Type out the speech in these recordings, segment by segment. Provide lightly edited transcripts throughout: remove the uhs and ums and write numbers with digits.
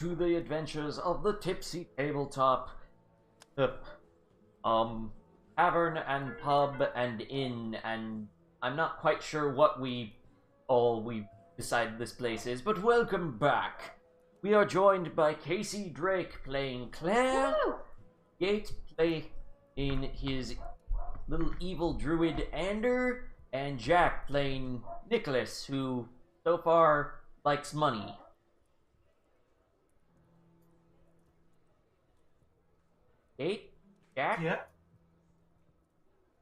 to the adventures of the Tipsy Tabletop, tavern and pub and inn, and I'm not quite sure what we decided this place is, but welcome back. We are joined by Casey Drake playing Claire, Gate playing his little evil druid Ander, and Jack playing Nicholas, who so far likes money. Gate? Jack? Yeah.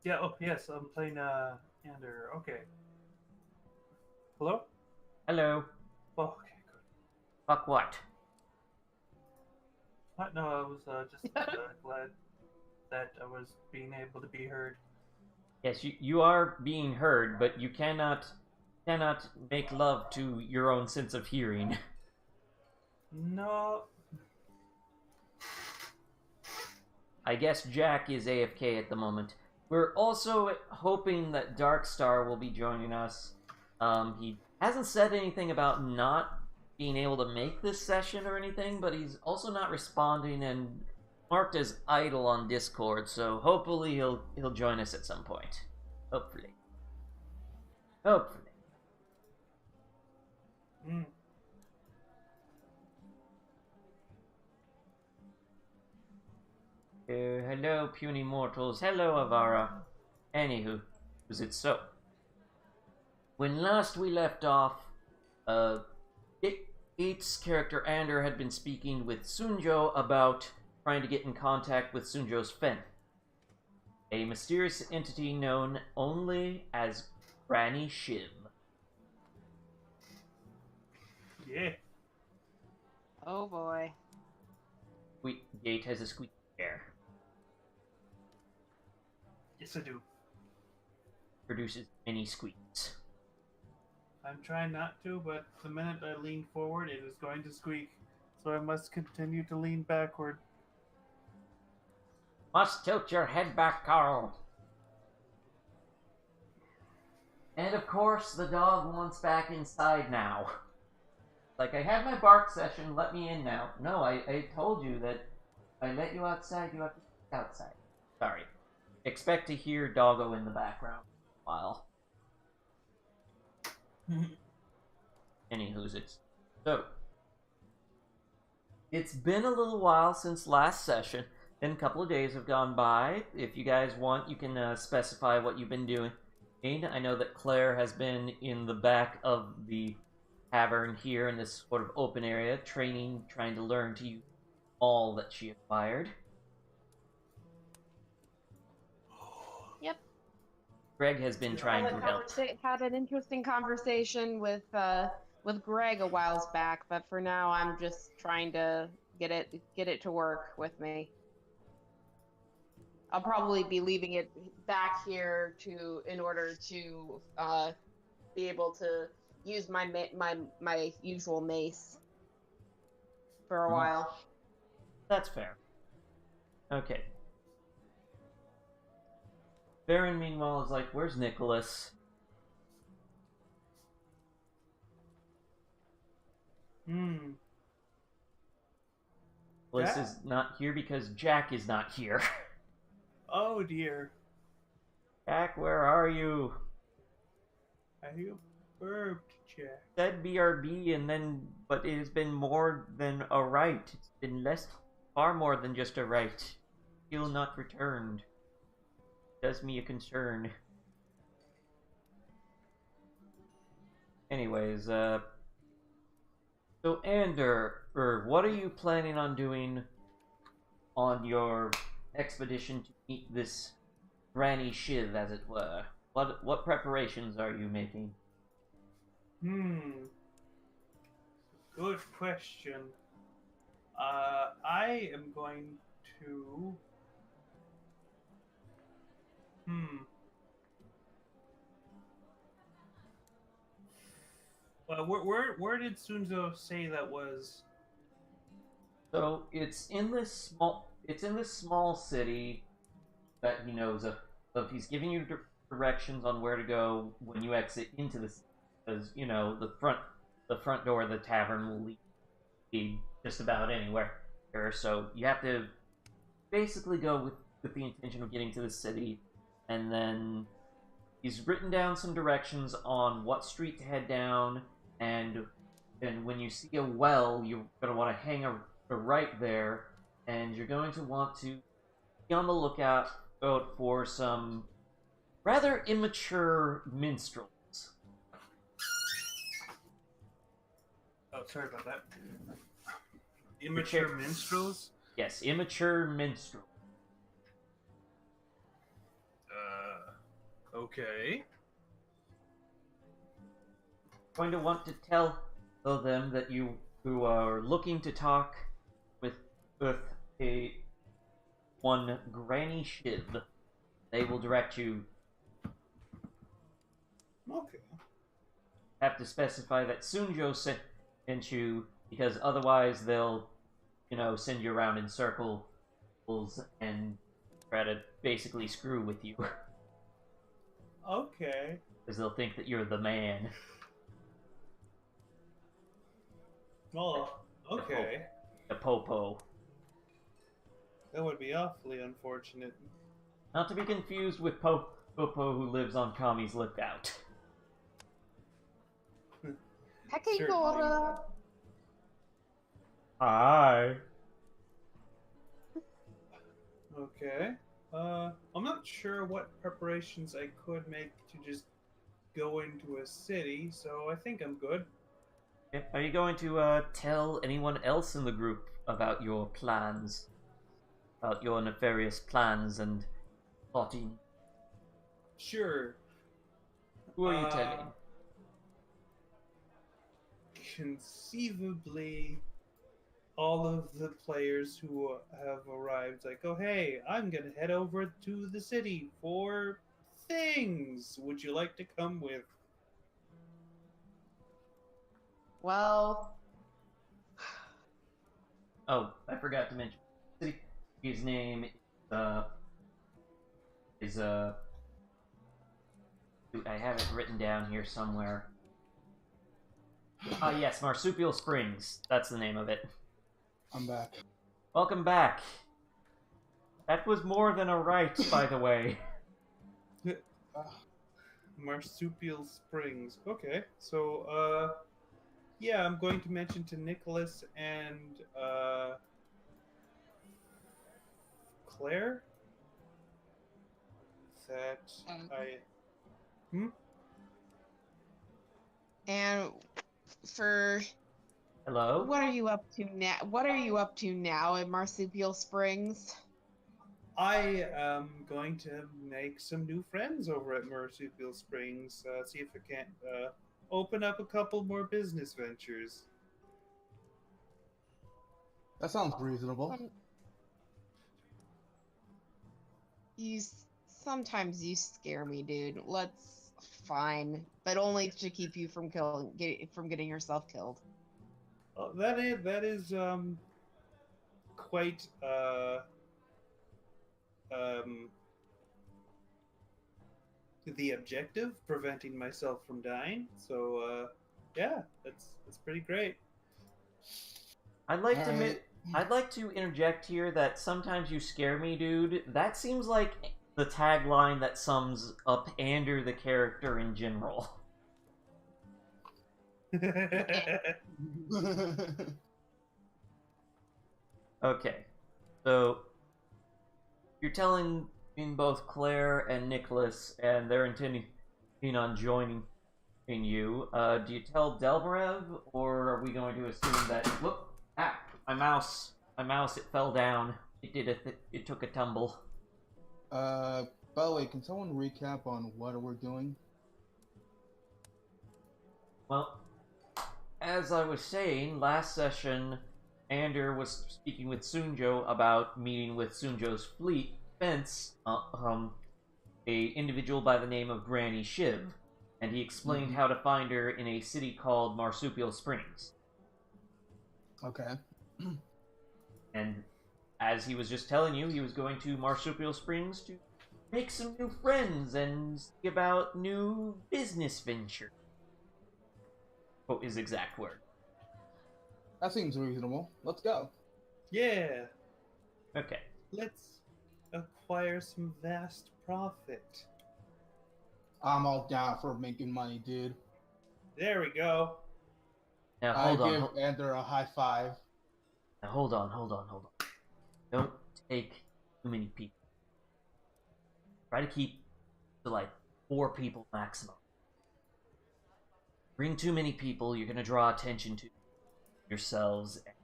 Yeah, oh, yes, I'm playing, Ander. Okay. Hello? Hello. Oh, okay, good. Fuck what? No, I was, just, glad that I was being able to be heard. Yes, you are being heard, but you cannot make love to your own sense of hearing. No. I guess Jack is AFK at the moment. We're also hoping that Darkstar will be joining us. He hasn't said anything about not being able to make this session or anything, but he's also not responding and marked as idle on Discord, so hopefully he'll join us at some point. Hopefully. Hopefully. Mm. Hello, puny mortals. Hello, Avara. Anywho, was it so? When last we left off, Gate's character Ander had been speaking with Sunjo about trying to get in contact with Sunjo's Fen, a mysterious entity known only as Granny Shiv. Yeah. Oh boy. Gate has a squeaky chair. Yes, I do. Produces many squeaks. I'm trying not to, but the minute I lean forward, it is going to squeak. So I must continue to lean backward. Must tilt your head back, Carl. And of course, the dog wants back inside now. Like, I had my bark session, let me in now. No, I told you that if I let you outside, you have to sit outside. Sorry. Expect to hear Doggo in the background while. Anywho's it's. So, it's been a little while since last session, and a couple of days have gone by. If you guys want, you can specify what you've been doing. I know that Claire has been in the back of the tavern here in this sort of open area, training, trying to learn to use all that she acquired. Yep. Greg has been trying to help. Had an interesting conversation with Greg a whiles back, but for now I'm just trying to get it to work with me. I'll probably be leaving it back here in order to be able to use my usual mace for a while. That's fair. Okay. Baron, meanwhile, is like, where's Nicholas? Hmm. Nicholas Jack? is not here because Jack is not here. Oh dear. Jack, where are you? I you burped, Jack. Said BRB and then, but it has been more than a right. It's been far more than just a right. Still not returned. Does me a concern. Anyways, so Ander, what are you planning on doing on your expedition to meet this Granny Shiv, as it were? What preparations are you making? Good question. I am going to... Well, where did Sunzo say that was? So it's in this small city that he knows of. So if he's giving you directions on where to go when you exit into the city, because the front door of the tavern will lead just about anywhere. So you have to basically go with the intention of getting to the city, and then he's written down some directions on what street to head down, and then when you see a well, you're going to want to hang a right there, and you're going to want to be on the lookout for some rather immature minstrels. Oh, sorry about that. Immature minstrels? Yes, immature minstrels. Okay. Going to want to tell them that you who are looking to talk with a one Granny Shiv. They will direct you. Okay. Have to specify that Sunjo sent you, because otherwise they'll, send you around in circles and try to basically screw with you. Okay. Because they'll think that you're the man. Well, okay. The popo. That would be awfully unfortunate. Not to be confused with Popo who lives on Kami's Lookout. Hakegora. Hi. Okay. I'm not sure what preparations I could make to just go into a city, so I think I'm good. Are you going to tell anyone else in the group about your plans? About your nefarious plans and plotting? Sure. Who are you telling? Conceivably, all of the players who have arrived, like, oh, hey, I'm gonna head over to the city for things. Would you like to come with? Well, Oh, I forgot to mention. His name is I have it written down here somewhere. Ah, yes, Marsupial Springs. That's the name of it. I'm back. Welcome back. That was more than a right, by the way. Marsupial Springs. Okay, so, yeah, I'm going to mention to Nicholas and, Claire that and for Hello? what are you up to now? What are you up to now in Marsupial Springs? I am going to make some new friends over at Marsupial Springs. See if I can't open up a couple more business ventures. That sounds reasonable. Sometimes you scare me, dude. Let's fine, but only to keep you from getting yourself killed. That is quite the objective, preventing myself from dying. So yeah, that's pretty great. I'd like to interject here that sometimes you scare me, dude. That seems like the tagline that sums up Ander the character in general. Okay, so you're telling in both Claire and Nicholas, and they're intending on joining you. Do you tell Delvarev, or are we going to assume that? Look, my mouse, it fell down. It took a tumble. By the way, can someone recap on what we're doing? Well, as I was saying, last session, Ander was speaking with Sunjo about meeting with Sunjo's fleet fence, a individual by the name of Granny Shiv, and he explained how to find her in a city called Marsupial Springs. Okay. And as he was just telling you, he was going to Marsupial Springs to make some new friends and see about new business venture. Quote his exact word. That seems reasonable. Let's go. Yeah, Okay. let's acquire some vast profit. I'm all down for making money, dude. There we go. Now I hold on. give Ender a high five. Now hold on. Don't take too many people. Try to keep to like 4 people maximum. Bring too many people, you're gonna draw attention to yourselves, and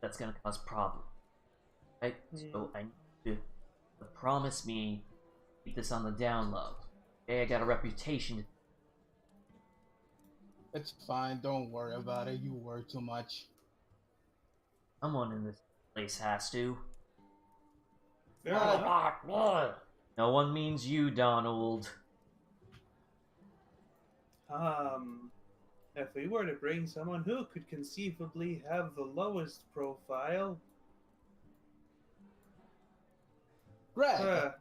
that's gonna cause problems. Right? So I need you to promise me keep this on the down low. Okay, I got a reputation. It's fine. Don't worry about it. You worry too much. Someone in this place has to. Fair enough. No one means you, Donald. If we were to bring someone who could conceivably have the lowest profile, Greg.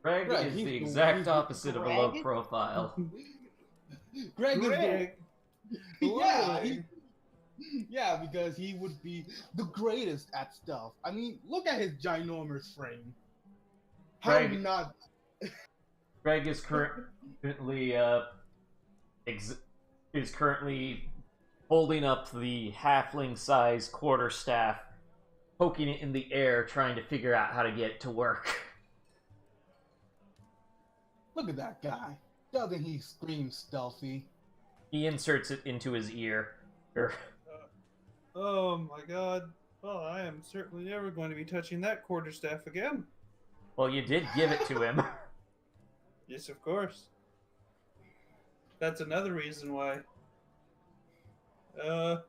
Greg Greg, is he's the the- exact he's the- opposite of a low Greg? profile. Greg is Greg, yeah, Greg. yeah, because he would be the greatest at stuff. I mean, look at his ginormous frame. How Greg- not? Greg is currently is currently holding up the halfling-sized quarterstaff, poking it in the air, trying to figure out how to get it to work. Look at that guy. Doesn't he scream stealthy? He inserts it into his ear. Oh my god. Well, I am certainly never going to be touching that quarterstaff again. Well, you did give it to him. Yes, of course. That's another reason why. And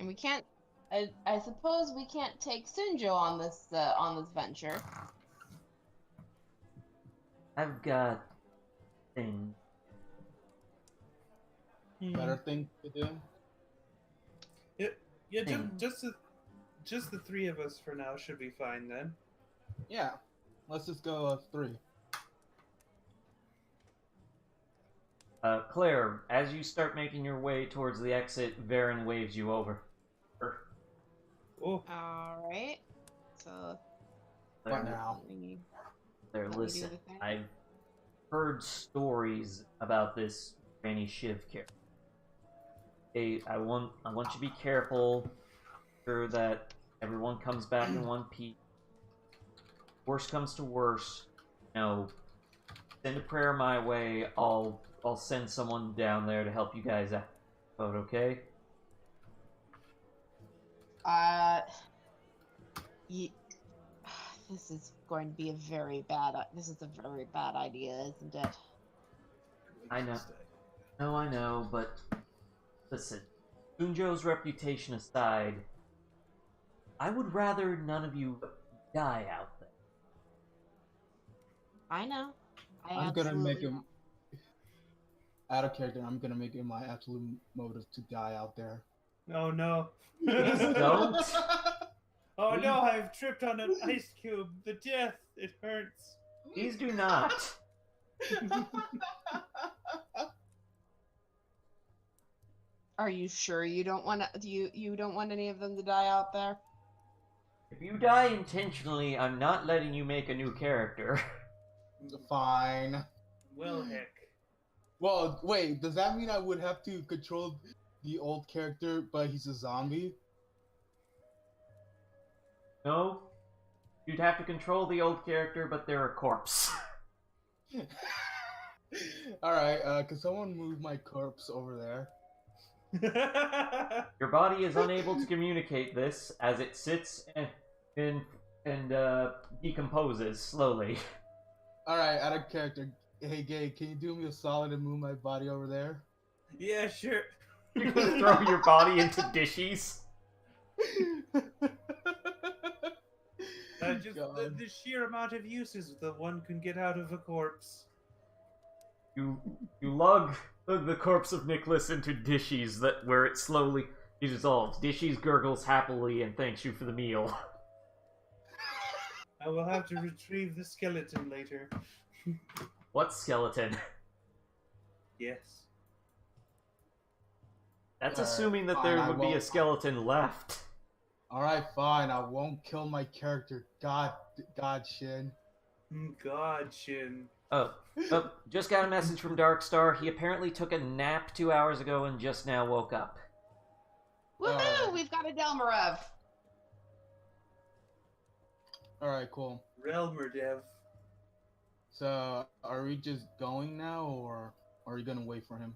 we can't. I suppose we can't take Sunjo on this venture. I've got things. Better thing to do. Yeah, thing. just the 3 of us for now should be fine then. Yeah. Let's just go 3. Claire, as you start making your way towards the exit, Varen waves you over. Oh, All right. So What now? Claire, Let me do listen. the thing. I've heard stories about this Granny Shiv character. Hey, I want you to be careful. Sure that everyone comes back in one piece. Worst comes to worst, send a prayer my way. I'll send someone down there to help you guys out. Okay? This is going to be a very bad. This is a very bad idea, isn't it? I know. No, I know, but listen. Sunjo's reputation aside, I would rather none of you die out there. I know. I'm gonna make absolutely him out of character. I'm gonna make it my absolute motive to die out there. oh no. Please don't. Oh no, I've tripped on an ice cube. The death, it hurts. Please do not. Are you sure you don't want to? You don't want any of them to die out there? If you die intentionally, I'm not letting you make a new character. Fine. Well, heck. Well, wait, does that mean I would have to control the old character, but he's a zombie? No. You'd have to control the old character, but they're a corpse. Alright, can someone move my corpse over there? Your body is unable to communicate this as it sits and decomposes slowly. Alright, out of character. Hey, Gabe, can you do me a solid and move my body over there? Yeah, sure. You're gonna throw your body into dishes? Just the sheer amount of uses that one can get out of a corpse. You lug the corpse of Nicholas into dishes where it slowly dissolves. Dishes gurgles happily and thanks you for the meal. I will have to retrieve the skeleton later. What skeleton? Yes. That's Alright, assuming that fine, there I would be a won't- skeleton left. Alright, fine. I won't kill my character. God, Shin. God, Shin. Oh, just got a message from Darkstar. He apparently took a nap 2 hours ago and just now woke up. Woohoo! Alright. We've got a Delmarov. Alright, cool. Relmer Dev. So, are we just going now, or are you gonna wait for him?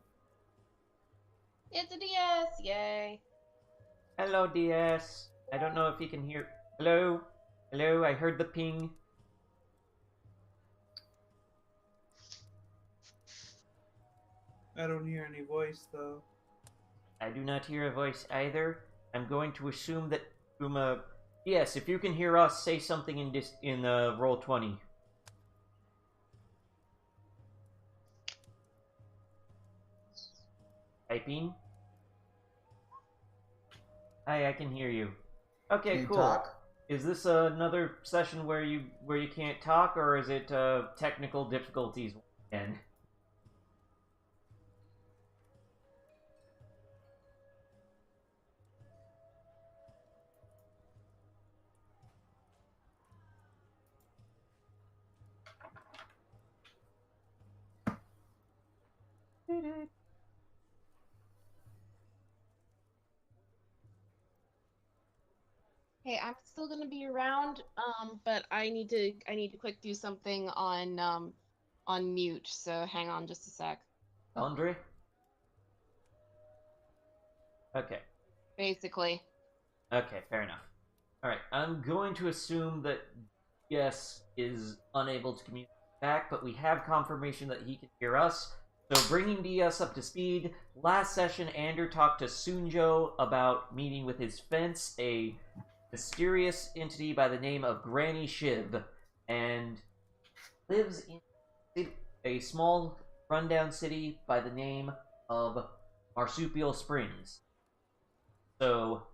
It's a DS. Yay. Hello, DS. I don't know if he can hear. Hello? Hello, I heard the ping. I don't hear any voice though. I do not hear a voice either. I'm going to assume that Uma. Yes, if you can hear us, say something in roll 20. Typing. Hi, I can hear you. Okay, Can you cool. talk? Is this another session where you can't talk, or is it technical difficulties again? Hey, I'm still gonna be around, but I need to quick do something on mute. So hang on just a sec. Andre? Okay. Basically. Okay, fair enough. Alright, I'm going to assume that Yes is unable to communicate back, but we have confirmation that he can hear us. So bringing DS up to speed, last session Ander talked to Sunjo about meeting with his fence, a mysterious entity by the name of Granny Shib, and lives in a small rundown city by the name of Marsupial Springs. So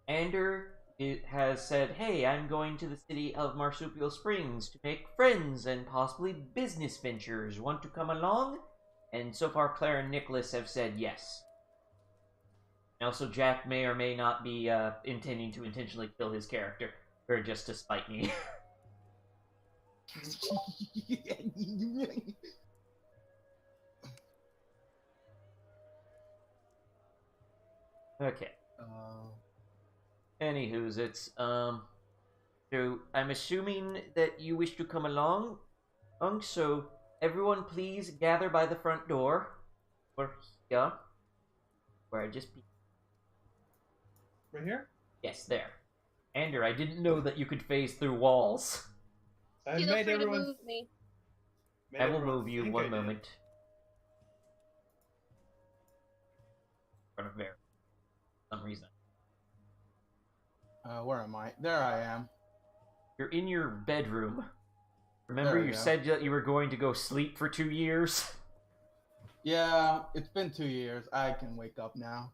Ander has said, hey, I'm going to the city of Marsupial Springs to make friends and possibly business ventures. Want to come along? And so far, Claire and Nicholas have said yes. And also, Jack may or may not be intending to intentionally kill his character, or just to spite me. Okay. Anywho's, it's, so I'm assuming that you wish to come along, so everyone please gather by the front door, or here, where I just be. Right here? Yes, there. Ander, I didn't know that you could phase through walls. I Feel made free to everyone. move me. made I will everyone move you think I one did. moment. For some reason. Where am I? There I am. You're in your bedroom. Remember There we you go. said that you were going to go sleep for 2 years? Yeah, it's been 2 years. I can wake up now.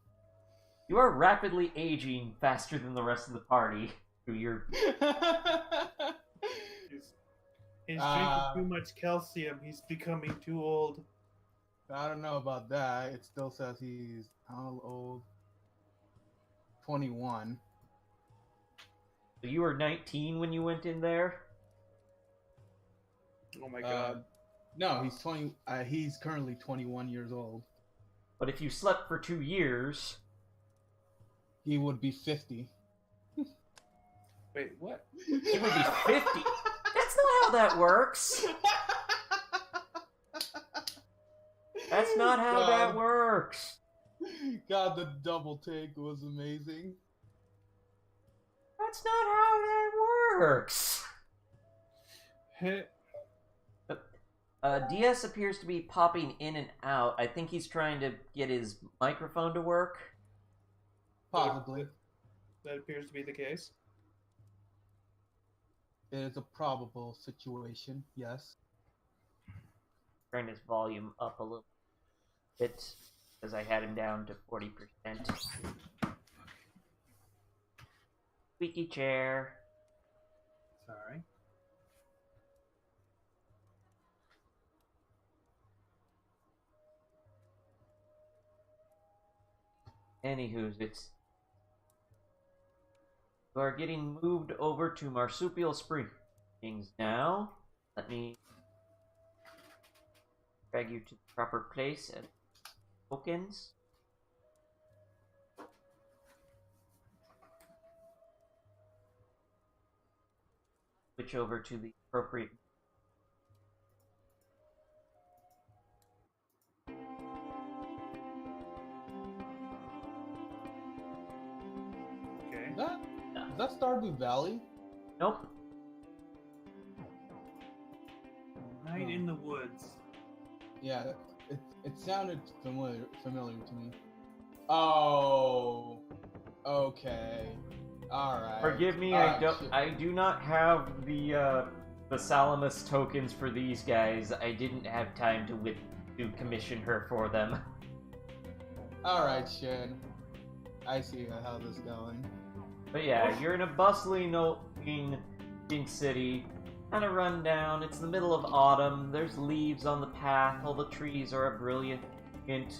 You are rapidly aging faster than the rest of the party. You're He's drinking too much calcium. He's becoming too old. I don't know about that. It still says he's how old? 21. So you were 19 when you went in there? Oh my god. No, he's 20. He's currently 21 years old. But if you slept for 2 years, He would be 50. Wait, what? he would be 50. That's not how that works. That's not how that works. God, the double take was amazing. That's not how that works. DS appears to be popping in and out. I think he's trying to get his microphone to work. Possibly. That appears to be the case. It is a probable situation, yes. Turn his volume up a little bit because I had him down to 40%. Squeaky chair. Sorry. Anywho, you are getting moved over to Marsupial Springs now. Let me drag you to the proper place and tokens. Switch over to the appropriate. Okay. Is that Stardew Valley? Nope. Night in the woods. Yeah, it sounded familiar to me. Oh, okay, all right. Forgive me, I do not have the Salamis tokens for these guys. I didn't have time to commission her for them. All right, Shin. I see how this is going. But yeah, you're in a bustling looking city, kind of run down. It's the middle of autumn. There's leaves on the path. All the trees are a brilliant mint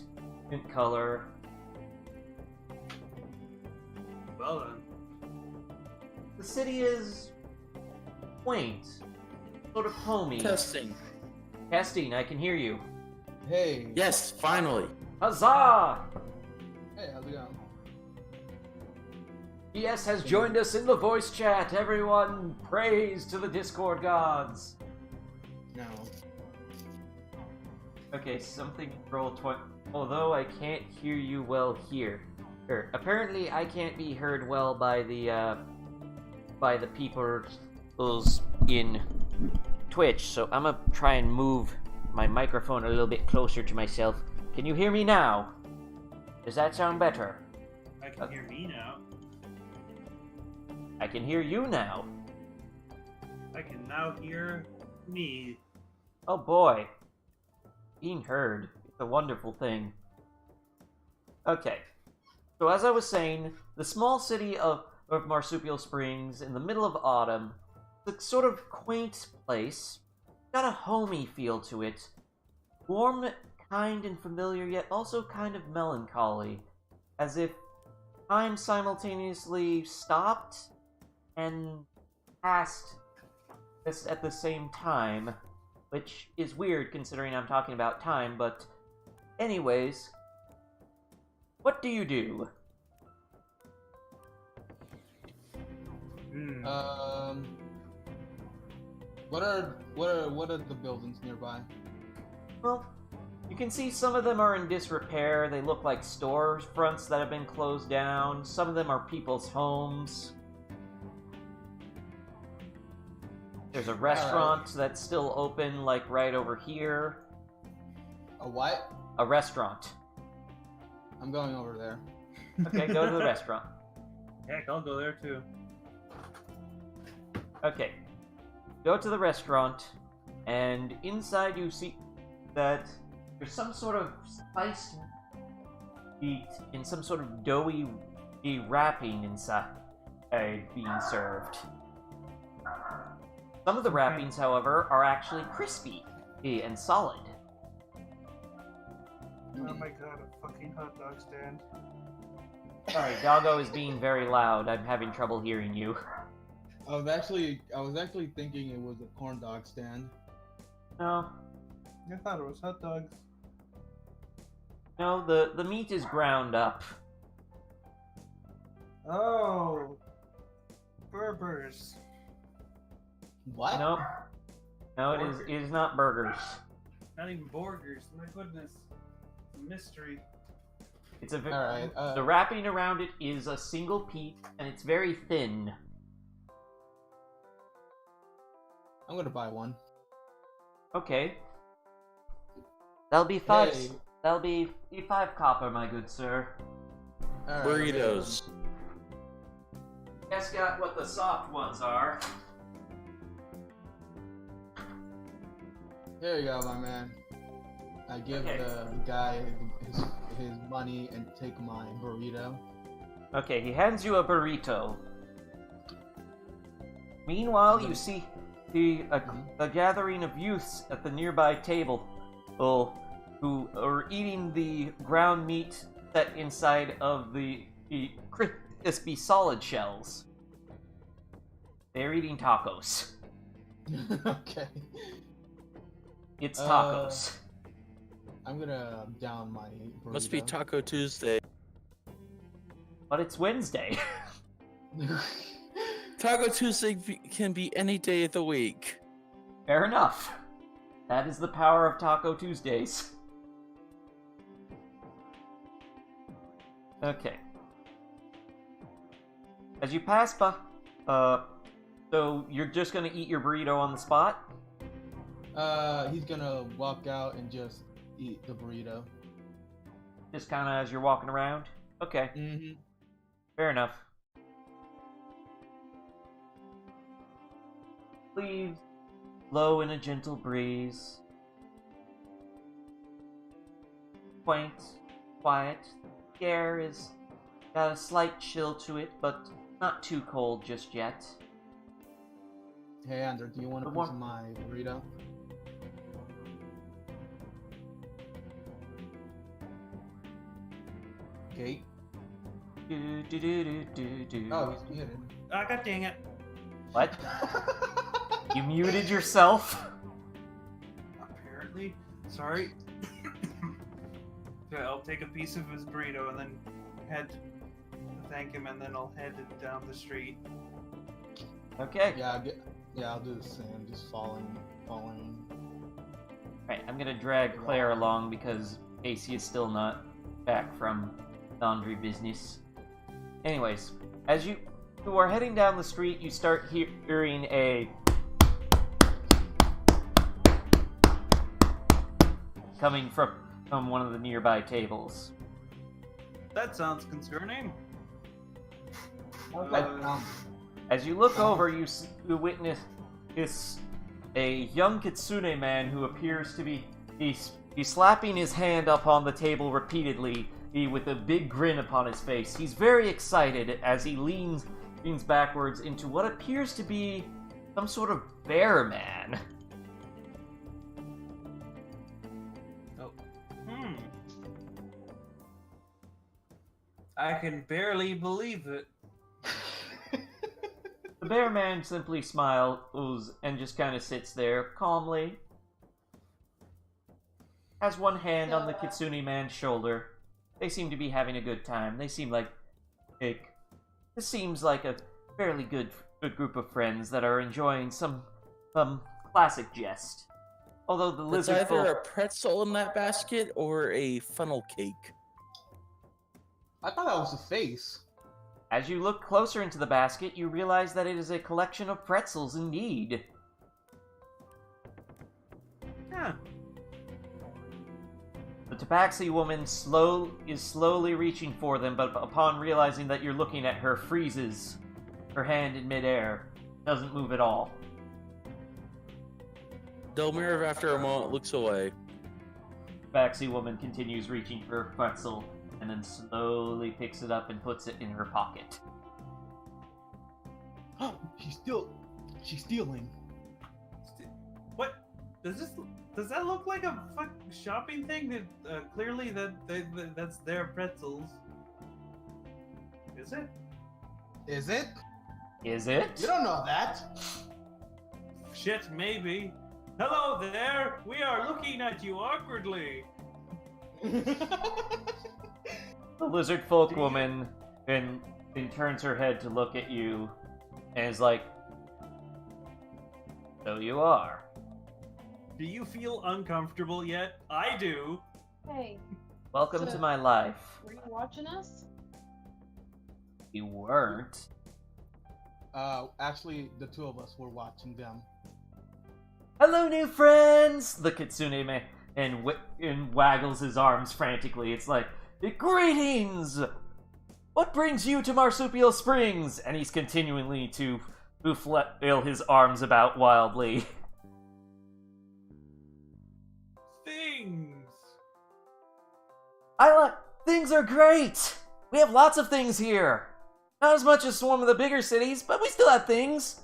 color. Well then. The city is quaint, sort of homey. Testing. Testing, I can hear you. Hey. Yes, finally. Huzzah! Hey, how's it going? PS has joined us in the voice chat. Everyone, praise to the Discord gods. No. Okay, something roll 20. Although I can't hear you well here. Apparently, I can't be heard well by the people in Twitch. So I'm gonna try and move my microphone a little bit closer to myself. Can you hear me now? Does that sound better? I can hear me now. I can hear you now. I can now hear me. Oh boy. Being heard. It's a wonderful thing. Okay. So as I was saying, the small city of Marsupial Springs in the middle of autumn, it's a sort of quaint place. Got a homey feel to it. Warm, kind, and familiar, yet also kind of melancholy. As if time simultaneously stopped and passed at the same time, which is weird considering I'm talking about time, but anyways, what do you do? What are the buildings nearby? Well, you can see some of them are in disrepair. They look like store fronts that have been closed down. Some of them are people's homes. There's a restaurant that's still open, like right over here. A what? A restaurant. I'm going over there. Okay, go to the restaurant. Heck, I'll go there too. Okay. Go to the restaurant, and inside you see that there's some sort of spiced meat in some sort of doughy wrapping inside being served. Some of the wrappings, however, are actually crispy and solid. Oh my god, a fucking hot dog stand. Sorry, Doggo is being very loud. I'm having trouble hearing you. I was actually thinking it was a corn dog stand. No. I thought it was hot dogs. No, the meat is ground up. Oh. Berbers. What? No. No, it is not burgers. Not even burgers. My goodness. It's a mystery. It's a Alright, the wrapping around it is a single piece, and it's very thin. I'm gonna buy one. Okay. That'll be five. Hey. That'll be 5 copper, my good sir. All right, Burritos. Guess got what the soft ones are. Here you go, my man. I give Okay. the guy his money and take my burrito. Okay, he hands you a burrito. Meanwhile, you see a gathering of youths at the nearby table who are eating the ground meat set inside of the crispy solid shells. They're eating tacos. Okay. It's tacos. I'm gonna down my burrito. Must be Taco Tuesday. But it's Wednesday. Taco Tuesday can be any day of the week. Fair enough. That is the power of Taco Tuesdays. Okay. As you pass by, so you're just gonna eat your burrito on the spot? He's gonna walk out and just eat the burrito. Just kinda as you're walking around? Okay. Mm-hmm. Fair enough. Leaves blow in a gentle breeze. Quaint, quiet. The air is got a slight chill to it, but not too cold just yet. Hey, Andrew, do you want a piece of my burrito? Okay. Do. Oh, he's muted. Ah, god dang it. What? You muted yourself? Apparently. Sorry. Okay, I'll take a piece of his burrito and then head to thank him, and then I'll head down the street. Okay. Yeah, I'll do the same. Just following. Right, I'm gonna drag Claire along because Casey is still not back from laundry business. Anyways, as you are heading down the street, you start hearing a coming from one of the nearby tables. That sounds concerning. As you look over, you witness a young kitsune man who appears to be he's slapping his hand up on the table repeatedly with a big grin upon his face. He's very excited as he leans backwards into what appears to be some sort of bear man. Oh. I can barely believe it. The bear man simply smiles and just kind of sits there calmly. Has one hand on the kitsune man's shoulder. They seem to be having a good time. They seem like this seems like a fairly good group of friends that are enjoying some classic jest. Although the It's lizard either a pretzel in that basket or a funnel cake. I thought that was a face. As you look closer into the basket, you realize that it is a collection of pretzels indeed. Huh. The tabaxi woman is slowly reaching for them, but upon realizing that you're looking at her, freezes her hand in midair. Doesn't move at all. Delmira, after a moment, looks away. Tabaxi woman continues reaching for a pretzel, and then slowly picks it up and puts it in her pocket. Oh, she's stealing. What? Does that look like a shopping thing? That clearly that's their pretzels. Is it? Is it? Is it? You don't know that. Shit, maybe. Hello there. We are looking at you awkwardly. The lizard folk woman then turns her head to look at you and is like, so you are. Do you feel uncomfortable yet? I do. Hey, Welcome So- to my life. were you watching us? You weren't. Actually, the two of us were watching them. Hello, new friends! The kitsune man and waggles his arms frantically. It's like, greetings! What brings you to Marsupial Springs? And he's continuing to flail his arms about wildly. Things. Things are great! We have lots of things here. Not as much as some of the bigger cities, but we still have things.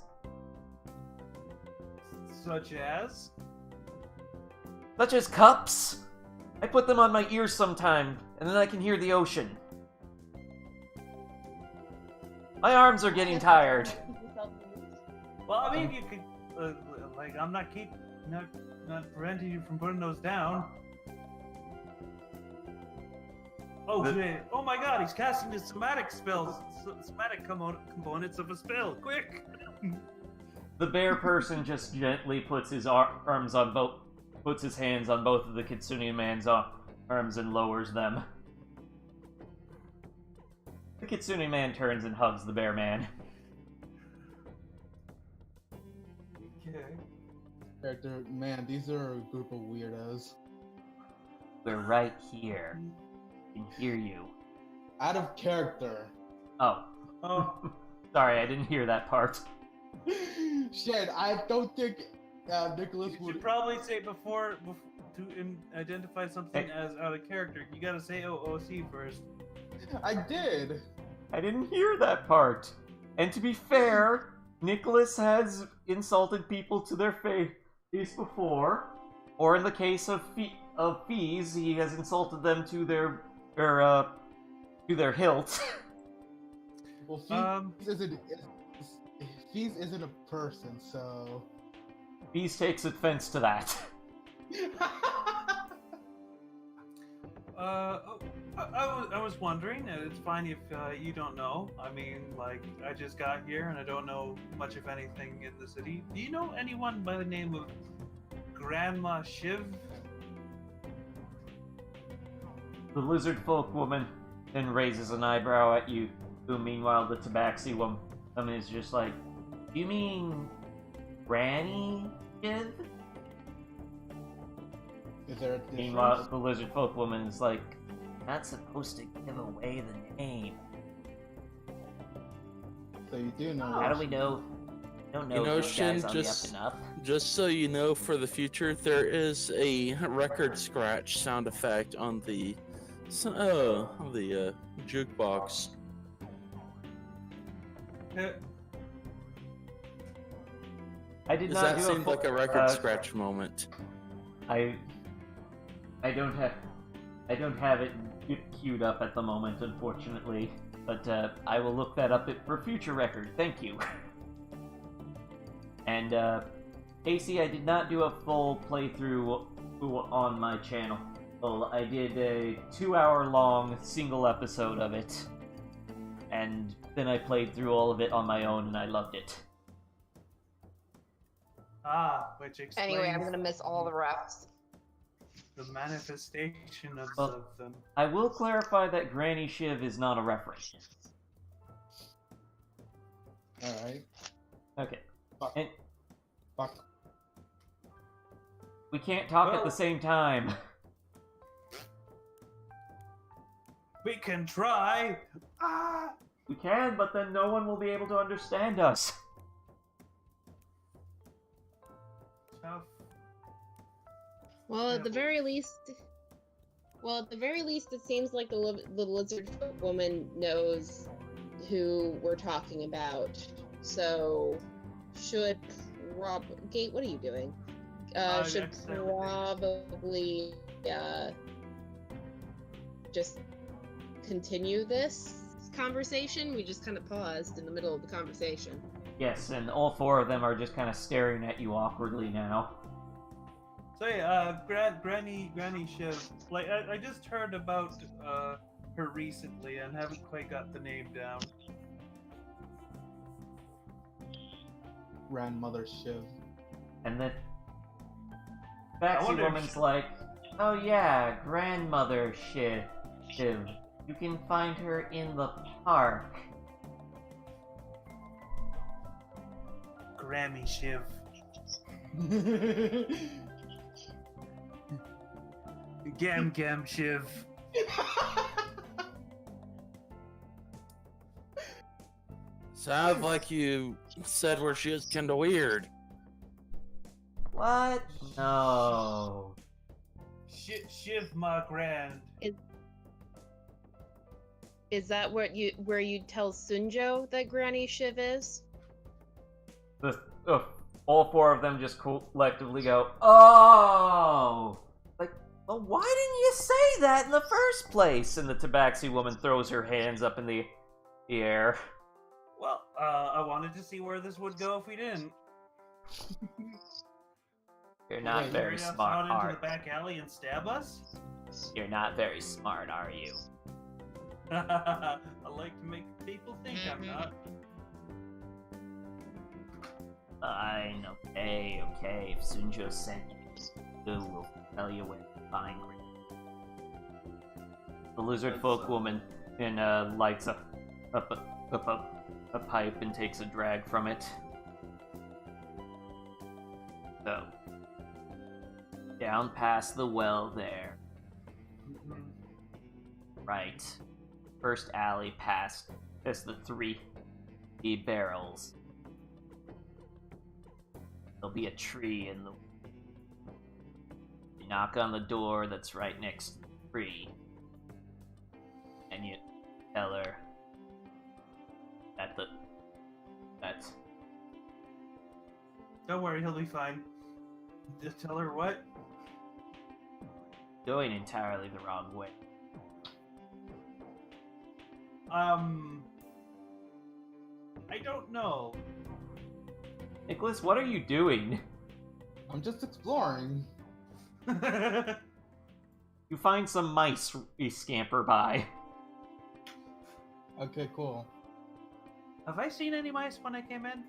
Such as? Such as cups, I put them on my ears sometime, and then I can hear the ocean. My arms are getting tired. Well, I mean, you could, like, I'm not preventing you from putting those down. Oh, shit. Oh my god, he's casting his somatic spells. Somatic components of a spell. Quick! The bear person just gently puts his hands on both of the Kitsune man's arms and lowers them. The Kitsune man turns and hugs the bear man. Character, man, these are a group of weirdos. We're right here. I can hear you. Out of character. Oh. Sorry, I didn't hear that part. Shit, I don't think Nicholas You would... should probably say before to identify something as out of character, you gotta say OOC first. I did! I didn't hear that part. And to be fair, Nicholas has insulted people to their face before, or in the case of Fees, he has insulted them to their hilt. Well, Fees isn't a person, so... Fees takes offense to that. I was wondering, and it's fine if you don't know. I mean, like, I just got here and I don't know much of anything in the city. Do you know anyone by the name of Grandma Shiv? The lizard folk woman then raises an eyebrow at you, who meanwhile the tabaxi woman is just like, you mean Granny Shiv? Is there a difference? Meanwhile, the lizard folk woman is like, not supposed to give away the name. So you do know. How do we know? Don't know. You know, if this guy's Shin, on the up and up. just so you know, for the future, there is a record scratch sound effect on the jukebox. I did Does not that do seem like a record scratch moment? I don't have it queued up at the moment, unfortunately. But I will look that up for future record. Thank you. And Casey, I did not do a full playthrough on my channel. Well, I did a 2-hour-long single episode of it, and then I played through all of it on my own, and I loved it. Which explains Anyway, I'm gonna miss all the refs. the manifestation of them. I will clarify that Granny Shiv is not a reference. Alright. Okay. Fuck. And Fuck. we can't talk at the same time. We can try. We can, but then no one will be able to understand us. Tough. Well, at the very least, it seems like the lizard woman knows who we're talking about. So, should Gate, what are you doing? Should probably just continue this conversation. We just kind of paused in the middle of the conversation. Yes, and all four of them are just kind of staring at you awkwardly now. So yeah, Granny Shiv. Like I just heard about her recently and haven't quite got the name down. Grandmother Shiv. And the Baxi woman's like, oh yeah, Grandmother Shiv. You can find her in the park. Grammy Shiv. Gam Shiv. Sounds like you said where she is kinda weird. What? No. Shiv my grand. Is that where you tell Sunjo that Granny Shiv is? All four of them just collectively go, oh! Like, Oh, why didn't you say that in the first place? And the tabaxi woman throws her hands up in the air. Well, I wanted to see where this would go if we didn't. You're not Wait, very Carry us smart, out are into the back alley and stab us? You're not very smart, are you? I like to make people think I'm not. Fine, okay. If Sunjo sent you, we'll tell you where to find her. The lizard folk woman lights up a pipe and takes a drag from it. So, down past the well there. Right. First alley past just the 3 barrels. There'll be a tree in the... You knock on the door that's right next to the tree. And you tell her that Don't worry, he'll be fine. Just tell her what? going entirely the wrong way. I don't know. Nicholas, what are you doing? I'm just exploring. You find some mice you scamper by. Okay, cool. Have I seen any mice when I came in?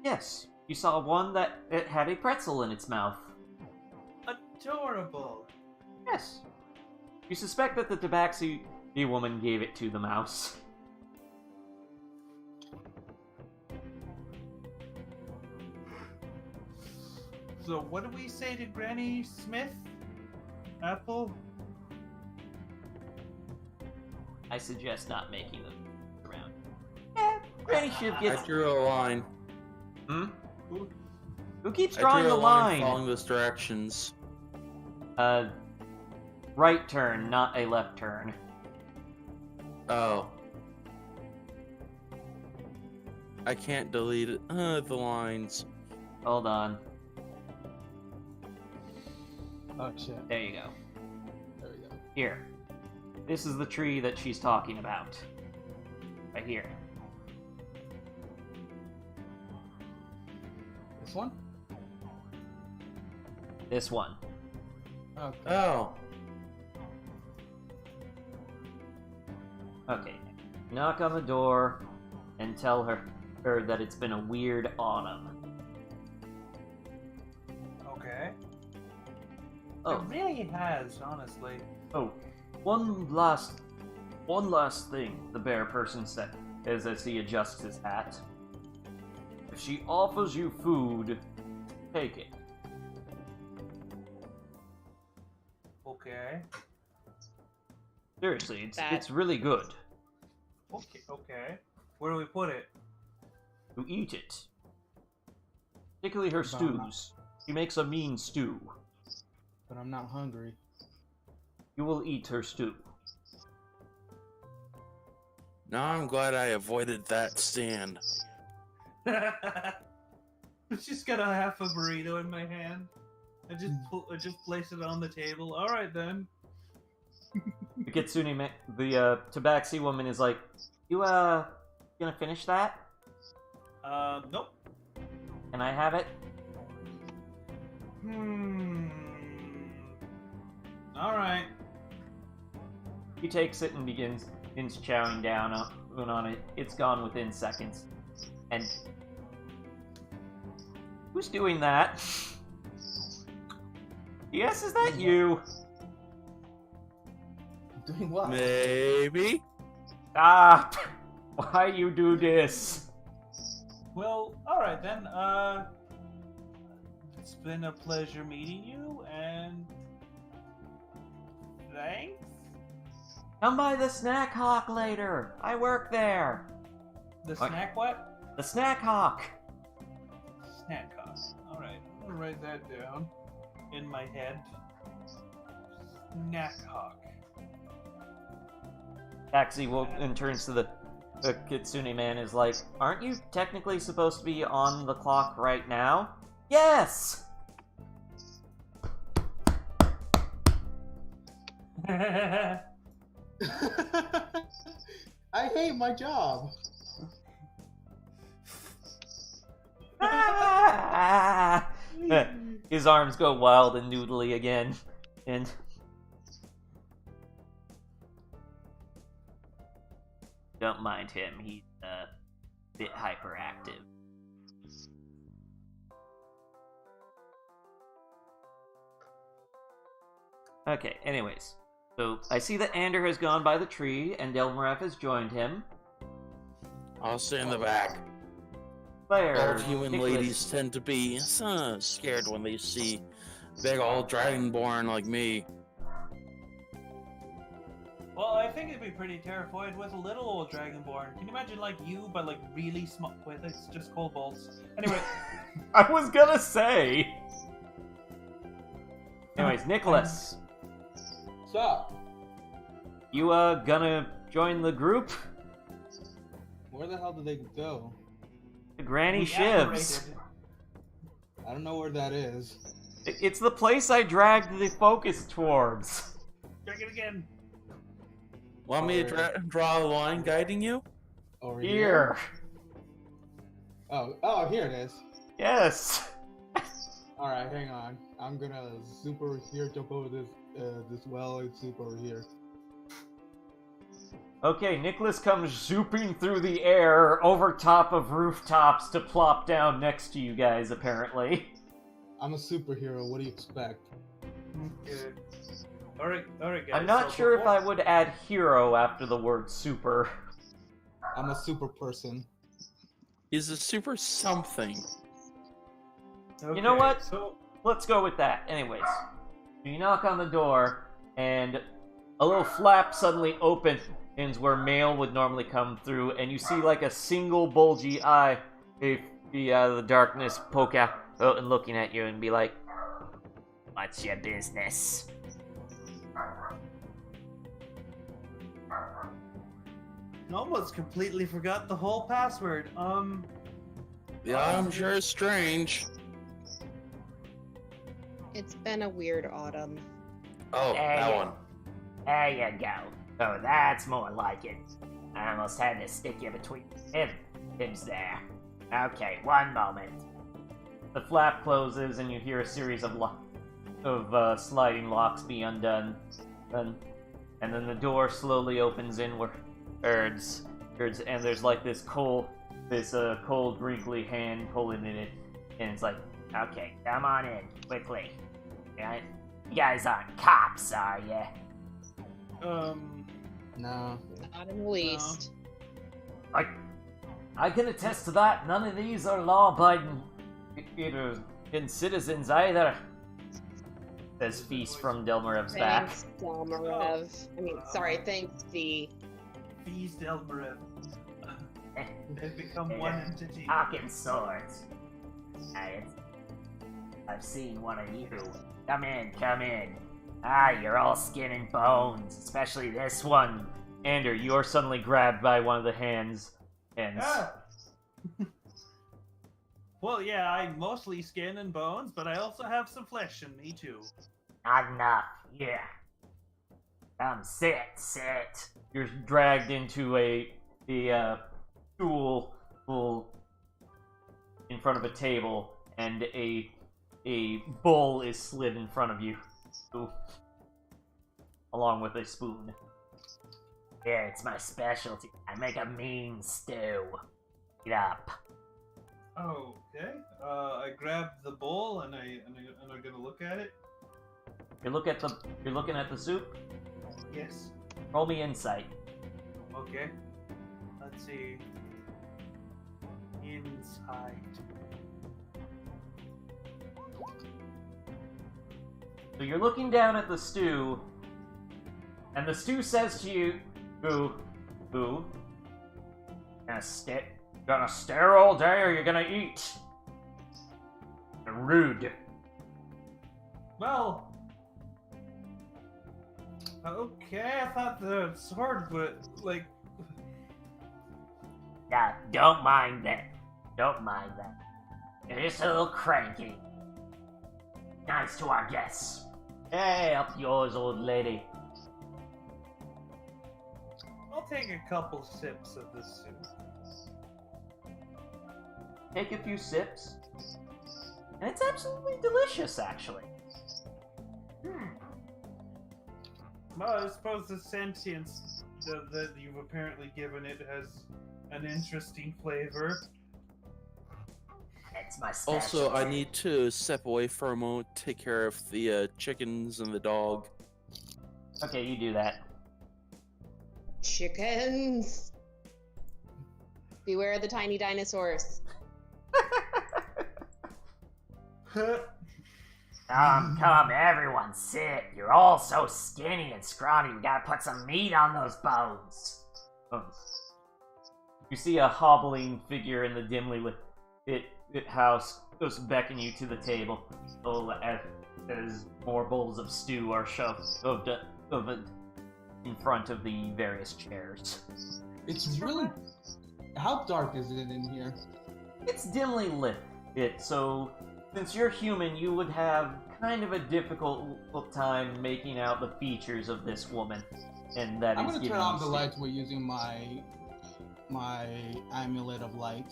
Yes, you saw one that it had a pretzel in its mouth. Adorable. Yes. You suspect that the tabaxi woman gave it to the mouse. So what do we say to Granny Smith? Apple? I suggest not making them around. Yeah, Granny Shiv I gets... drew a line. Hmm? Who? Who keeps I drawing drew the a line line? following those directions. Right turn, not a left turn. Oh. I can't delete it. The lines. Hold on. Oh shit. There you go. There we go. Here. This is the tree that she's talking about. Right here. This one? This one. Okay. Oh. Okay. Knock on the door and tell her that it's been a weird autumn. Okay. Oh. It really has, honestly. Oh, one last thing, the bear person said, as he adjusts his hat. If she offers you food, take it. Okay. Seriously, That- it's really good. Okay. Where do we put it? You eat it. Particularly her stews. She makes a mean stew. But I'm not hungry. You will eat her stew. Now I'm glad I avoided that stand. Just got a half a burrito in my hand. I just place it on the table. All right then. The Kitsune the tabaxi woman is like, you gonna finish that? Nope. Can I have it? All right. He takes it and begins chowing down on it. It's gone within seconds. And who's doing that? Yes, is that you? Doing what? Maybe. Stop! Why you do this? Well, all right then. It's been a pleasure meeting you, and thanks. Come by the Snack Hawk later. I work there. The What? snack what? The Snack Hawk. Snack cost. All right, I'm gonna write that down in my head. Snack hawk. Taxi and turns to the Kitsune man is like, aren't you technically supposed to be on the clock right now? Yes! I hate my job. His arms go wild and noodly again, and don't mind him. He's a bit hyperactive. Okay, anyways. So, I see that Ander has gone by the tree, and Delmaref has joined him. I'll stay in the back. Claire, All human Nicholas. ladies tend to be scared when they see big old dragonborn like me. Well, I think it'd be pretty terrified with a little old dragonborn. Can you imagine, like, you, but, like, really small? Wait, it's just cold balls. Anyway. I was gonna say! Anyways, Nicholas. What's up? You, gonna join the group? Where the hell did they go? The Granny We Shivs. apparated. I don't know where that is. It's the place I dragged the focus towards. Check it again. Want me to draw a line guiding you? Over Here. Oh, here it is. Yes. Alright, hang on. I'm gonna zoop over here, jump over this well, and zoop over here. Okay, Nicholas comes zooping through the air over top of rooftops to plop down next to you guys, apparently. I'm a superhero, what do you expect? Good. Alright, guys. I'm not so sure if before- I would add hero after the word super. I'm a super person. He's a super something. You know what? So, Let's go with that. Anyways, you knock on the door, and a little flap suddenly opens where mail would normally come through, and you see like a single bulgy eye be out of the darkness poke out and looking at you and be like, "What's your business?" almost completely forgot the whole password. The autumn sure is strange. It's been a weird autumn. Oh, that one. There you go. Oh, that's more like it. I almost had to stick you between him's there. Okay, one moment. The flap closes and you hear a series of sliding locks be undone. And then the door slowly opens inwards, and there's like this cold, wrinkly hand pulling in it, and it's like, okay, come on in, quickly. Right? You guys aren't cops, are ya? No. Not in the least. I can attest to that. None of these are law-abiding citizens either. Says Feast from Delmarev's back. Thanks, Delmarev. Thanks, V. Feast Elmarev. They've become one entity. Talking swords. I've seen one of you. Come in. Ah, you're all skin and bones, especially this one. Ander, you are suddenly grabbed by one of the hands. Ah. Well, yeah, I'm mostly skin and bones, but I also have some flesh in me too. Not enough. Yeah. Sit. You're dragged into a stool in front of a table, and a bowl is slid in front of you, along with a spoon. Yeah, it's my specialty. I make a mean stew. Get up. Okay. I grab the bowl and I'm gonna look at it. You're looking at the soup. Yes. Roll me insight. Okay. Let's see. Inside. So you're looking down at the stew, and the stew says to you, "Boo, gonna stare all day, or you're gonna eat." Rude. Well. Okay, I thought the sword would like. Yeah, don't mind that. You're just a little cranky. Nice to our guests. Hey, up yours, old lady. take a couple sips of this soup. Take a few sips, and it's absolutely delicious, actually. Well, I suppose the sentience that you've apparently given it has an interesting flavor. It's my special. Also, I need to step away for a moment, take care of the chickens and the dog. Okay, you do that. Chickens. Beware the tiny dinosaurs. Come, everyone, sit. You're all so skinny and scrawny. We gotta put some meat on those bones. You see a hobbling figure in the dimly lit house goes beckon you to the table. As more bowls of stew are shoved in front of the various chairs. It's really... How dark is it in here? It's dimly lit. So, since you're human, you would have kind of a difficult time making out the features of this woman. And that I'm is gonna giving turn on you the sleep. lights. We're using my amulet of light.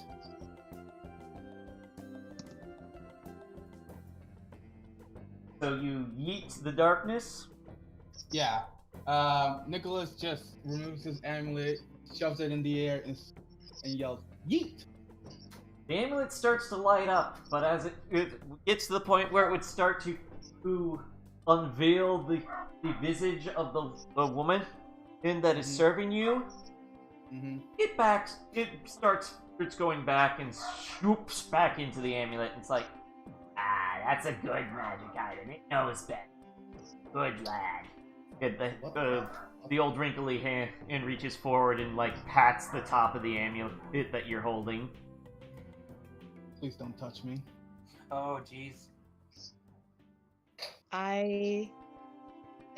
So you yeet the darkness. Yeah. Nicholas just removes his amulet, shoves it in the air, and yells, "Yeet!" The amulet starts to light up, but as it gets to the point where it would start to unveil the visage of the woman that is serving you, it starts going back and swoops back into the amulet. And it's like, that's a good magic item. It knows better. Good lad. The old wrinkly hand reaches forward and pats the top of the amulet that you're holding. Please don't touch me. Oh, jeez.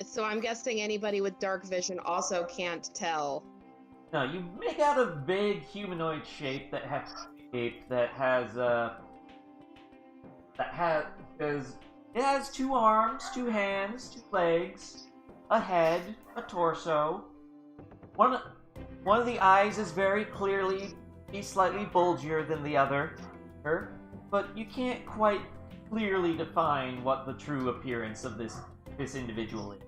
So I'm guessing anybody with dark vision also can't tell. No, you make out a vague humanoid shape that has 2 arms, 2 hands, 2 legs, a head, a torso. One of the eyes is very clearly slightly bulgier than the other, but you can't quite clearly define what the true appearance of this individual is.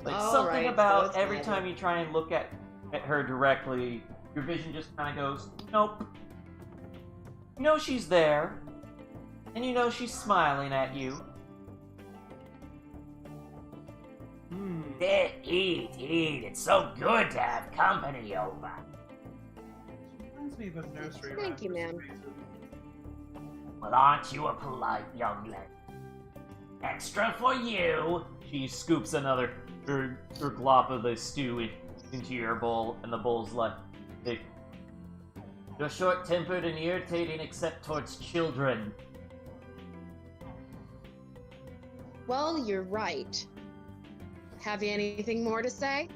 Something about every time you try and look at her directly, your vision just kind of goes, nope. You know she's there, and you know she's smiling at you. Eat. It's so good to have company over. Reminds me of a nursery Thank you, rhyme ma'am. for some reason. Well, aren't you a polite young lady? Extra for you! She scoops her glop of the stew into your bowl, and the bowl's like, you're short-tempered and irritating except towards children. Well, you're right. Have you anything more to say?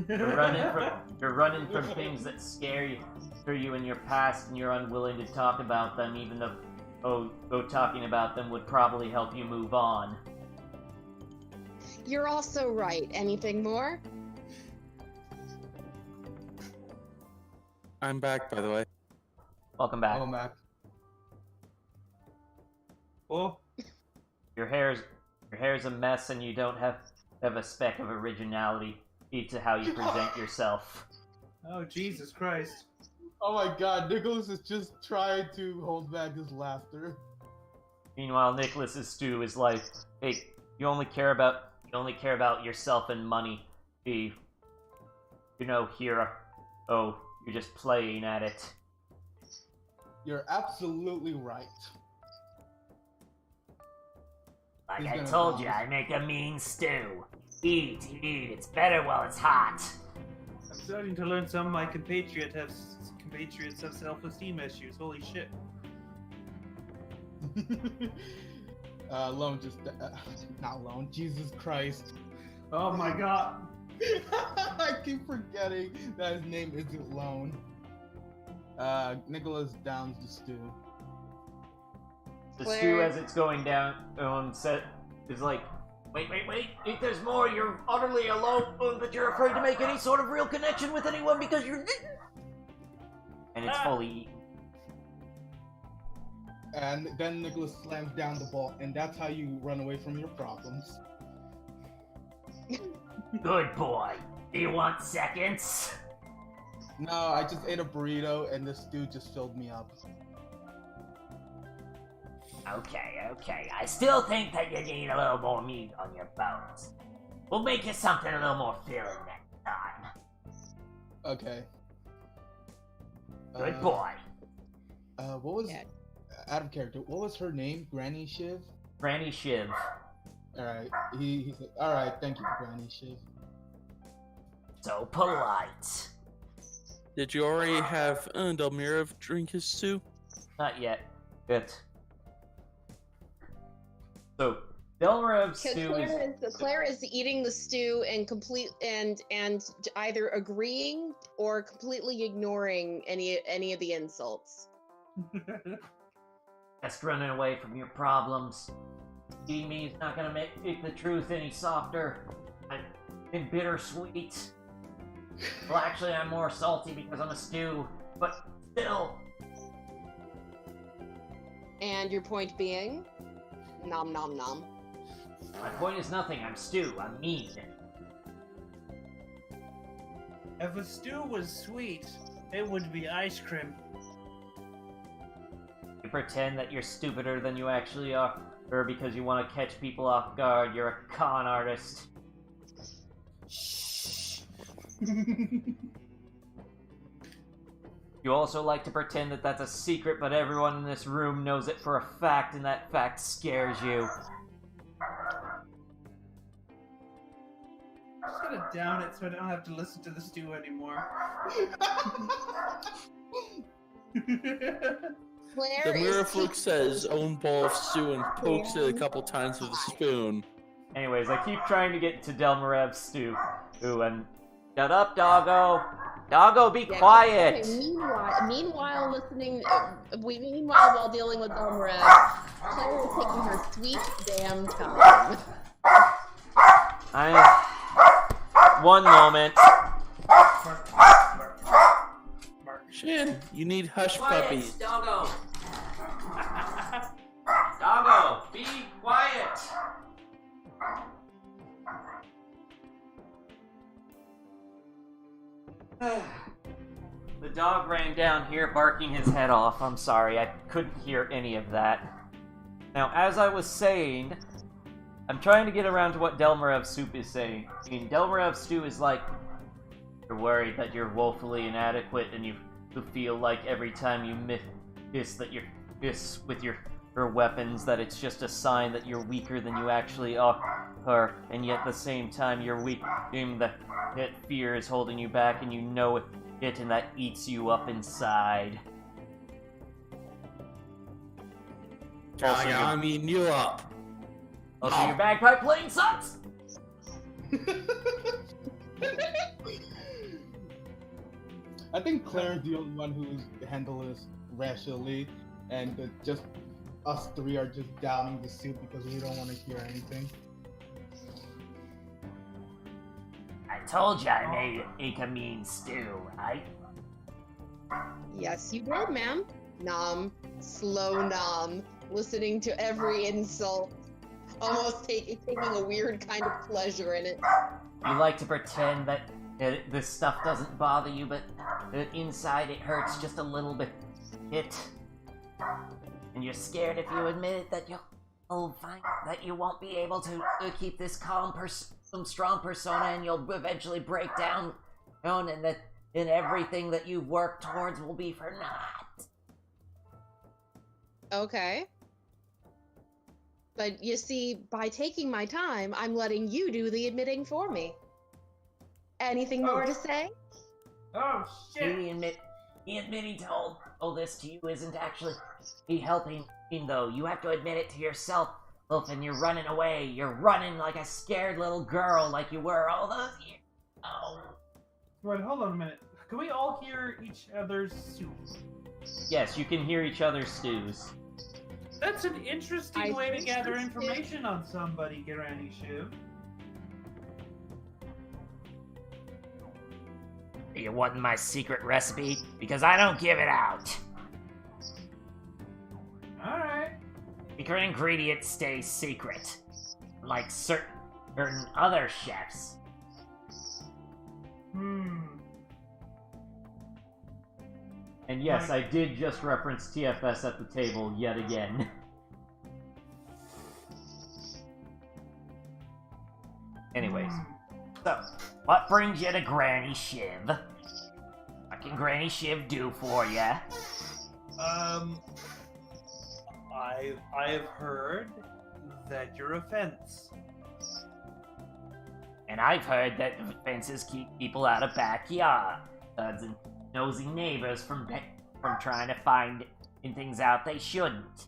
You're running from things that scare you in your past, and you're unwilling to talk about them, even though talking about them would probably help you move on. You're also right. Anything more? I'm back, by the way. Welcome back. Oh, Mac. Oh, Your hair's a mess, and you don't have a speck of originality to how you present yourself. oh, Jesus Christ. Oh my God, Nicholas is just trying to hold back his laughter. Meanwhile, Nicholas's stew is like, hey, you only care about yourself and money. Here, you're just playing at it. You're absolutely right. Like He's I gonna told promise. you, I make a mean stew. Eat. It's better while it's hot. I'm starting to learn some of my compatriots have self-esteem issues. Holy shit. Lone just... not Lone, Jesus Christ. Oh my god. I keep forgetting that his name isn't Lone. Nicholas downs the stew. The Claire. stew, as it's going down, is like Wait. If there's more, you're utterly alone, but you're afraid to make any sort of real connection with anyone because you're... And it's fully eaten. And then Nicholas slams down the ball, and that's how you run away from your problems. Good boy. Do you want seconds? No, I just ate a burrito, and this stew just filled me up. Okay. I still think that you need a little more meat on your bones. We'll make you something a little more filling next time. Okay. Good boy. What was... Out of character, what was her name? Granny Shiv? Granny Shiv. Alright, he said, alright, thank you, Granny Shiv. So polite. Did you already have Delmirov drink his stew? Not yet. Good. So, Delmirev's stew is... Claire is eating the stew and either agreeing or completely ignoring any of the insults. Just running away from your problems. Eating me is not gonna make the truth any softer. I'm bittersweet. Well, actually, I'm more salty because I'm a stew, but still. And your point being? Nom nom nom. My point is nothing. I'm stew. I'm mean. If a stew was sweet, it would be ice cream. You pretend that you're stupider than you actually are, or because you want to catch people off guard. You're a con artist. You also like to pretend that that's a secret, but everyone in this room knows it for a fact, and that fact scares you. I'm just gonna down it so I don't have to listen to the stew anymore. Claire The Mirafluk says own ball of stew and pokes it a couple times with a spoon. Anyways, I keep trying to get to Delmirev's stew. Ooh, and shut up, doggo! Doggo, be quiet! Okay, meanwhile, while dealing with Delmirev, Claire is taking her sweet damn time. One moment. Shin, you need hush Quiet, puppies. doggo! Doggo, be quiet! The dog ran down here barking his head off. I'm sorry, I couldn't hear any of that. Now, as I was saying, I'm trying to get around to what Delmirev's soup is saying. I mean, Delmirev's stew is like, you're worried that you're woefully inadequate and you feel like every time you miss with your weapons that it's just a sign that you're weaker than you actually are, and yet at the same time you're weak, that fear is holding you back and you know it and that eats you up inside. I'm eating you up. Oh, so your bagpipe playing sucks? I think Claire's the only one who's handled this rationally, and just us three are just downing the soup because we don't want to hear anything. I told you I made a mean stew, right? Yes, you did, ma'am. Nom, slow nom, listening to every insult, almost taking a weird kind of pleasure in it. You like to pretend that this stuff doesn't bother you, but inside it hurts just a little bit. And you're scared if you admit it that you'll find that you won't be able to keep this strong persona, and you'll eventually break down, and that everything that you've worked towards will be for naught. Okay. But you see, by taking my time, I'm letting you do the admitting for me. Anything more to say? Oh shit! He admitting to all this to you isn't actually helping, though. You have to admit it to yourself, and you're running away. You're running like a scared little girl, like you were all those years. Oh. Wait, hold on a minute. Can we all hear each other's stews? Yes, you can hear each other's stews. That's an interesting I way to think gather that's information on somebody, Granny Shiv. You want my secret recipe? Because I don't give it out. Alright. Secret ingredients stay secret. Like certain other chefs. And yes, I did just reference TFS at the table yet again. Anyways, so, what brings you to Granny Shiv? What can Granny Shiv do for ya? I've heard that you're a fence. And I've heard that fences keep people out of backyards and nosy neighbors from trying to find things out they shouldn't.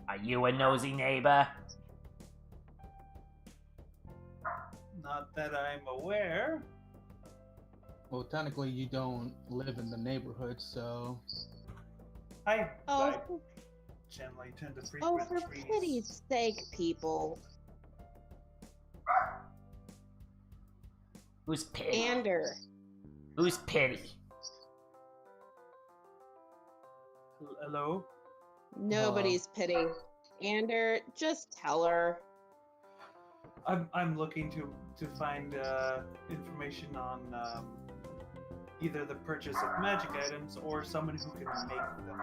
Are you a nosy neighbor? Not that I'm aware. Well, technically, you don't live in the neighborhood, so. I Oh, generally tend to oh, frequent for trees. pity's sake, people. Who's pity? Ander. Who's pity? Hello? Nobody's pity. Ander, just tell her. I'm looking to find information on either the purchase of magic items or someone who can make them.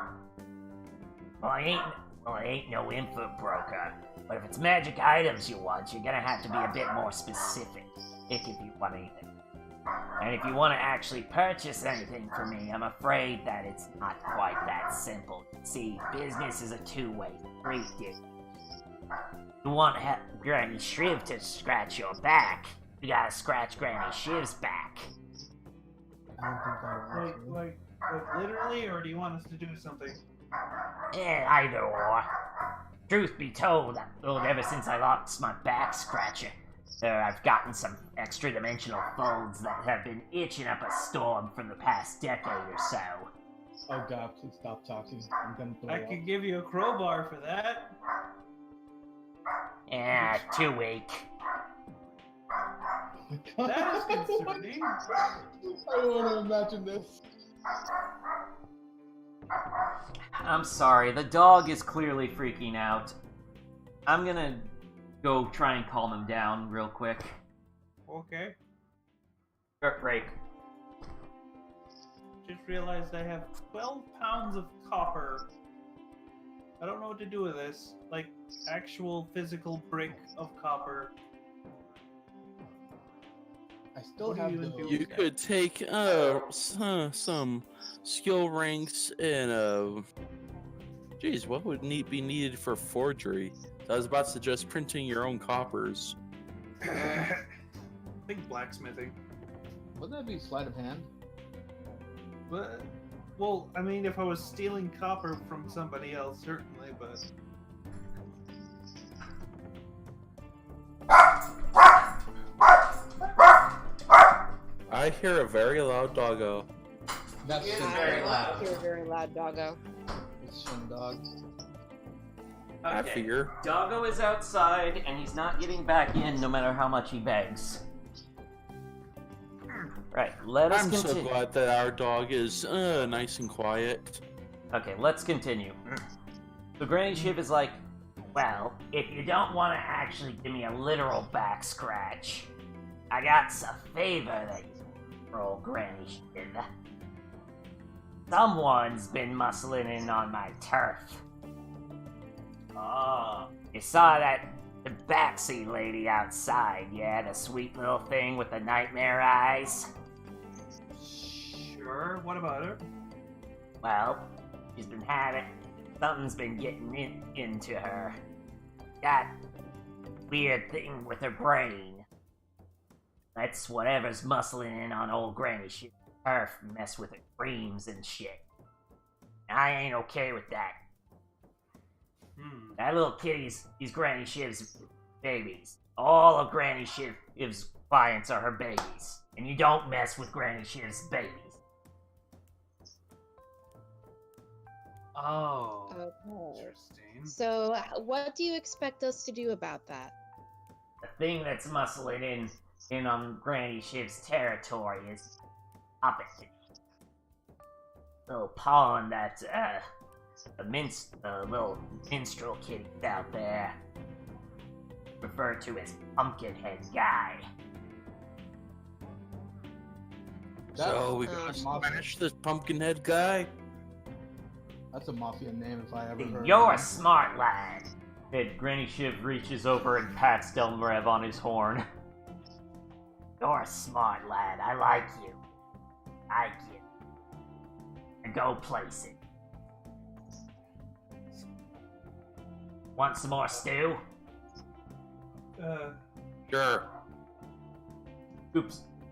Well, I ain't no info broker. But if it's magic items you want, you're gonna have to be a bit more specific if you want anything. And if you want to actually purchase anything from me, I'm afraid that it's not quite that simple. See, business is a two-way street, dude. You want Granny Shiv to scratch your back, you gotta scratch Granny Shiv's back. I don't think I want to. Like literally, or do you want us to do something? Either or. Truth be told, ever since I lost my back scratcher, I've gotten some extra-dimensional folds that have been itching up a storm for the past decade or so. Oh god, please stop talking. I'm gonna throw I up. could give you a crowbar for that. Yeah, too weak. Oh my That is God. concerning. I don't want to imagine this. I'm sorry, the dog is clearly freaking out. I'm gonna go try and calm him down real quick. Okay. Short break. Just realized I have 12 pounds of copper. I don't know what to do with this. Like, actual physical brick of copper. I still What do have you the. do? You could take some skill ranks and geez, what would be needed for forgery? I was about to suggest printing your own coppers. I think blacksmithing. Wouldn't that be sleight of hand? But, well, I mean, if I was stealing copper from somebody else, certainly, but... I hear a very loud doggo. That's It is Shin very Dog. loud. You're a very loud doggo. It's Shin Dog. I Okay. figure. Doggo is outside, and he's not getting back in no matter how much he begs. Right, let us I'm so continue. glad that our dog is nice and quiet. Okay, let's continue. So Granny Shiv is like, well, if you don't want to actually give me a literal back scratch, I got a favor that you can roll, Granny Shiv. Someone's been muscling in on my turf. Oh, you saw the backseat lady outside, yeah? The sweet little thing with the nightmare eyes? Sure, what about her? Well, she's been having... Something's been getting into her. Got weird thing with her brain. That's whatever's muscling in on old Granny Shiv's turf mess with her dreams and shit. I ain't okay with that. That little kitty's he's Granny Shiv's babies. All of Granny Shiv's clients are her babies. And you don't mess with Granny Shiv's babies. Oh, Okay. interesting. So, what do you expect us to do about that? The thing that's muscling in on Granny Shiv's territory is opposite. Little pawn that the little minstrel kitty out there, referred to as Pumpkinhead Guy. So we gotta smash this Pumpkinhead guy? That's a mafia name if I ever heard. You're a of it. smart lad. And Granny Shiv reaches over and pats Delmrev on his horn. You're a smart lad. I like you. I get it. And go place it. Want some more stew? Sure.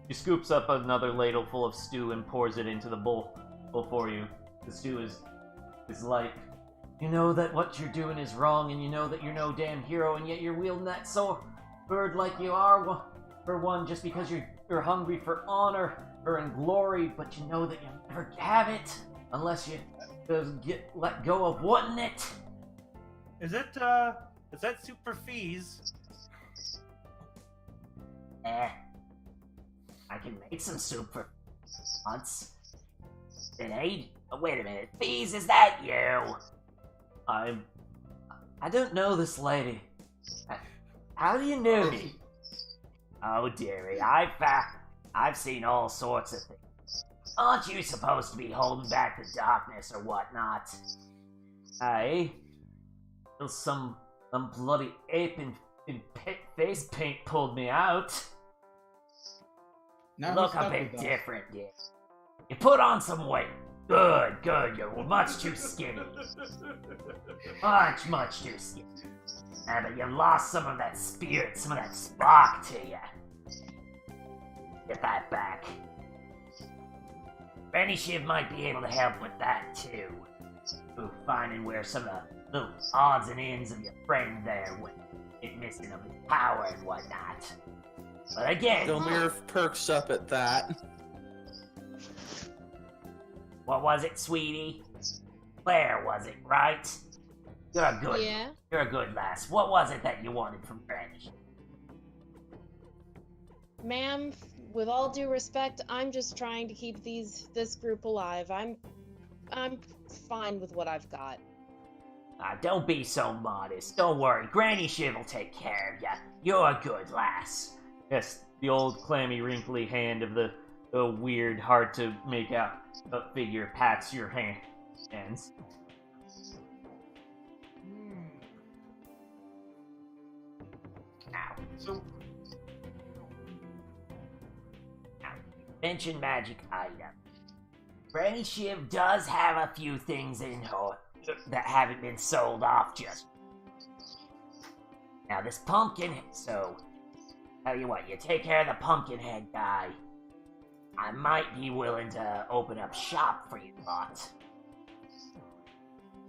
He scoops up another ladle full of stew and pours it into the bowl for you. The stew is like, you know that what you're doing is wrong, and you know that you're no damn hero, and yet you're wielding that sword like you are for one, just because you're hungry for honor or in glory, but you know that you'll never have it unless you let go of wanting it. Is that super fees? I can make some soup for once. It ain't. Oh, wait a minute. Fees, is that you? I don't know this lady. How do you know me? Oh, dearie, I've seen all sorts of things. Aren't you supposed to be holding back the darkness or whatnot? Some bloody ape in face paint pulled me out. Now Look a bit different, yeah. You put on some weight. Good, you're much too skinny. Much too skinny. But you lost some of that spirit, some of that spark to you. Get that back. Granny Shiv might be able to help with that, too. Ooh, finding where some of the little odds and ends of your friend there went. It missing of his power and whatnot. But again... Delmir perks up at that. What was it, sweetie? Claire, was it, right? You're a good lass. What was it that you wanted from Granny? Ma'am, with all due respect, I'm just trying to keep this group alive. I'm fine with what I've got. Don't be so modest. Don't worry. Granny Shiv will take care of ya. You're a good lass. Yes, the old clammy, wrinkly hand of the weird, hard to make out figure pats your hands. Ow. So, Mention magic item. Granny Shiv does have a few things in her that haven't been sold off just. Now this pumpkin, so tell you what, you take care of the Pumpkinhead guy. I might be willing to open up shop for you lot.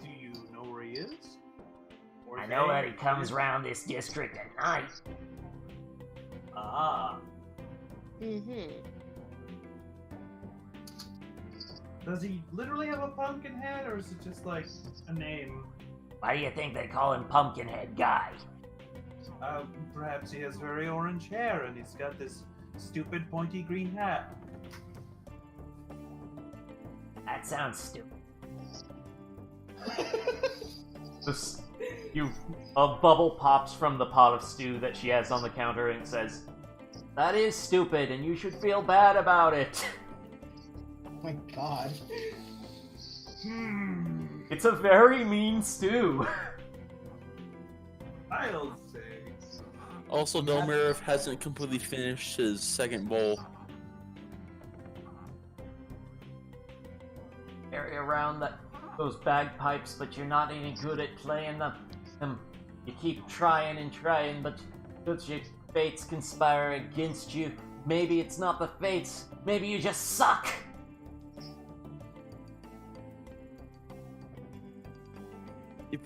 do you know where he is? Or I know they? that he comes around this district at night. Ah. Mm-hmm. Does he literally have a pumpkin head, or is it just like a name? Why do you think they call him Pumpkinhead Guy? Perhaps he has very orange hair and he's got this stupid pointy green hat. That sounds stupid. A bubble pops from the pot of stew that she has on the counter and says, "That is stupid, and you should feel bad about it." Oh my god. It's a very mean stew. I'll say. Also, Delmir hasn't completely finished his second bowl. Carry around those bagpipes, but you're not any good at playing them. You keep trying and trying, but your fates conspire against you. Maybe it's not the fates. Maybe you just suck. He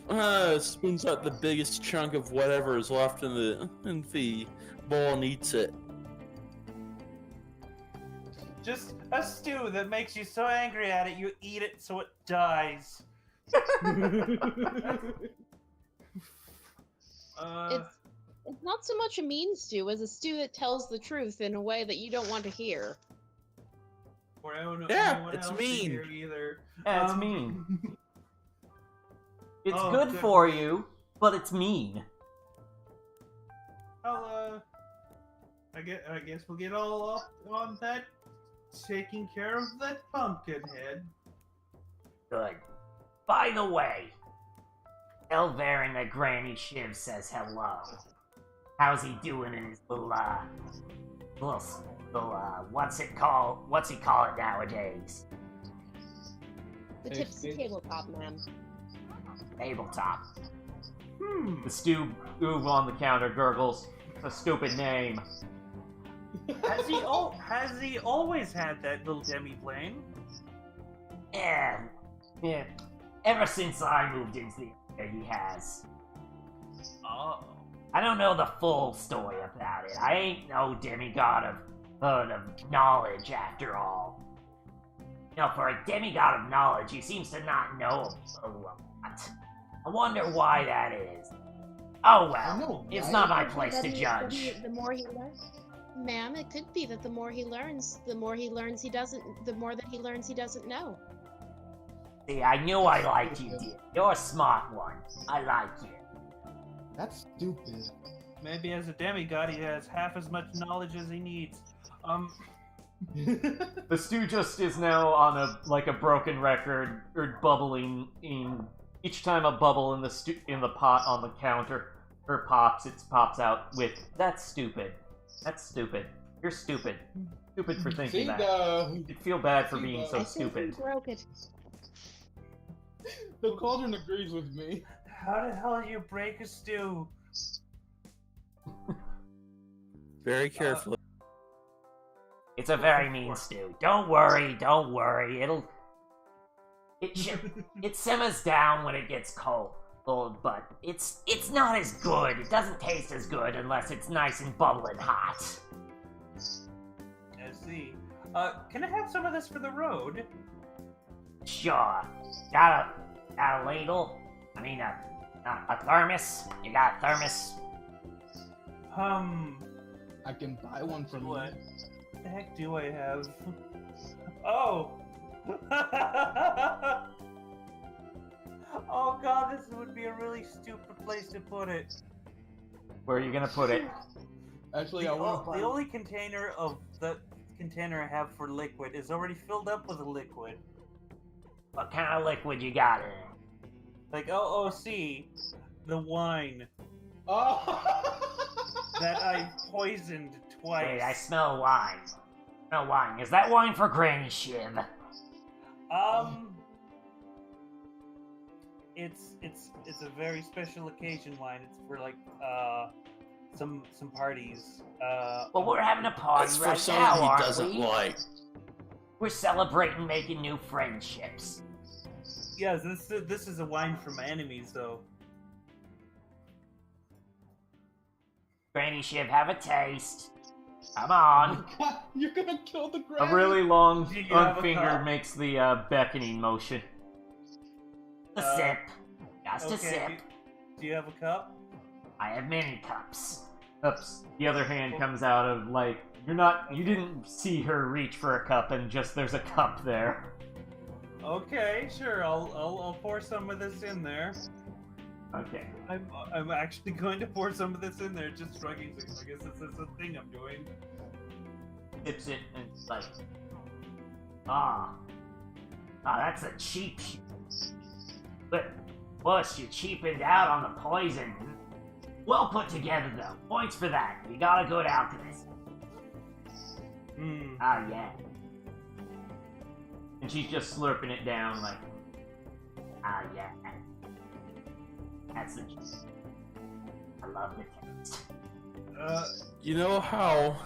spoons out the biggest chunk of whatever is left in the bowl and eats it. Just a stew that makes you so angry at it, you eat it so it dies. It's not so much a mean stew as a stew that tells the truth in a way that you don't want to hear. Or anyone it's else mean. Here either. Yeah, it's mean. It's Oh, good for you, but it's mean. I'll, I guess we'll get all up on that, taking care of that pumpkin head. Good. By the way, Elvarin the Granny Shiv says hello. How's he doing in his little what's he call it nowadays? The Tipsy Tabletop man. Tabletop. The stew ooh on the counter gurgles. It's a stupid name. Has he always had that little demi-plane? Yeah. Ever since I moved into the area, he has. Oh. I don't know the full story about it. I ain't no demigod of knowledge, after all. You know, for a demigod of knowledge, he seems to not know a lot. I wonder why that is. Oh well, it's not my place to judge. The more he learns, ma'am, it could be that the more he learns he doesn't know. See, I knew I liked you, dear. You're a smart one. I like you. That's stupid. Maybe as a demigod, he has half as much knowledge as he needs. The stew just is now on a broken record, or bubbling in. Each time a bubble in the pot on the counter pops, it pops out with "That's stupid. That's stupid. You're stupid. Stupid for thinking that. You'd feel bad for being so stupid." Broke it. The cauldron agrees with me. How the hell do you break a stew? Very carefully. It's a very mean stew. Don't worry. It simmers down when it gets cold, but it's not as good. It doesn't taste as good unless it's nice and bubbling hot. I see. Can I have some of this for the road? Sure. Got a ladle? I mean, a thermos? You got a thermos? I can buy one from you. What the heck do I have? Oh! Oh god, this would be a really stupid place to put it. Where are you gonna put it? Actually, The I want to buy. the only container I have for liquid is already filled up with a liquid. What kind of liquid you got in it? Like OOC, the wine Oh! that I poisoned twice. Wait, I smell wine. Is that wine for Granny Shiv? It's a very special occasion wine. It's for like some parties. Well, we're having a party That's for right someone now, he aren't doesn't we? like. We're celebrating making new friendships. Yeah, this is a wine for my enemies though. Granny Shiv, have a taste. Come on. God, you're gonna kill the A granny. really long Do you have a finger cup? makes the beckoning motion. A sip. Just a sip. Do you have a cup? I have many cups. Oops. The other hand comes out of you didn't see her reach for a cup and just there's a cup there. Okay, sure. I'll pour some of this in there. Okay. I'm actually going to pour some of this in there. Just shrugging. I guess this is the thing I'm doing. Tips it and it's like, that's a cheap. But plus you cheapened out on the poison. Well put together though. Points for that. You got a good alchemist. Ah yeah. And she's just slurping it down like, ah yeah. That's the juice. I love the taste. You know how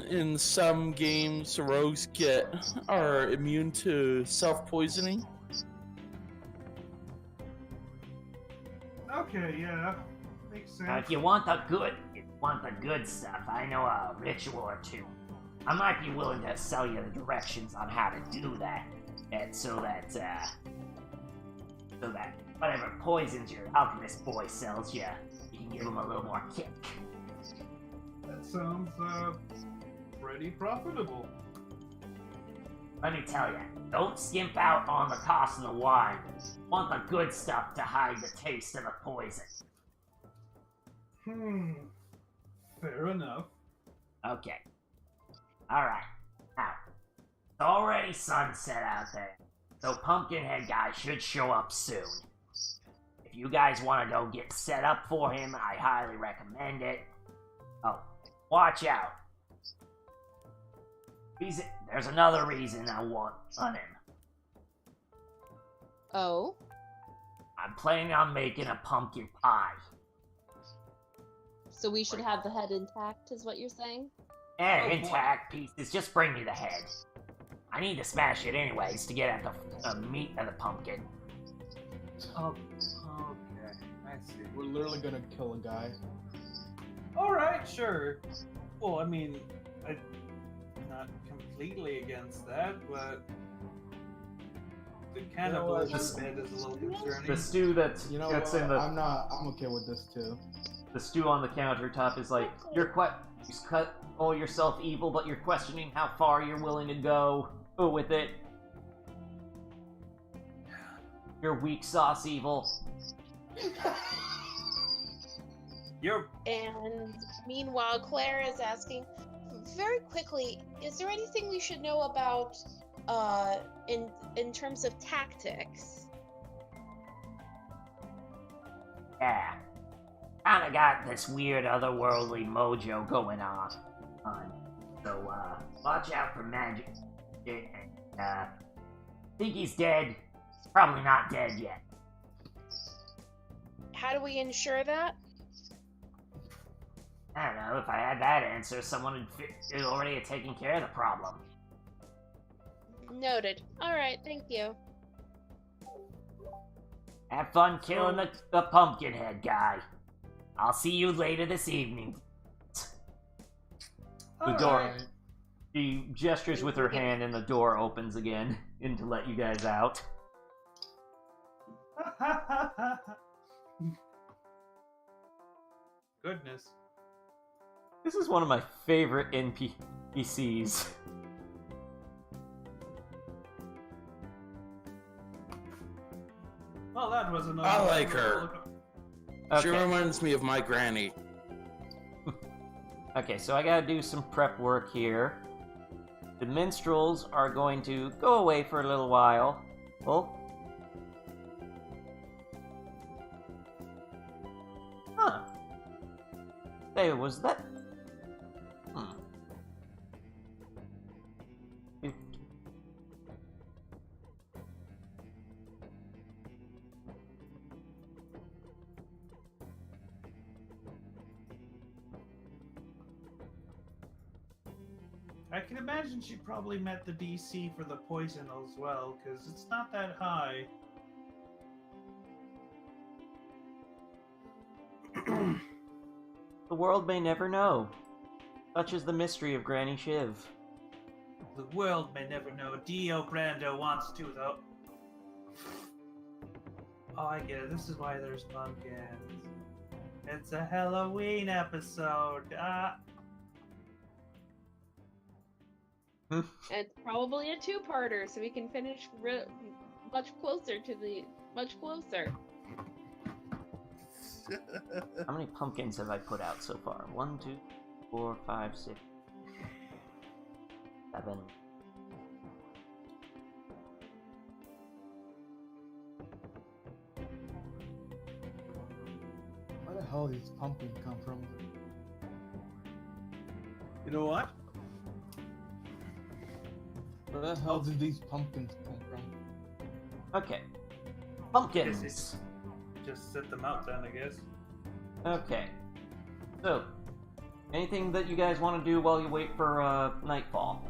in some games rogues are immune to self-poisoning? Okay, yeah, makes sense. Now, if you want the good stuff, I know a ritual or two. I might be willing to sell you the directions on how to do that, and so that so that whatever poisons your alchemist boy sells you, you can give him a little more kick. That sounds pretty profitable. Let me tell you, don't skimp out on the cost of the wine. Want the good stuff to hide the taste of the poison. Fair enough. Okay. Alright. Now, it's already sunset out there, so Pumpkinhead guy should show up soon. If you guys want to go get set up for him, I highly recommend it. Oh, watch out. There's another reason I want on him. Oh? I'm planning on making a pumpkin pie. So we should have the head intact, is what you're saying? And intact pieces, just bring me the head. I need to smash it anyways to get at the meat of the pumpkin. Oh, okay. I see. We're literally gonna kill a guy. Alright, sure. Well, I mean, I'm not completely against that, but the cannibalism bit is a little concerning. The stew that's You know that's what? in the I'm okay with this too. the stew on the countertop is like you call yourself evil, but you're questioning how far you're willing to go with it. You're weak sauce evil. And meanwhile, Claire is asking, very quickly, is there anything we should know about, in terms of tactics? Yeah. Kinda got this weird otherworldly mojo going on. So, watch out for magic. And, think he's dead. He's probably not dead yet. How do we ensure that? I don't know, if I had that answer, someone would already have taken care of the problem. Noted. Alright, thank you. Have fun killing the Pumpkinhead guy. I'll see you later this evening. The door. She gestures with her hand and the door opens again to let you guys out. Goodness. This is one of my favorite NPCs. Well, that was another. I like her. She Okay. reminds me of my granny. Okay, so I gotta do some prep work here. The minstrels are going to go away for a little while. Oh. Huh. Hey, was that... I can imagine she probably met the DC for the poison as well, because it's not that high. The world may never know. Such is the mystery of Granny Shiv. The world may never know. Dio Brando wants to, though. Oh, I get it. This is why there's pumpkins. It's a Halloween episode. It's probably a two-parter, so we can finish much closer. How many pumpkins have I put out so far? 1, 2, 4, 5, 6, 7. Where the hell did these pumpkins come from? You know what? Where the hell did these pumpkins come from? Okay. Pumpkins! Just set them out then, I guess. Okay. So, anything that you guys want to do while you wait for nightfall?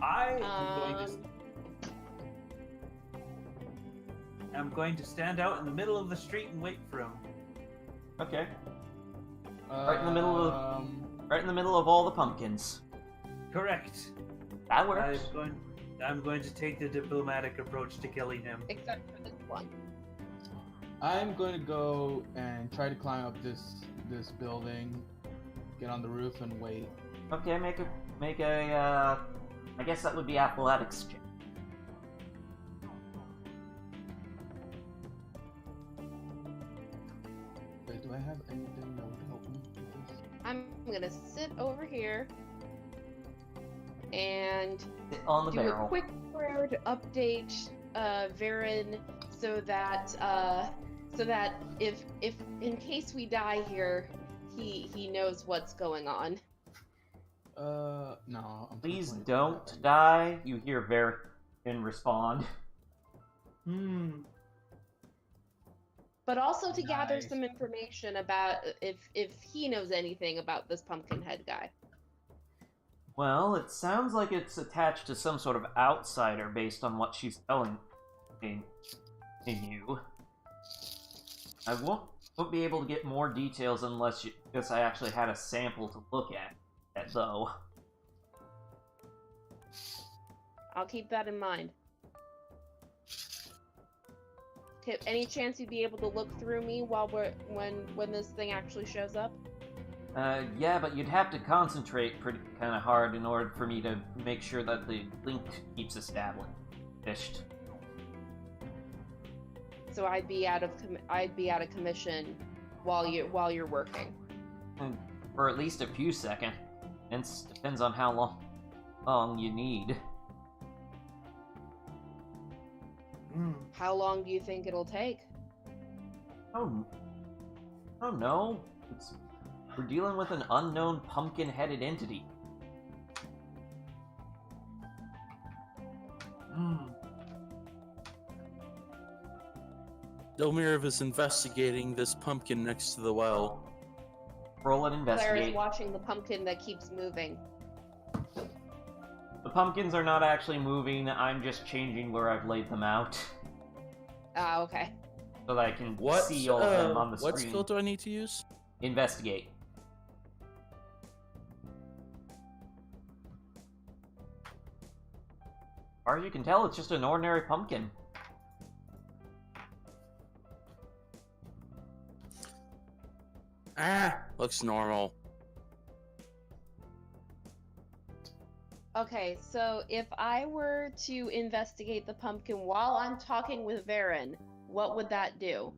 I'm going to stand out in the middle of the street and wait for him. Okay. Right in the middle of all the pumpkins. Correct. That works. I'm going to take the diplomatic approach to killing him. Except for the one. I'm going to go and try to climb up this building, get on the roof, and wait. Okay, make a. I guess that would be athletics check. Wait, do I have anything that would help me with this? I'm gonna sit over here and Sit on the do barrel. a quick prayer to update Varen so that if in case we die here, he knows what's going on. No. Please unfortunately, don't die. You hear Varen respond. But also to gather Nice. some information about if he knows anything about this Pumpkinhead guy. Well, it sounds like it's attached to some sort of outsider based on what she's telling in you. I won't be able to get more details unless I actually had a sample to look at, though. I'll keep that in mind. Okay, any chance you'd be able to look through me while when this thing actually shows up? Yeah, but you'd have to concentrate pretty kind of hard in order for me to make sure that the link keeps established. So I'd be out of commission while you're working. For at least a few seconds. It depends on how long you need. How long do you think it'll take? Oh no. We're dealing with an unknown pumpkin-headed entity. Delmir is investigating this pumpkin next to the well. Roll and Claire is investigate. watching the pumpkin that keeps moving. The pumpkins are not actually moving, I'm just changing where I've laid them out. Ah, okay. So that I can What, see all of them on the what screen. skill do I need to use? Investigate. As far as you can tell, it's just an ordinary pumpkin. Looks normal. Okay, so if I were to investigate the pumpkin while I'm talking with Varen, what would that do?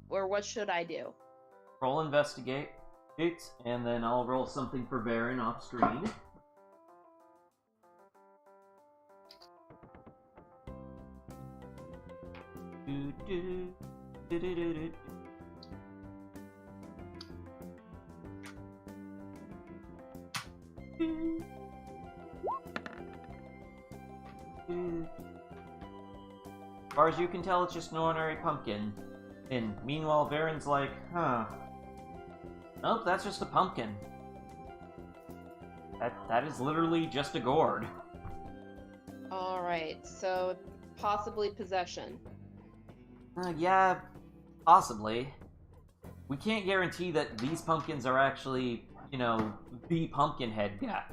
Or what should I do? Roll investigate, and then I'll roll something for Baron off screen. As far as you can tell, it's just an ordinary pumpkin. And meanwhile, Varen's like, huh. Nope, that's just a pumpkin. That is literally just a gourd. Alright, so possibly possession. Yeah, possibly. We can't guarantee that these pumpkins are actually, the Pumpkinhead guy.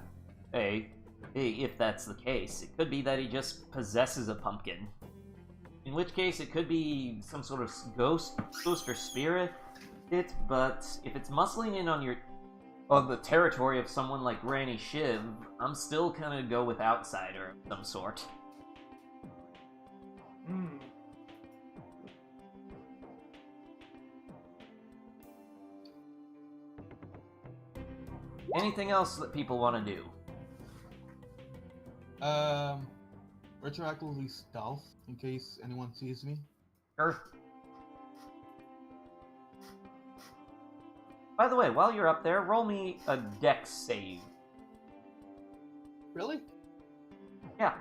Hey, if that's the case. It could be that he just possesses a pumpkin. In which case, it could be some sort of ghost or spirit. But if it's muscling in on the territory of someone like Granny Shiv, I'm still gonna go with outsider of some sort. Anything else that people want to do? Retroactively stealth in case anyone sees me. Sure. By the way, while you're up there, roll me a dex save. Really? Yeah.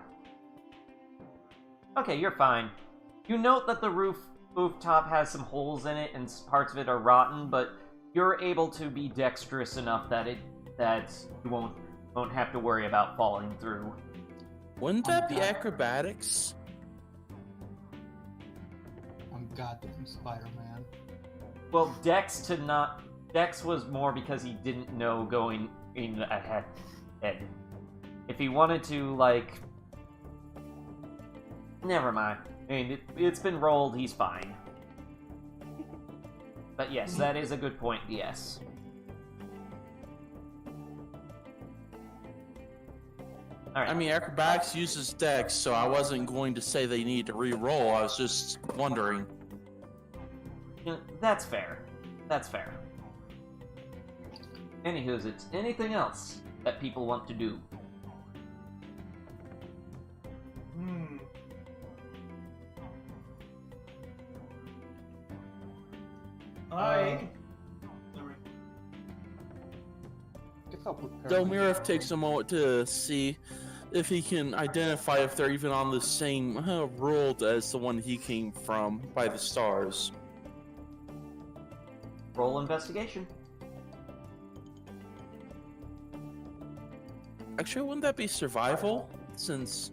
Okay, you're fine. You note that the rooftop has some holes in it and parts of it are rotten, but you're able to be dexterous enough that you won't have to worry about falling through. Wouldn't that be acrobatics? I'm goddamn Spider-Man. Well, Dex was more because he didn't know going in ahead. If he wanted to, never mind. I mean, it's been rolled, he's fine. But yes, that is a good point, yes. Alright. I mean, acrobatics uses dex, so I wasn't going to say they need to re-roll. I was just wondering. That's fair. That's fair. Anywho's, it's anything else that people want to do? Delmirov takes a moment to see if he can identify if they're even on the same world as the one he came from by the stars. Roll investigation. Actually, wouldn't that be survival? Since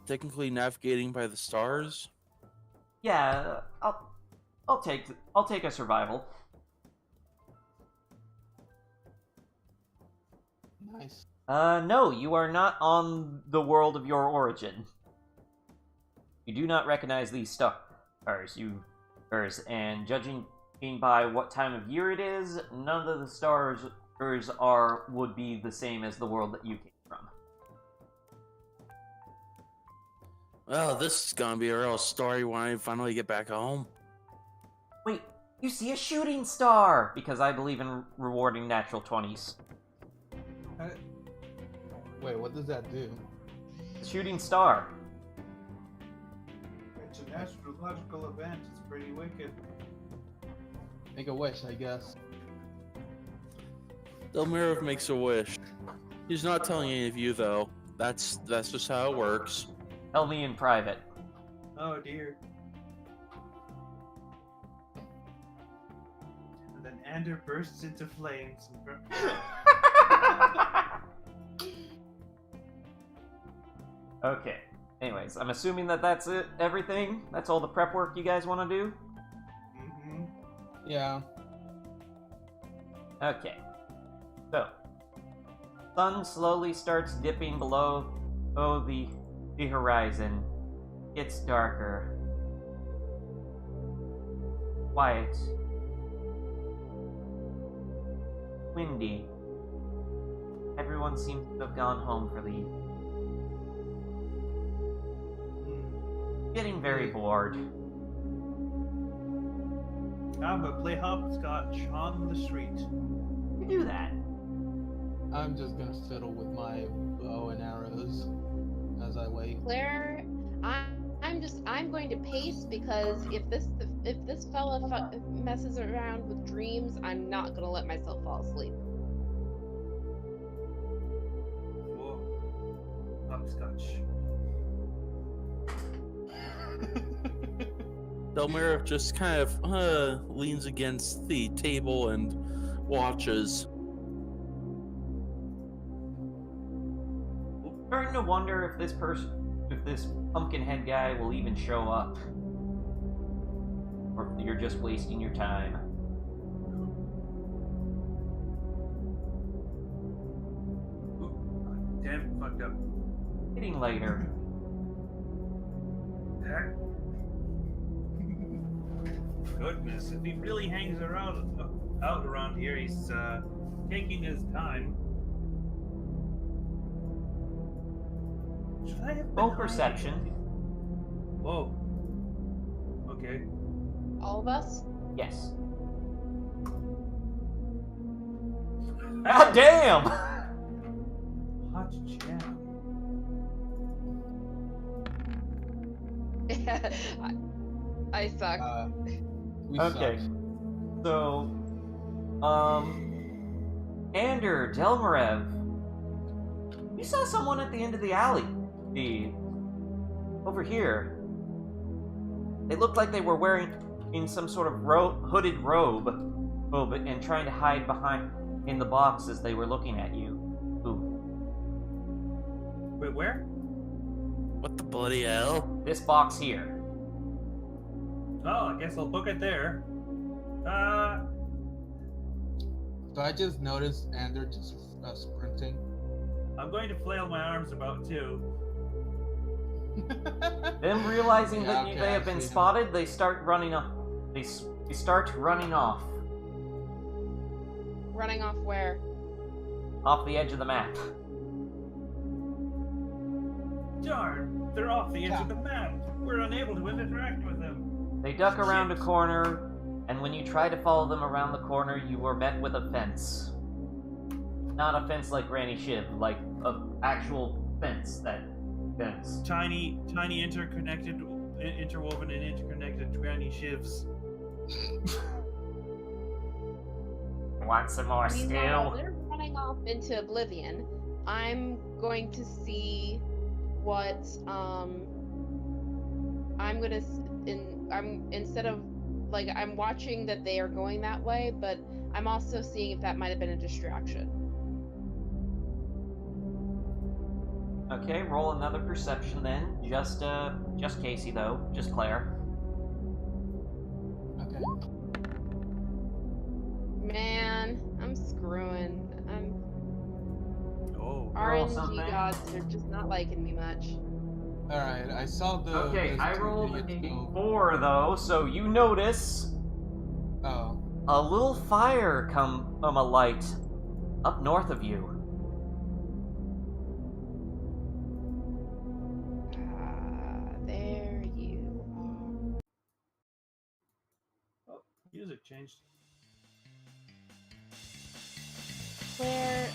technically navigating by the stars? Yeah, I'll take a survival. Nice. No, you are not on the world of your origin. You do not recognize these stars, and judging by what time of year it is, none of the stars would be the same as the world that you came from. Well, this is gonna be a real story when I finally get back home. Wait, you see a shooting star! Because I believe in rewarding natural 20s. Wait, what does that do? Shooting star. It's an astrological event. It's pretty wicked. Make a wish, I guess. Delmirov makes a wish. He's not telling any of you, though. That's just how it works. Tell me in private. Oh dear. And then Ander bursts into flames. Okay. Anyways, I'm assuming that that's it. Everything? That's all the prep work you guys want to do? Mm-hmm. Yeah. Okay. So, sun slowly starts dipping below the horizon. It's darker. Quiet. Windy. Everyone seems to have gone home for the evening. Getting very bored. I'm gonna play hopscotch on the street. You do that. I'm just gonna fiddle with my bow and arrows as I wait. Claire, I'm going to pace because if this fella messes around with dreams, I'm not gonna let myself fall asleep. Whoa. Hopscotch. Delmirov just kind of leans against the table and watches. Starting to wonder if this pumpkinhead guy will even show up. Or if you're just wasting your time. Ooh, damn, fucked up. Getting later. That. Goodness, if he really hangs out around here, he's taking his time. Should I have been Roll hiding? perception. Whoa. Okay. All of us? Yes. God damn! Hot jam. I suck. We Okay. suck. So, Ander, Delmarev, you saw someone at the end of the alley. Over here. They looked like they were wearing some sort of hooded robe and trying to hide behind in the box as they were looking at you. Ooh. Wait, where? What the bloody hell? This box here. Oh, I guess I'll book it there. So I just noticed Ander just sprinting. I'm going to flail my arms about too. Them realizing Yeah, that okay, they I have been see them. spotted, they start running off. They start running off Running off where? the edge of the map. Darn, they're off the edge of the map. We're unable to interact with them. They duck around a Shit. corner, and when you try to follow them around the corner, you are met with a fence. Not a fence like Granny Shiv, like an actual fence that bends. Tiny, interconnected, interwoven and interconnected granny shivs. Want some more Meanwhile, stew? they're running off into oblivion. I'm going to see what I'm gonna instead of like I'm watching that they are going that way, but I'm also seeing if that might have been a distraction. Okay, roll another perception then. Just Casey though, just Claire. Okay. Man, I'm screwing. Oh. Roll RNG something. gods are just not liking me much. Alright, I saw the. Okay, those I two rolled idiots a go- 4 though, so you notice Oh. a little fire come alight up north of you. There you are. Oh, music changed. Claire,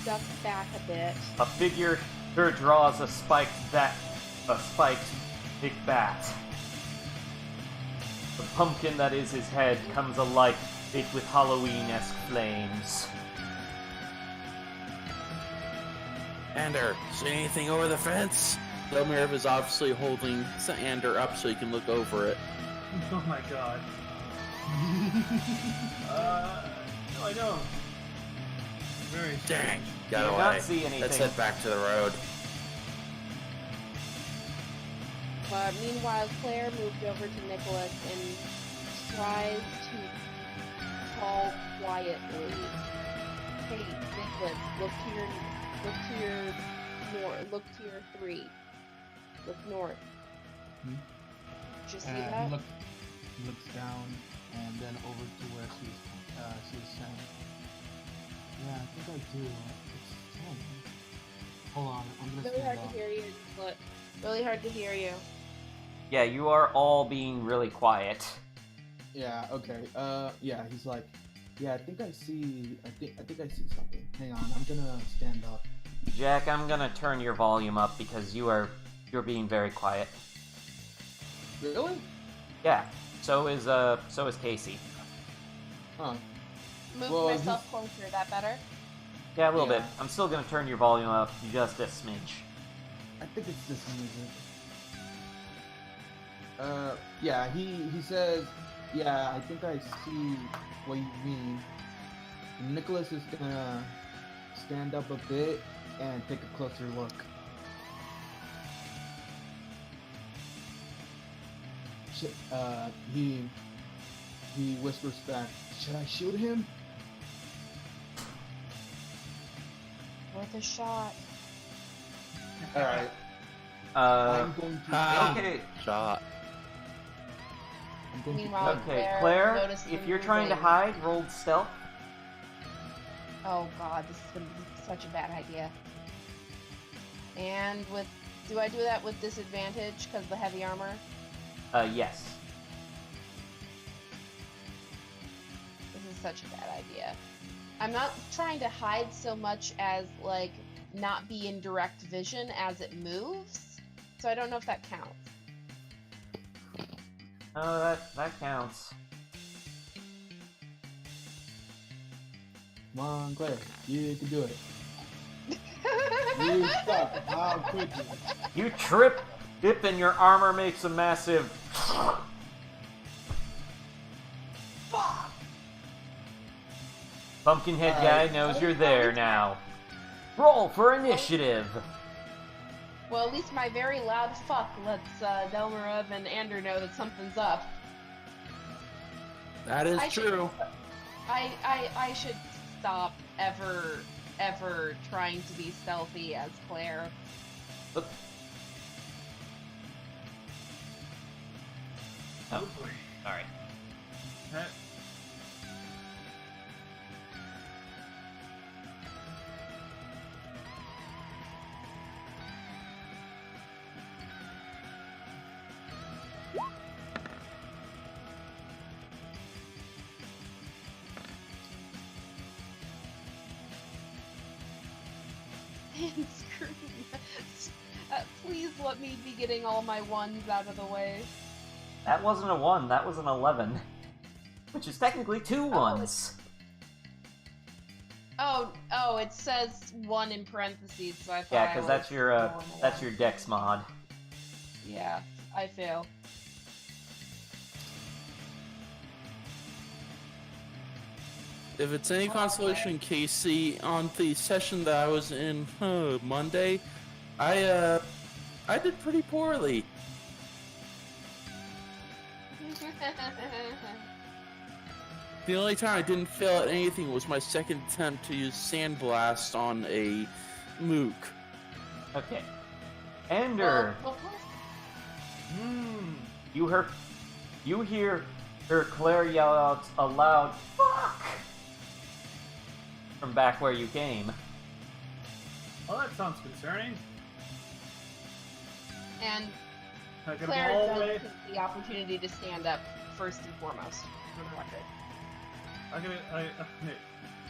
duck back a bit. A figure draws a spiked big bat. The pumpkin that is his head comes alight, baked with Halloween-esque flames. Ander, see anything over the fence? Delmirov is obviously holding Ander up so he can look over it. Oh my god. No, I don't. Very Dang, You got do away. not see anything. Let's head back to the road. Meanwhile, Claire moved over to Nicholas and tries to call quietly. Hey, Nicholas, look to your north. Look to your 3. Look north. Hmm? Did you see that? He looks down and then over to where she's saying. Yeah, I think I do. It's home. Hold on, I'm gonna Really stand hard up. to hear you. Look, really hard to hear you. Yeah, you are all being really quiet. Yeah, okay. Yeah, he's like, yeah, I think I see something. Hang on, I'm gonna stand up. Jack, I'm gonna turn your volume up because you're being very quiet. Really? Yeah. So is Casey. Huh. Move Well, myself closer. Is that better? Yeah, a little Yeah. bit. I'm still gonna turn your volume up just a smidge. I think it's this music. Yeah, he says, yeah, I think I see what you mean. Nicholas is gonna stand up a bit and take a closer look. He whispers back, should I shoot him? Worth a shot. Alright, Uh, I'm going to... Ah. okay, Shot. I'm going Meanwhile, to... okay, Claire Claire, noticed if them you're trying to moving. hide, roll stealth. Oh god, this is gonna be such a bad idea. And do I do that with disadvantage because of the heavy armor? Yes. This is such a bad idea. I'm not trying to hide so much as, like, not be in direct vision as it moves. So I don't know if that counts. Oh, that counts. Come on, Claire, you can do it. You suck, I'll quit you. You dip, and your armor makes a massive. Pumpkinhead guy knows you're there now. Roll for initiative. Well, at least my very loud fuck lets Delmarov and Ander know that something's up. That is I should- true. I should stop ever trying to be stealthy as Claire. Oh. Hopefully. Alright. Uh, And screw please let me be getting all my ones out of the way. That wasn't a 1, that was an 11. Which is technically 2 ones. Oh, it says 1 in parentheses, so I thought Yeah, I because was that's your rolling a that's one. your dex mod. Yeah, I fail. If it's any consolation, Casey, on the session that I was in Monday, I did pretty poorly. The only time I didn't fail at anything was my second attempt to use Sandblast on a mook. Okay. Ender, you hear her Claire yell out aloud, "Fuck!" from back where you came. well, that sounds concerning. And I can Claire all the does way. take the opportunity to stand up first and foremost, for the record.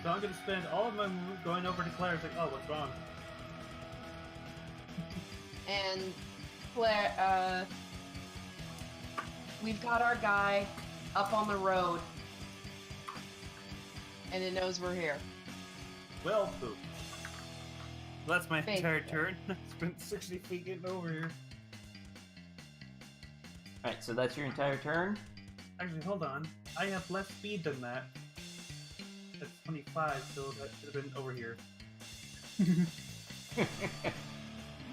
So I'm gonna spend all of my move going over to Claire. It's like, oh, what's wrong? And Claire, we've got our guy up on the road, and it knows we're here. Well, poop. That's my Thank entire you. turn. I spent 60 feet getting over here. Alright, so that's your entire turn? Actually, hold on. I have less speed than that. That's 25, so that should have been over here.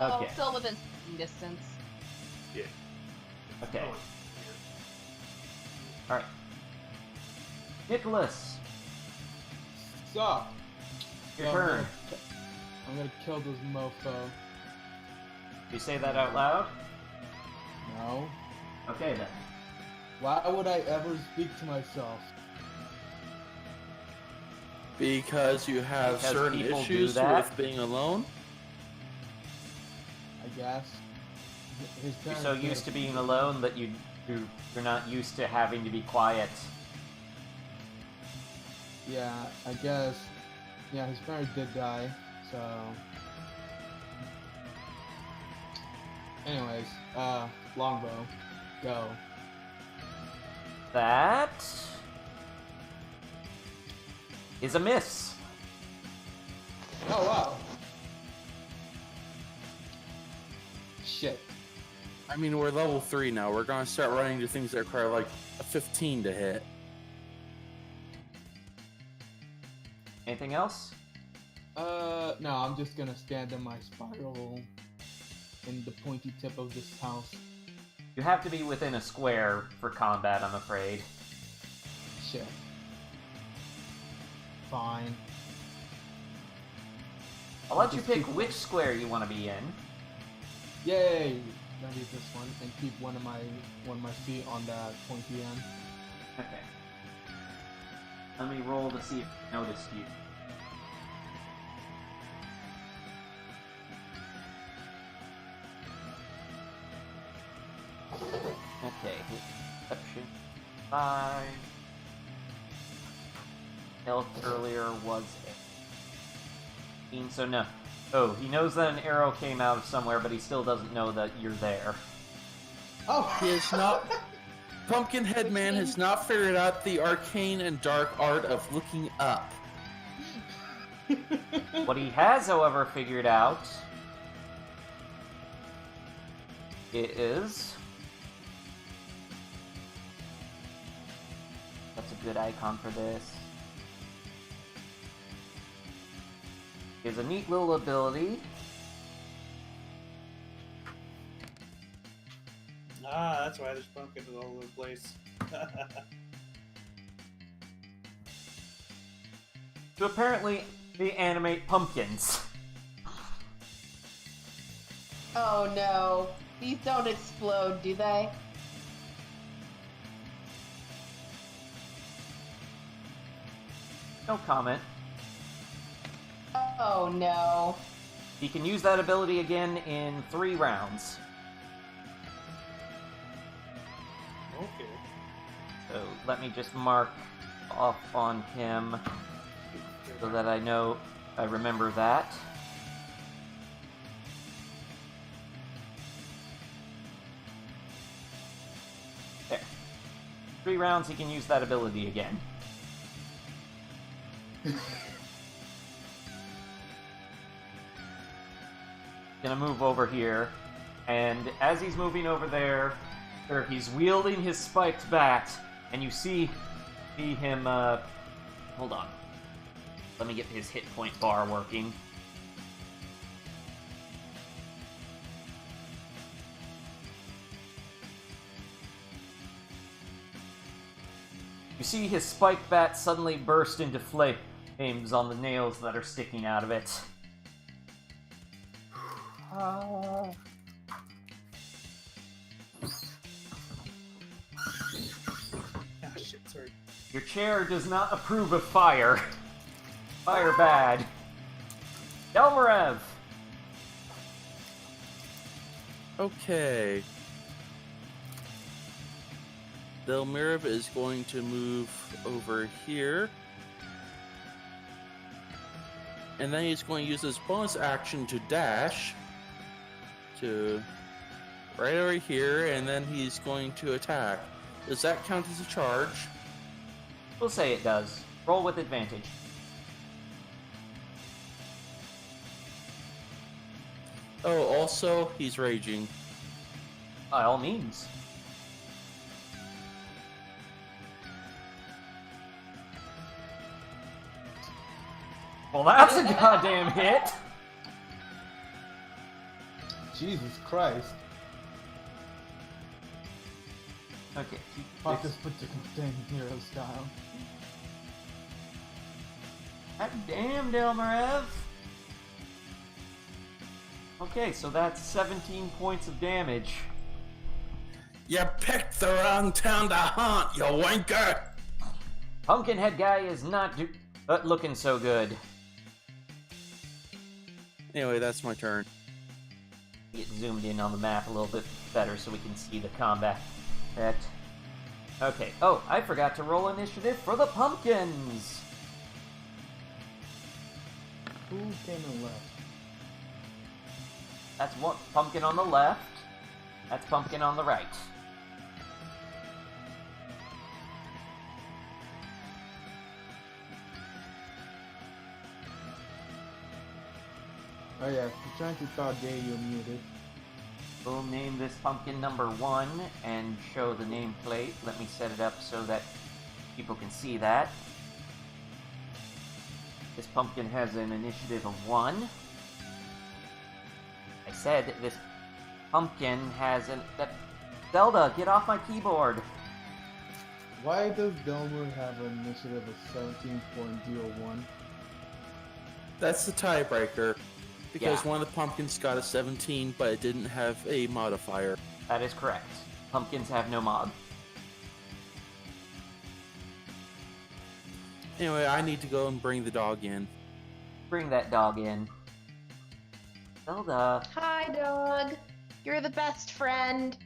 Oh, Okay. still within speaking distance. Yeah. Okay. Oh, Alright. Nicholas, Sup? your So turn. I'm gonna kill this mofo. You say that out loud? No. Okay then. Why would I ever speak to myself? Because you have Because certain people do issues that. with being alone. I guess. His You're parents so did used it. to being alone that you're not used to having to be quiet. Yeah, I guess. Yeah, his parents did die, so. Anyways, longbow, go. That is a miss. Oh wow. Shit. I mean, we're level 3 now. We're gonna start running into things that require like a 15 to hit. Anything else? No, I'm just gonna stand in my spiral in the pointy tip of this house. You have to be within a square for combat, I'm afraid. Shit. Fine. I'll let you Just pick keep- which square you want to be in. Yay! Gonna be this one and keep one of my feet on that pointy end. Okay. Let me roll to see if I noticed you. Okay, perception 5. Health earlier was 18, so no. Oh, he knows that an arrow came out of somewhere, but he still doesn't know that you're there. Oh! He has not. Pumpkinhead Man has not figured out the arcane and dark art of looking up. What he has, however, figured out is... That's a good icon for this. Is a neat little ability. Ah, that's why there's pumpkins all over the place. To apparently animate pumpkins. Oh no. These don't explode, do they? No comment. Oh no. He can use that ability again in 3 rounds. Okay. So let me just mark off on him so that I know, I remember that. There. 3 rounds he can use that ability again. Gonna move over here, and as he's moving over there, he's wielding his spiked bat, and you see him, hold on. Let me get his hit point bar working. You see his spiked bat suddenly burst into flames on the nails that are sticking out of it. Ah, shit, sorry. Your chair does not approve of fire. Fire bad. Delmarev! Okay. Delmirov is going to move over here. And then he's going to use his bonus action to dash to right over here, and then he's going to attack. Does that count as a charge? We'll say it does. Roll with advantage. Oh, also, he's raging. By all means. Well, that's a goddamn hit! Jesus Christ. Okay. Fuck this put the contain hero style. God damn, Delmarev! Okay, so that's 17 points of damage. You picked the wrong town to haunt, you wanker! Pumpkinhead guy is not looking so good. Anyway, that's my turn. Get zoomed in on the map a little bit better so we can see the combat. Okay. Oh, I forgot to roll initiative for the pumpkins! Who came and left? That's one pumpkin on the left. That's pumpkin on the right. Oh yeah, if you're trying to talk gay, you're muted. We'll name this pumpkin number 1 and show the nameplate. Let me set it up so that people can see that. This pumpkin has an initiative of 1. I said this pumpkin has an... Zelda, get off my keyboard! Why does Delmer have an initiative of 17.01? That's the tiebreaker. Because Yeah. one of the pumpkins got a 17, but it didn't have a modifier. That is correct. Pumpkins have no mod. Anyway, I need to go and bring the dog in. Bring that dog in. Zelda. Hi, dog. You're the best friend.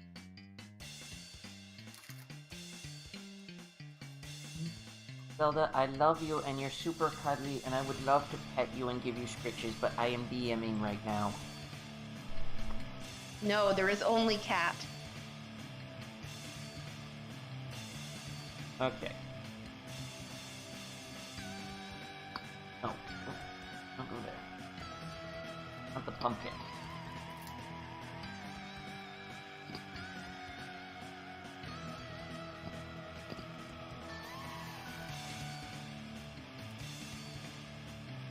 Zelda, I love you and you're super cuddly and I would love to pet you and give you scritches, but I am DMing right now. No, there is only cat. Okay. No, don't go there. Not the pumpkin.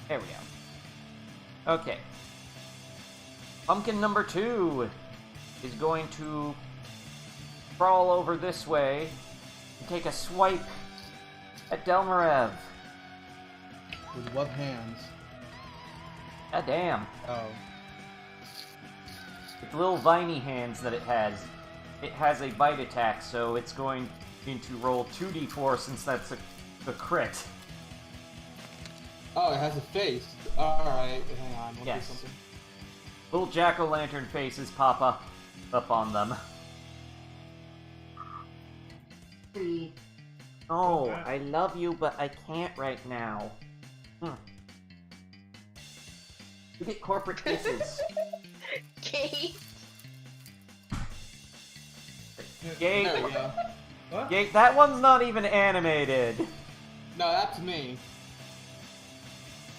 There we go. Okay. Pumpkin number 2 is going to crawl over this way and take a swipe at Delmarev. With what hands? God damn. Oh. With the little viney hands that it has. It has a bite attack, so it's going to roll 2d4 since that's a crit. Oh, it has a face. Alright, hang on. Let's Yes. do something. Little jack-o'-lantern faces pop up on them. Oh, I love you, but I can't right now. You get corporate kisses. Kate. Gate, There we go. What? Gate, that one's not even animated. No, that's me.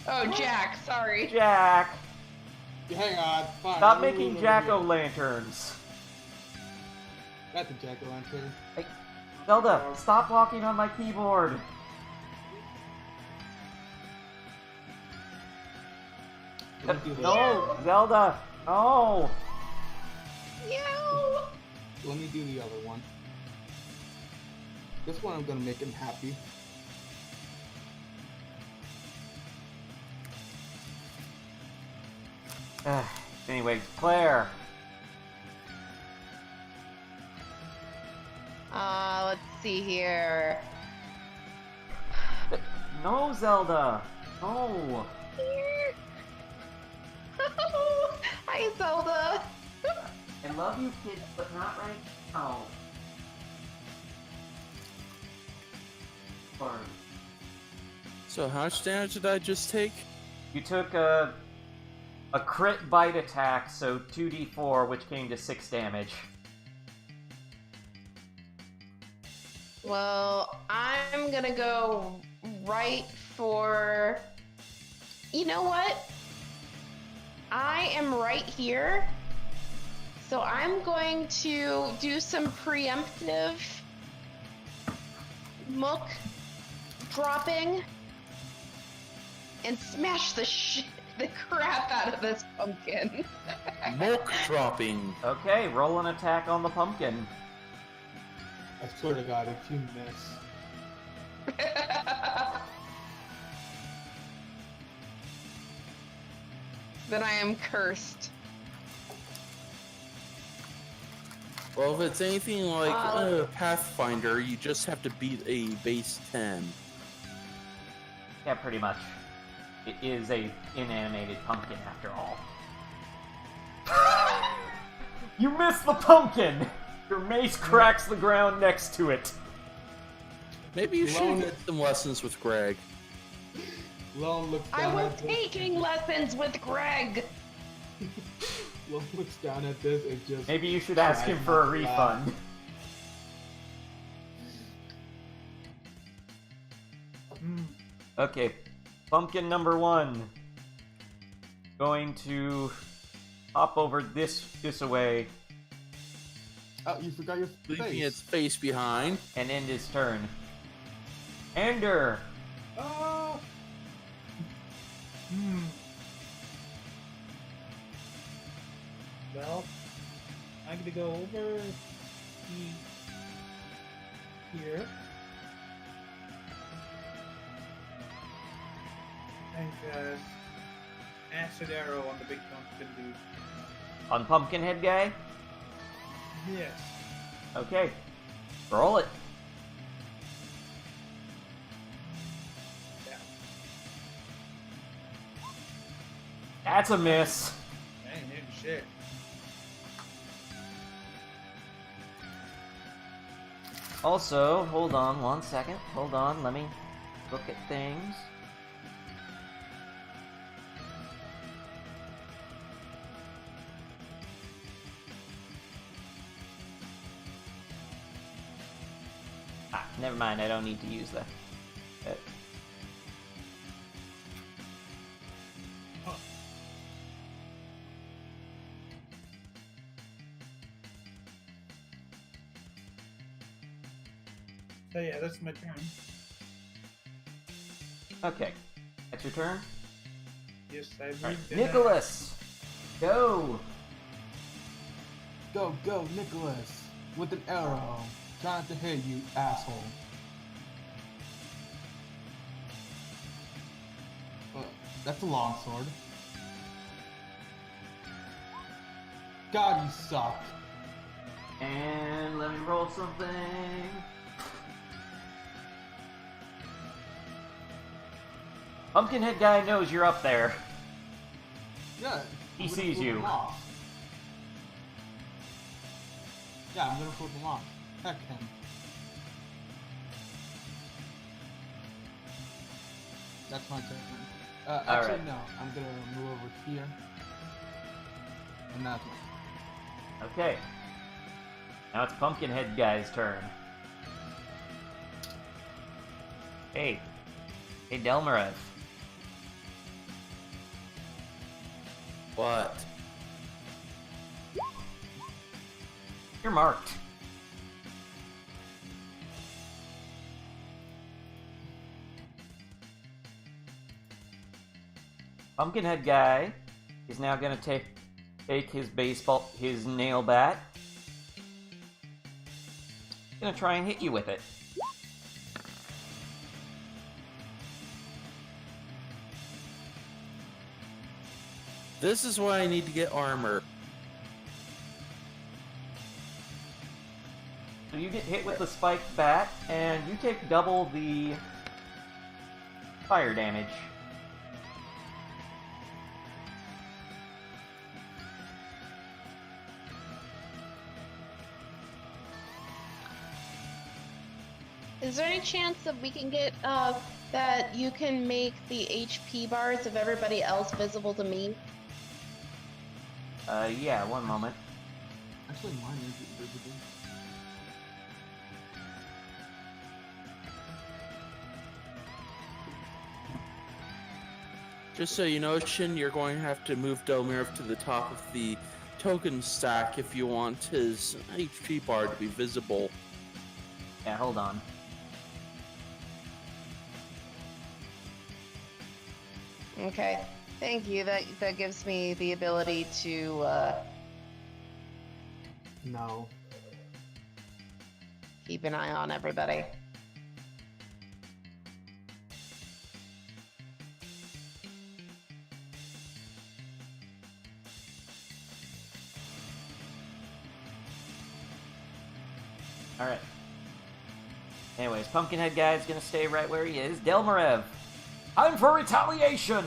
Oh, Jack. Sorry. Jack, Hang on. Fine. stop let me making move over here. jack-o'-lanterns. That's a jack-o'-lantern. Zelda, stop walking on my keyboard. Let me do this. No, Zelda, no. Meow. Let me do the other one. This one I'm gonna make him happy. Anyway, Claire. Let's see here. No, Zelda. No. Here. Hi, Zelda. I love you, kids, but not right now. Sorry. So how much damage did I just take? You took a crit bite attack, so 2d4, which came to 6 damage. Well, I'm gonna go right for... You know what? I am right here. So I'm going to do some preemptive mook dropping and smash the crap out of this pumpkin. Milk dropping. Okay, roll an attack on the pumpkin. I swear to God, if you miss. Then I am cursed. Well, if it's anything like Pathfinder, you just have to beat a base 10. Yeah, pretty much. It is a inanimated pumpkin, after all. You missed the pumpkin! Your mace cracks the ground next to it. Maybe you should Lone- get some lessons with Greg. Lone looks I down was at this. taking lessons with Greg. Lone looks down at this and just. Maybe you should ask him for a refund. Okay, pumpkin number 1. Going to hop over this away Oh, you forgot your Leaving face. its face behind. and end his turn. Ender! Oh. Well, I'm gonna go over here and cast acid arrow on the big pumpkin dude. On Pumpkinhead guy? Yes. Okay. Roll it. Yeah. That's a miss. I ain't hitting shit. Also, hold on 1 second. Hold on, let me look at things. Ah, never mind, I don't need to use that. So yeah, that's my turn. Okay. That's your turn? Yes, I Alright, moved in. Nicholas! Go! Go, go, Nicholas! With an arrow. Trying to hit you, asshole. That's a long sword. God, you suck. And let me roll something. Pumpkinhead guy knows you're up there. Yeah. He I'm gonna sees flip you. him off. Yeah, I'm gonna flip him off. Heck him. That's my turn. Actually, Alright. no. I'm gonna move over here. And that's one. Okay. Now it's Pumpkinhead guy's turn. Hey. Hey, Delmarev. What? You're marked. Pumpkinhead guy is now gonna take his nail bat. Gonna try and hit you with it. This is why I need to get armor. So you get hit with the spiked bat, and you take double the fire damage. Is there any chance that we can get that you can make the HP bars of everybody else visible to me? Yeah, one moment. Actually, mine is invisible. Just so you know, Shin, you're going to have to move Delmir to the top of the token stack if you want his HP bar to be visible. Yeah, hold on. Okay, thank you. That gives me the ability to No. keep an eye on everybody. Alright. Anyways, Pumpkinhead guy's gonna stay right where he is. Delmarev, time for retaliation!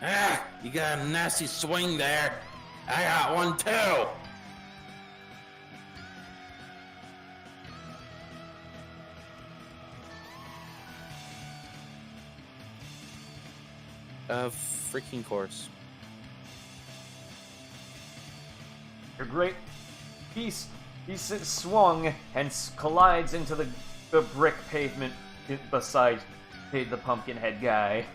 Ah, you got a nasty swing there. I got one too. Freaking course. Your great piece, he swung and collides into the brick pavement beside the Pumpkinhead guy.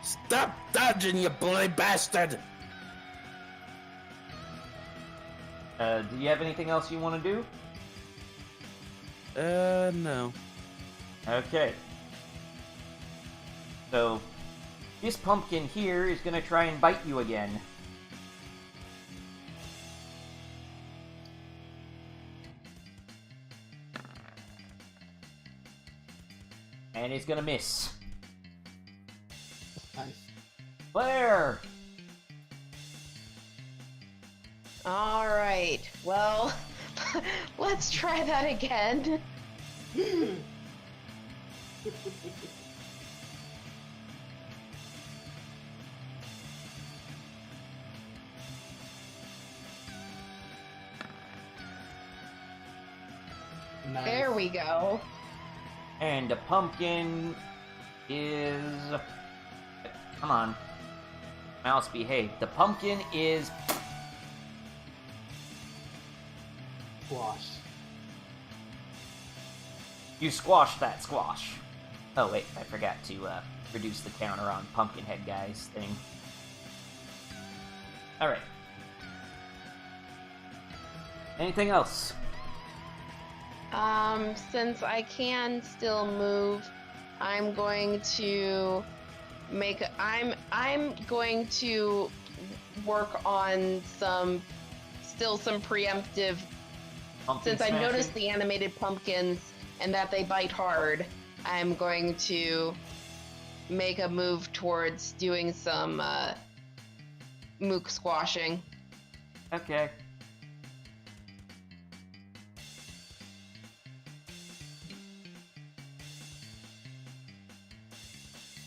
Stop dodging, you bloody bastard! Do you have anything else you want to do? No. Okay. So, this pumpkin here is gonna try and bite you again. And he's gonna miss. Nice. Claire! All right. Well, let's try that again. Nice. There we go. And the pumpkin is... Come on. Mouse, behave. The pumpkin is... Squash. You squashed that squash. Oh wait, I forgot to reduce the counter on Pumpkinhead guy's thing. Alright. Anything else? Since I can still move, I'm going to I'm going to work on some preemptive. Pumpkin Since I smashing? noticed the animated pumpkins and that they bite hard, I'm going to make a move towards doing some mook squashing. Okay.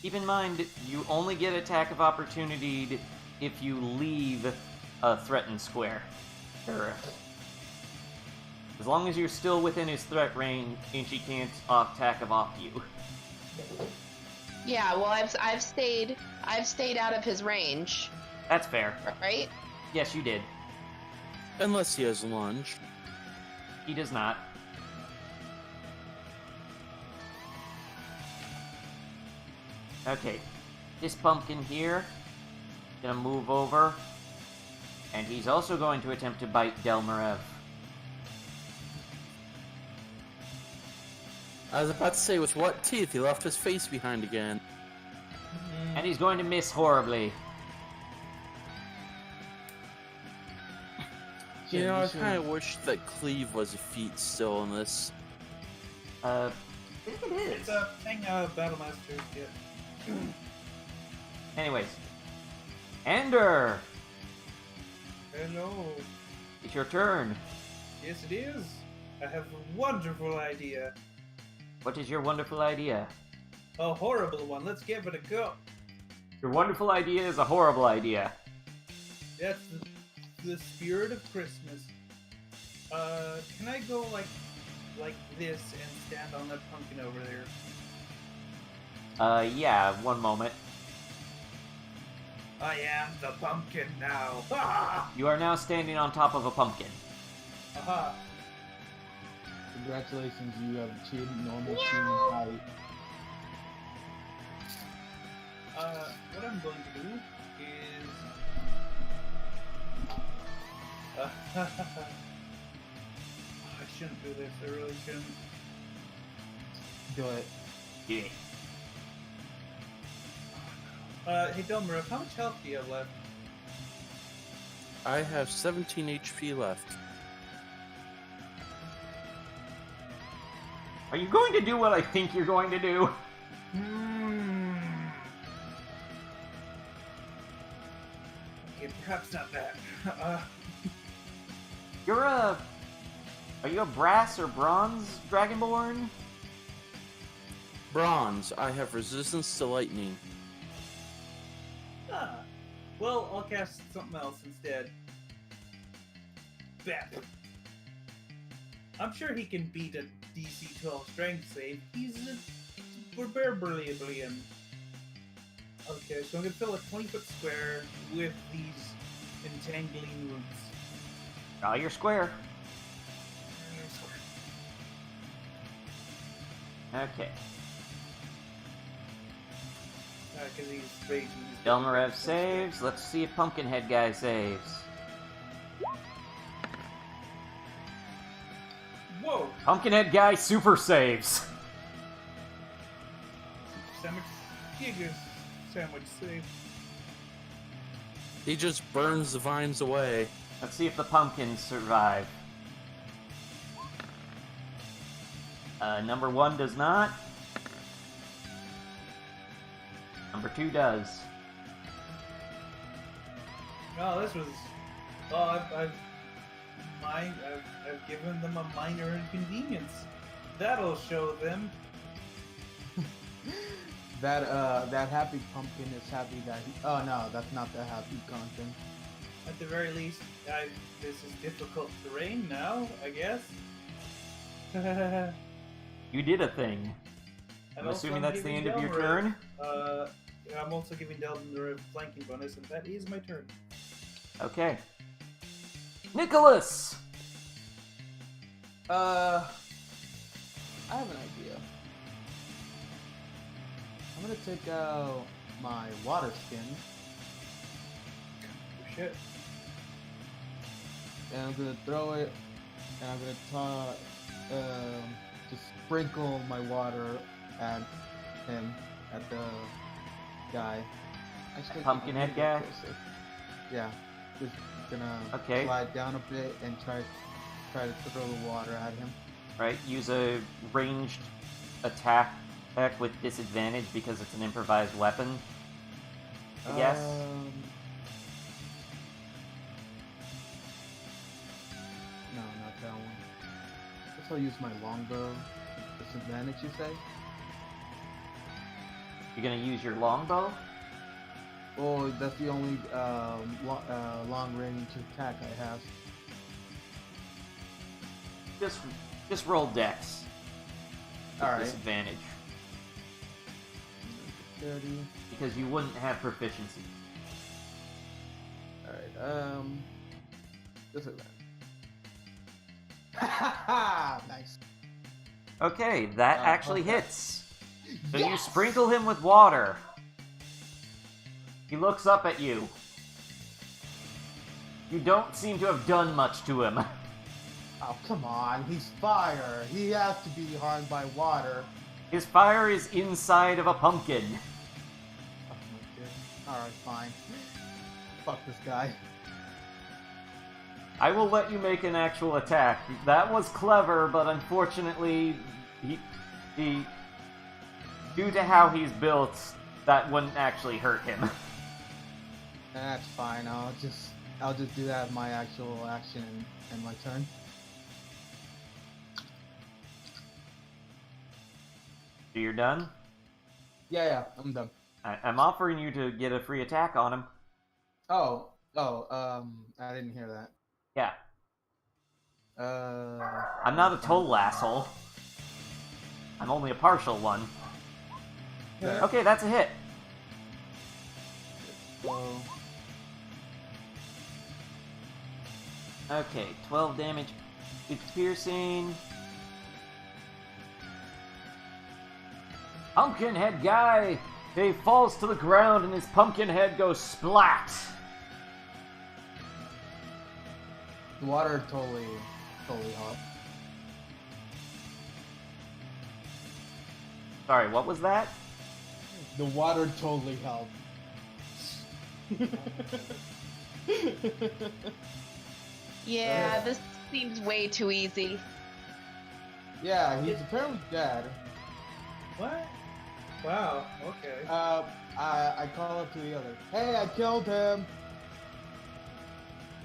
Keep in mind, you only get attack of opportunity if you leave a threatened square. Or, as long as you're still within his threat range, he can't attack of off you. Yeah, well, I've stayed out of his range, That's fair. right? Yes, you did. Unless he has lunge. He does not. Okay, this pumpkin here gonna move over, and he's also going to attempt to bite Delmarev. I was about to say, with what teeth? He left his face behind again. And he's going to miss horribly. You know, I kind of wish that Cleave was a feat still in this. I think it is. It's a thing Battlemaster get. Anyways. Ender! Hello. It's your turn. Yes, it is. I have a wonderful idea. What is your wonderful idea? A horrible one. Let's give it a go. Your wonderful idea is a horrible idea. That's the spirit of Christmas. Can I go like this and stand on that pumpkin over there? Yeah, one moment. I am the pumpkin now. Ha! You are now standing on top of a pumpkin. Aha! Congratulations, you have achieved normal human height. What I'm going to do is... I shouldn't do this, I really shouldn't. Do it. Yeah. Hey Delmarov, how much health do you have left? I have 17 HP left. Are you going to do what I think you're going to do? Okay, perhaps not that. Are you a brass or bronze dragonborn? Bronze. I have resistance to lightning. Well, I'll cast something else instead. Bat. I'm sure he can beat a DC 12 strength save. He's a barbarian. Okay, so I'm gonna fill a 20-foot square with these entangling roots. Draw your square. Okay. Because he's raging. Delmarev saves. Let's see if Pumpkinhead guy saves. Whoa! Pumpkinhead guy super saves. Sandwich. Giga sandwich save. He just burns the vines away. Let's see if the pumpkins survive. Number 1 does not. Number 2 does. No, this was. Oh, I've given them a minor inconvenience. That'll show them. That happy pumpkin is happy that he... Oh no, that's not the happy pumpkin. At the very least, this is difficult terrain now, I guess. You did a thing. I'm assuming that's the end of your turn? I'm also giving Delvin a flanking bonus, and that is my turn. Okay. Nicholas! I have an idea. I'm gonna take out my water skin, Shit. and I'm gonna throw it, and I'm gonna just sprinkle my water at him, at the guy. Actually, Pumpkinhead I'm gonna guy? get closer. Yeah, just gonna Okay. slide down a bit and try to throw the water at him. Right, use a ranged attack with disadvantage because it's an improvised weapon. I guess. No, not that one. Guess I'll use my longbow. Disadvantage, you say? You're gonna use your longbow? Oh, that's the only long range attack I have. Just roll dex. All right. Disadvantage. 30. Because you wouldn't have proficiency. Alright, this is that. Nice. Okay, that actually okay. hits. So you Yes! sprinkle him with water. He looks up at you. You don't seem to have done much to him. Oh, come on. He's fire. He has to be harmed by water. His fire is inside of a pumpkin. Oh my goodness. Alright, fine. Fuck this guy. I will let you make an actual attack. That was clever, but unfortunately, he due to how he's built, that wouldn't actually hurt him. That's fine. I'll just do that as my actual action and my turn. So you're done? Yeah, I'm done. I'm offering you to get a free attack on him. Oh, I didn't hear that. Yeah. Uh, I'm not a total asshole. I'm only a partial one. Yeah. Okay, that's a hit. Well, Okay, 12 damage. It's piercing. Pumpkinhead guy! He falls to the ground and his pumpkin head goes splat! the water totally hot. Sorry, what was that? The water totally helped. Yeah, this seems way too easy. Yeah, he's apparently dead. What? Wow. Okay. I call up to the other. Hey, I killed him. Is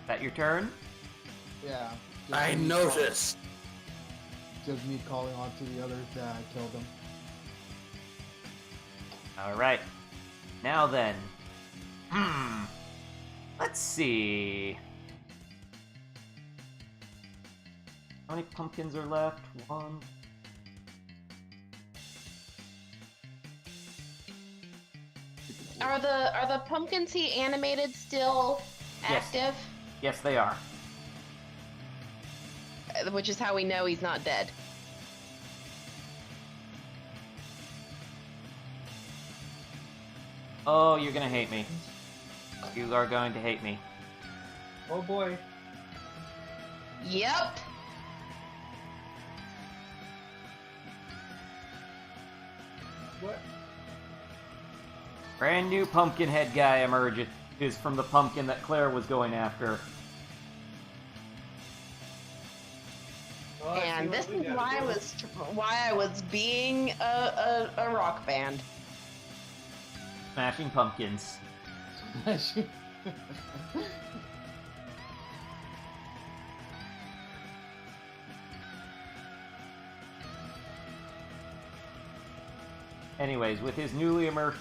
that your turn? Yeah. I me noticed. Just me calling on to the others that I killed him. Alright. Now then. Let's see. How many pumpkins are left? One. Are the pumpkins he animated still Yes. active? Yes, they are. Which is how we know he's not dead. Oh, you're gonna hate me. You are going to hate me. Oh boy. Yep. What? Brand new pumpkin head guy emerges from the pumpkin that Claire was going after. Oh, I see And what this we is gotta why I was being a rock band. Smashing pumpkins. Anyways, with his newly emerged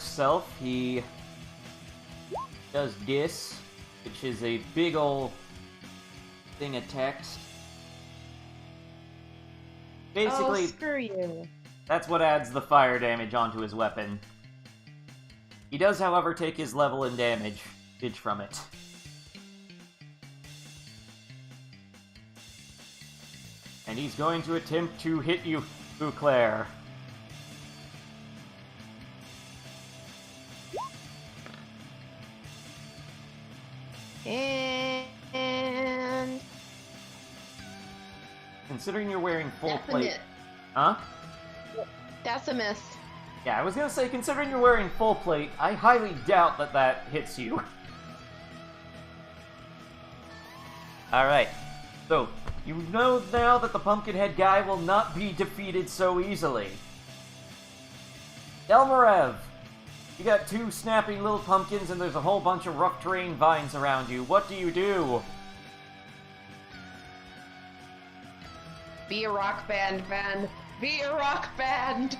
self, he does this, which is a big ol' thing of text. Basically, Oh, screw you. that's what adds the fire damage onto his weapon. He does, however, take his level in damage from it. And he's going to attempt to hit you, Claire. And Considering you're wearing full that's a plate... miss. Huh? That's a miss. Yeah, I was gonna say, considering you're wearing full plate, I highly doubt that hits you. Alright, so, you know now that the Pumpkinhead guy will not be defeated so easily. Elmarev! You got two snappy little pumpkins and there's a whole bunch of rough terrain vines around you. What do you do? Be a rock band, man. Be a rock band.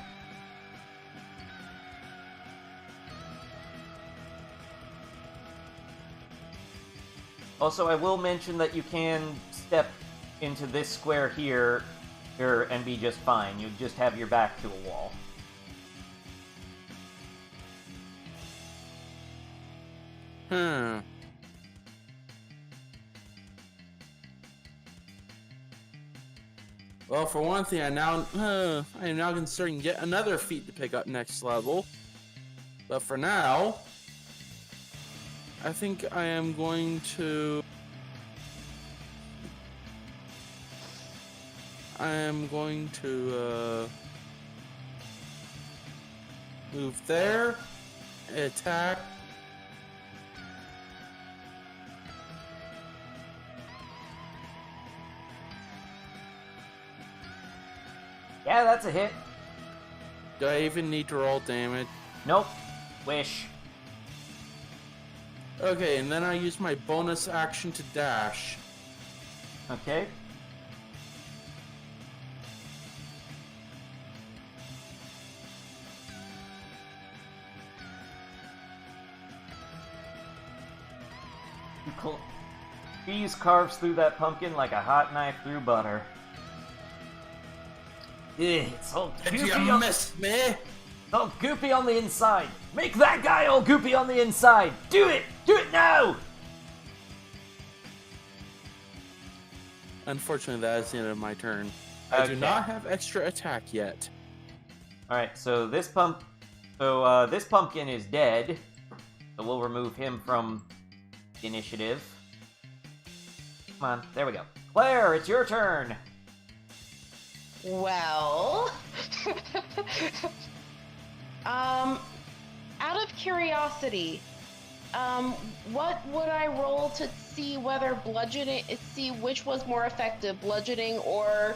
Also, I will mention that you can step into this square here and be just fine. You just have your back to a wall. Well, for one thing, I am now considering yet another feat to pick up next level. But for now, I think I am going to... move there, attack. Yeah, that's a hit. Do I even need to roll damage? Nope. Wish. Okay, and then I use my bonus action to dash. Okay. Cheese carves through that pumpkin like a hot knife through butter. It's all goopy all goopy on the inside. Make that guy all goopy on the inside. Do it! Do it now! Unfortunately, that is the end of my turn. I do not have extra attack yet. Alright, so this pumpkin is dead. So we'll remove him from the initiative. Come on, there we go. Claire, it's your turn! Well, out of curiosity, what would I roll to see whether see which was more effective, bludgeoning or,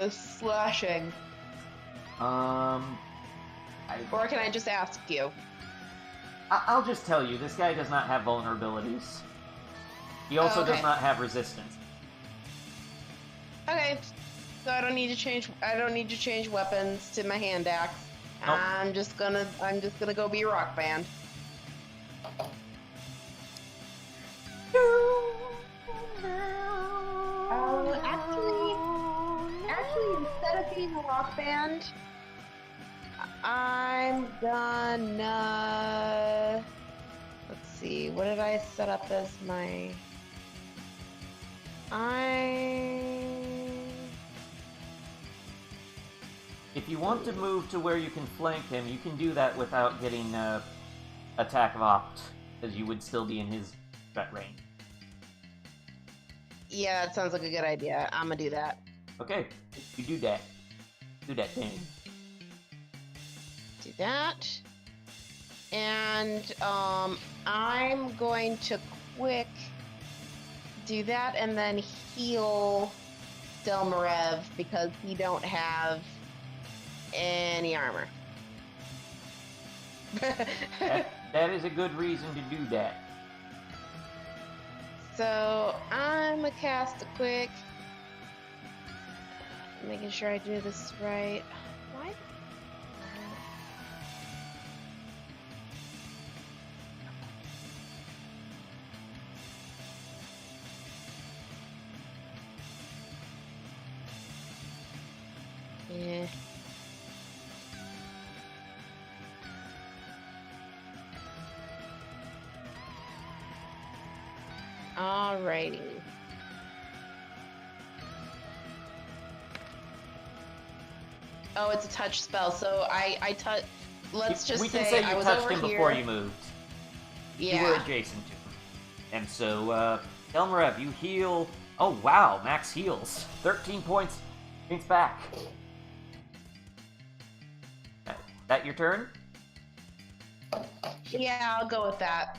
slashing? Or can I just ask you? I'll just tell you, this guy does not have vulnerabilities. He also does not have resistance. Okay, so I don't need to change weapons to my hand axe. Nope. I'm just gonna go be a rock band. Actually, instead of being a rock band, I'm gonna... Let's see, what did I set up as my... If you want to move to where you can flank him, you can do that without getting attack of opt, because you would still be in his threat range. Yeah, that sounds like a good idea. I'm gonna do that. Okay, you do that. Do that thing. Do that. And I'm going to quick do that and then heal Delmarev because he don't have any armor. That is a good reason to do that. So I'm gonna cast a quick, making sure I do this right. Why? Yeah. Alrighty. Oh, it's a touch spell, so I touch. Let's just we can say say I you was touched over him here. before you moved. Yeah. You were adjacent to him. And so, Elmarev, you heal... Oh, wow, max heals. 13 points. Points back. That your turn? Yeah, I'll go with that.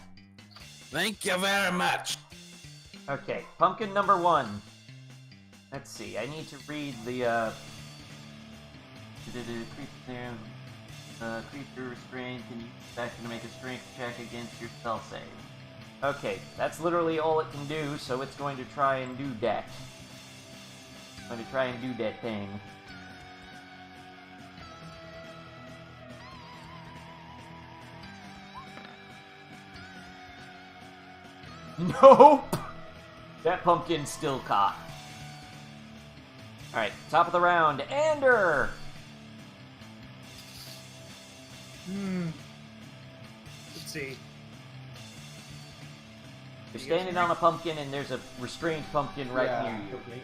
Thank you very much. Okay, pumpkin number 1. Let's see, I need to read the, creature restrained can use action to make a strength check against your spell save. Okay, that's literally all it can do, so it's going to try and do that. I'm gonna try and do that thing. Nope! That pumpkin's still caught. Alright, top of the round, Ander! Let's see. You're standing on a pumpkin and there's a restrained pumpkin right near you. Okay.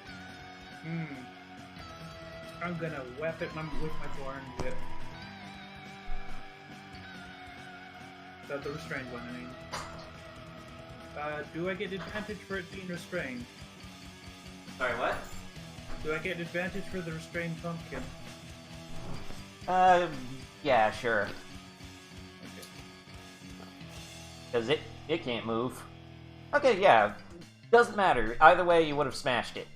I'm gonna whip it with my thorn whip. That's the restrained one, I mean. Do I get advantage for it being restrained? Sorry, what? Do I get advantage for the restrained pumpkin? Yeah, sure. Okay. Because it can't move. Okay, yeah. Doesn't matter. Either way, you would have smashed it.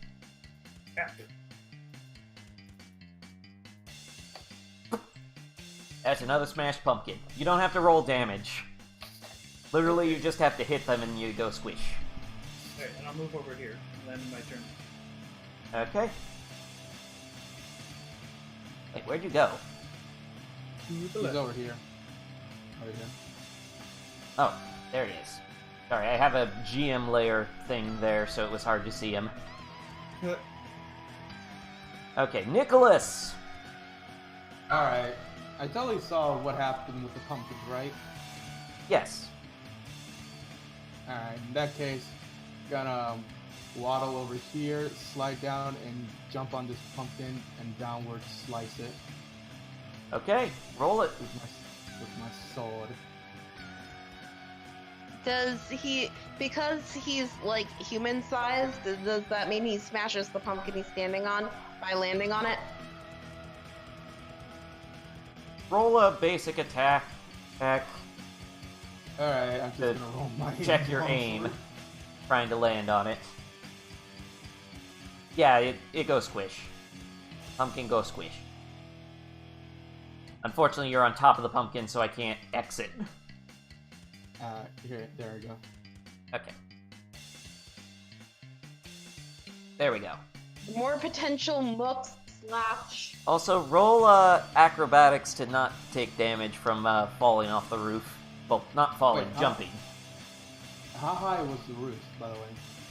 After. That's another smashed pumpkin. You don't have to roll damage. Literally, you just have to hit them and you go squish. Alright, and I'll move over here. And then my turn. Okay. Wait, where'd you go? To the He's left. over here. Over here. Oh, there he is. Sorry, I have a GM layer thing there, so it was hard to see him. Okay, Nicholas! Alright. I totally saw what happened with the pumpkins, right? Yes. Alright, in that case, gonna waddle over here, slide down, and jump on this pumpkin and downward slice it Okay, roll it. with my sword. Does he, because he's like human sized, does that mean he smashes the pumpkin he's standing on by landing on it? Roll a basic attack. Alright, I'm just Good. gonna roll my Check your longsword. aim. Trying to land on it. Yeah, it goes squish. Pumpkin goes squish. Unfortunately, you're on top of the pumpkin, so I can't exit. Here, there we go. Okay. There we go. More potential mooks slash. Also, roll acrobatics to not take damage from falling off the roof. Well, not falling, Wait, jumping. How high was the roof, by the way?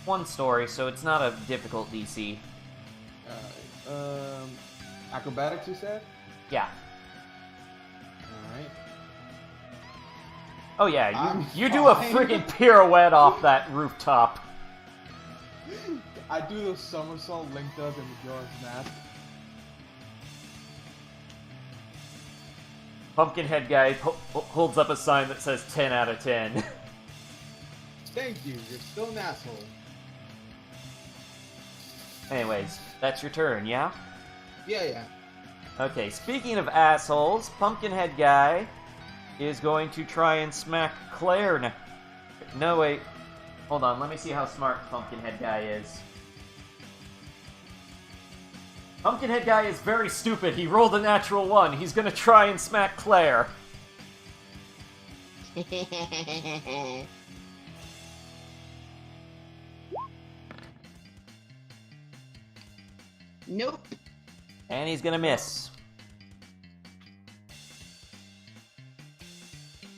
One story, so it's not a difficult DC. Acrobatics, you said? Yeah. Alright. Oh yeah, I'm you do a fine. freaking pirouette off that rooftop. I do the somersault Link does in Majora's Mask. Pumpkinhead guy holds up a sign that says 10 out of 10. Thank you, you're still an asshole. Anyways, that's your turn, yeah? Yeah. Okay, speaking of assholes, Pumpkinhead guy is going to try and smack Claire now. No, wait. Hold on, let me see how smart Pumpkinhead guy is. Pumpkinhead guy is very stupid. He rolled a natural 1. He's gonna try and smack Claire. Nope. And he's gonna miss.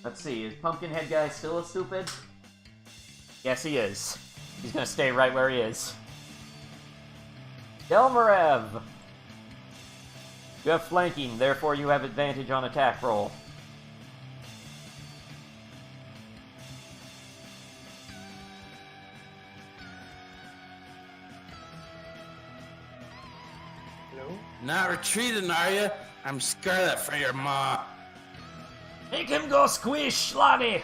Let's see, is Pumpkinhead guy still a stupid? Yes, he is. He's gonna stay right where he is. Delmarev! You have flanking, therefore you have advantage on attack roll. Hello? Not retreating, are you? I'm Scarlet for your ma. Make him go squish, Lottie!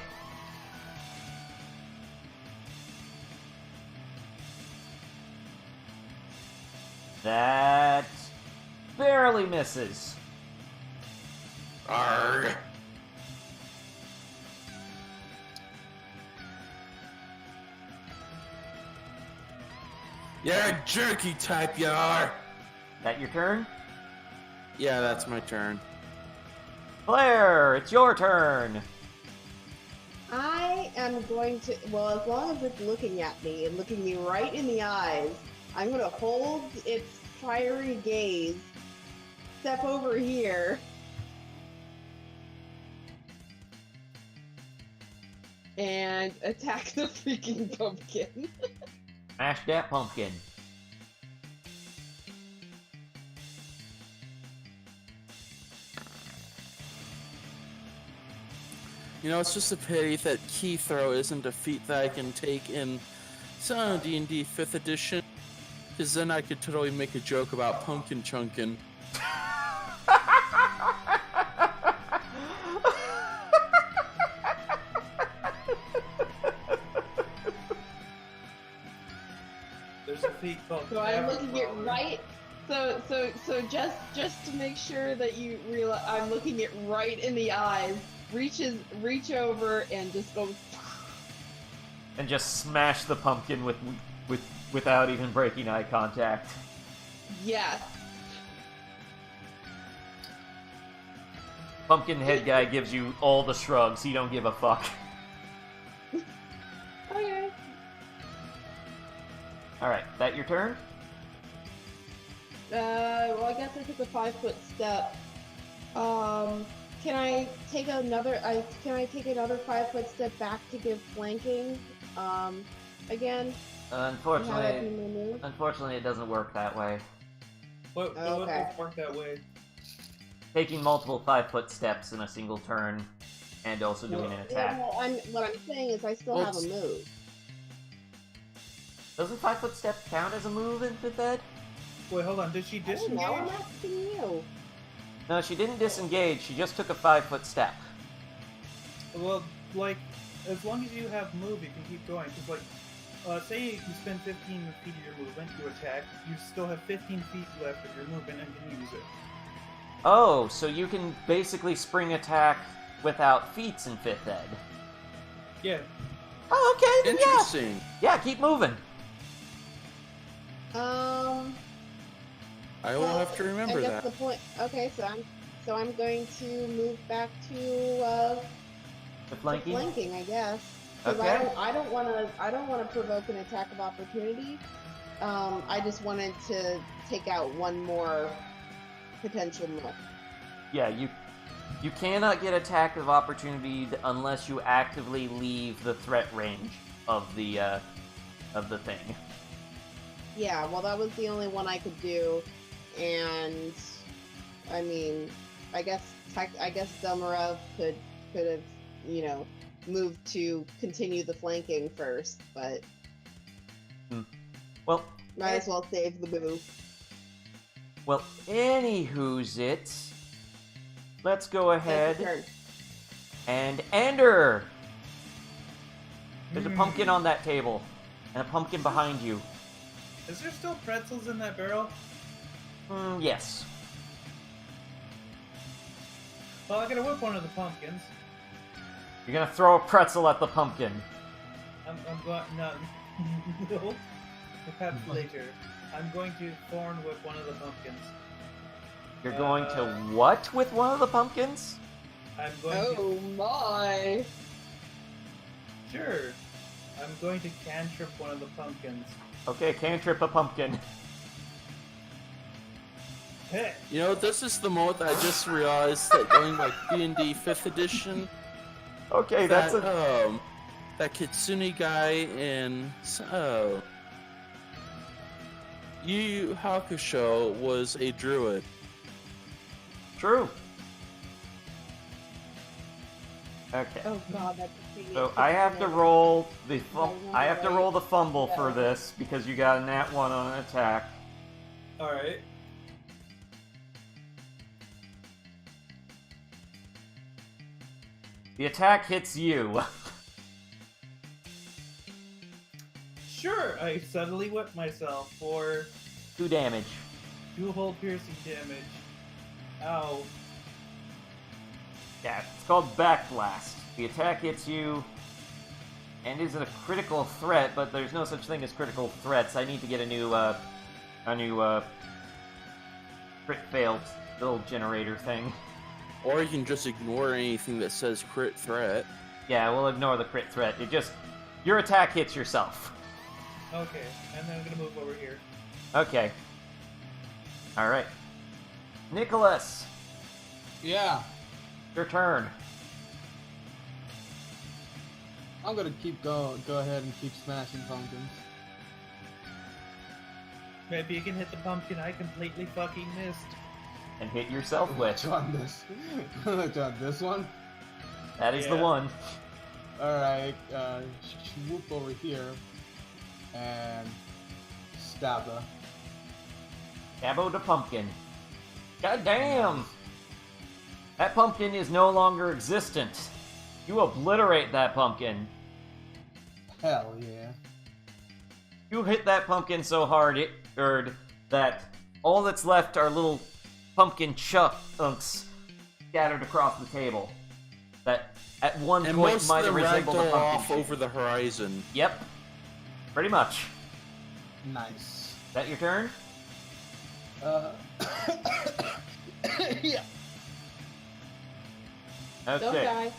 That barely misses. Arrgh. You're a jerky type, you are. That your turn? Yeah, that's my turn. Claire, it's your turn. I am going to, well, as long as it's looking at me and looking me right in the eyes, I'm going to hold its fiery gaze, step over here, and attack the freaking pumpkin. Smash that pumpkin. You know, it's just a pity that key throw isn't a feat that I can take in D&D 5th edition, because then I could totally make a joke about pumpkin chunkin'. There's a feat called. So I'm looking it right. So just to make sure that you realize, I'm looking it right in the eyes. Reach over and just go. And just smash the pumpkin without even breaking eye contact. Yes. Pumpkin head guy gives you all the shrugs. He don't give a fuck. Okay. All right, that your turn? Well, I guess I took a 5-foot step. Can I take another 5-foot step back to give flanking? Again? Unfortunately, it doesn't work that way. What Okay. would work that way? Taking multiple 5-foot steps in a single turn, and also doing an attack. Yeah, well, what I'm saying is I still have a move. Doesn't 5-foot step count as a move in 5th ed? Wait, hold on. Did she I don't disengage? know, I'm asking you. No, she didn't disengage. She just took a 5-foot step. Well, like, as long as you have move, you can keep going. Because, like, say you spend 15 feet of your movement to attack, you still have 15 feet left of your movement and can use it. Oh, so you can basically spring attack without feats in 5th ed. Yeah. Oh, okay, then Interesting. yeah, keep moving. I will have to remember I guess that. the point. Okay, so I'm going to move back to The flanking? flanking, I guess. 'Cause Okay. I don't want to provoke an attack of opportunity. I just wanted to take out one more potential move. Yeah, you cannot get attack of opportunity unless you actively leave the threat range of the thing. Yeah, well, that was the only one I could do, and I mean, I guess Delmarov could have, moved to continue the flanking first, but Well, might as well save the move. well, anywho's it. Let's go ahead That's your turn. and enter. There's a pumpkin on that table, and a pumpkin behind you. Is there still pretzels in that barrel? Yes. Well, I gotta whip one of the pumpkins. You're gonna throw a pretzel at the pumpkin. I'm going... No. No. Perhaps later. I'm going to thorn whip one of the pumpkins. You're going to what with one of the pumpkins? I'm going Oh my! Sure. I'm going to cantrip one of the pumpkins. Okay, cantrip a pumpkin. Hey! You know, this is the moment that I just realized that going like D&D 5th edition, Okay, that, that's a... that Kitsune guy in Yu Yu Hakusho was a druid. True. Okay. Oh god, that's a So I have to roll the roll the fumble for this because you got a nat 1 on an attack. Alright. The attack hits you. Sure, I suddenly whip myself for 2 damage. 2 whole piercing damage. Ow. Yeah, it's called Backblast. The attack hits you and is a critical threat, but there's no such thing as critical threats. I need to get a new crit failed build generator thing. Or you can just ignore anything that says crit threat. Yeah, we'll ignore the crit threat. Your attack hits yourself. Okay, and then I'm gonna move over here. Okay. Alright. Nicholas, Yeah, your turn. I'm gonna go ahead and keep smashing pumpkins. Maybe you can hit the pumpkin I completely fucking missed. And hit yourself with. On this, on this one. That is the Yeah. one. All right, swoop over here and stab her. Cabo the pumpkin. God damn! That pumpkin is no longer existent. You obliterate that pumpkin. Hell yeah! You hit that pumpkin so hard that all that's left are little pumpkin chunks scattered across the table. That at one And point most might of have them resembled a ragdoll pumpkin. off shape. over the horizon. Yep. Pretty much. Nice. Is that your turn? Yeah. Don't Okay. die.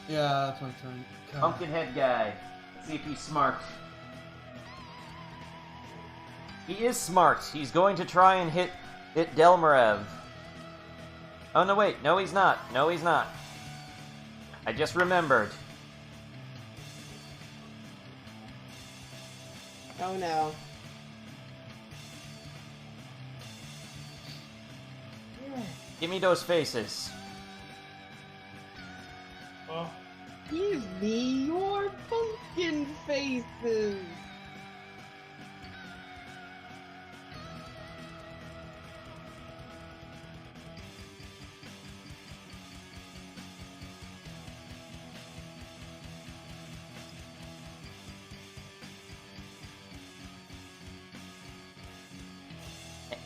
Yeah, that's my turn. God. Pumpkinhead guy. Let's see if he's smart. He is smart. He's going to try and hit Delmarev. Oh, no, wait. No, he's not. No, he's not. I just remembered. Oh no. Give me those faces. Oh, Give me your pumpkin faces.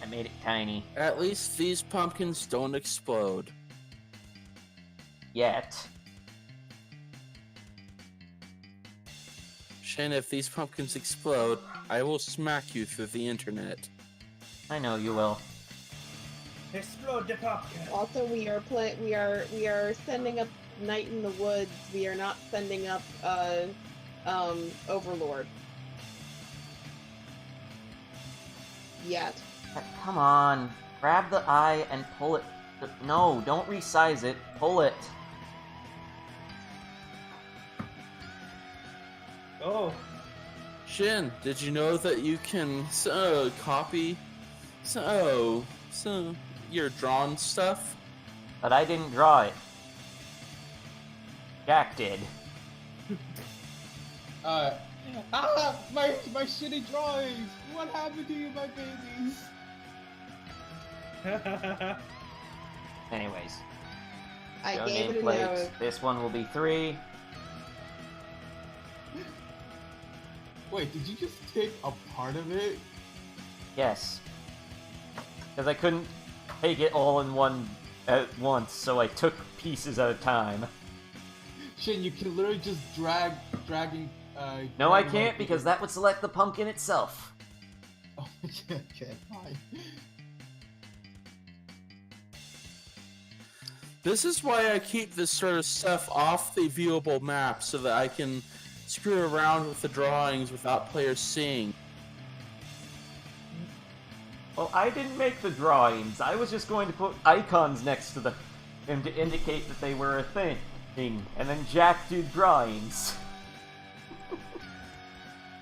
I made it tiny. At least these pumpkins don't explode. Yet. Shane, if these pumpkins explode, I will smack you through the internet. I know you will. explode the pumpkin. Also, we are sending up Night in the Woods. We are not sending up Overlord yet. Come on. Grab the eye and pull it. No, don't resize it. Pull it. Oh, Shin, did you know that you can copy your drawn stuff? But I didn't draw it. Jack did. My shitty drawings. What happened to you, my babies? Anyways. I Show gave it a nameplate. nose. This one will be 3. Wait, did you just take a part of it? Yes. Because I couldn't take it all in one at once, so I took pieces at a time. Shin, you can literally just dragging. No, I drag can't my- because that would select the pumpkin itself. Oh, okay, fine. This is why I keep this sort of stuff off the viewable map so that I can screw around with the drawings without players seeing. Well, I didn't make the drawings. I was just going to put icons next to them to indicate that they were a thing. And then Jack did drawings.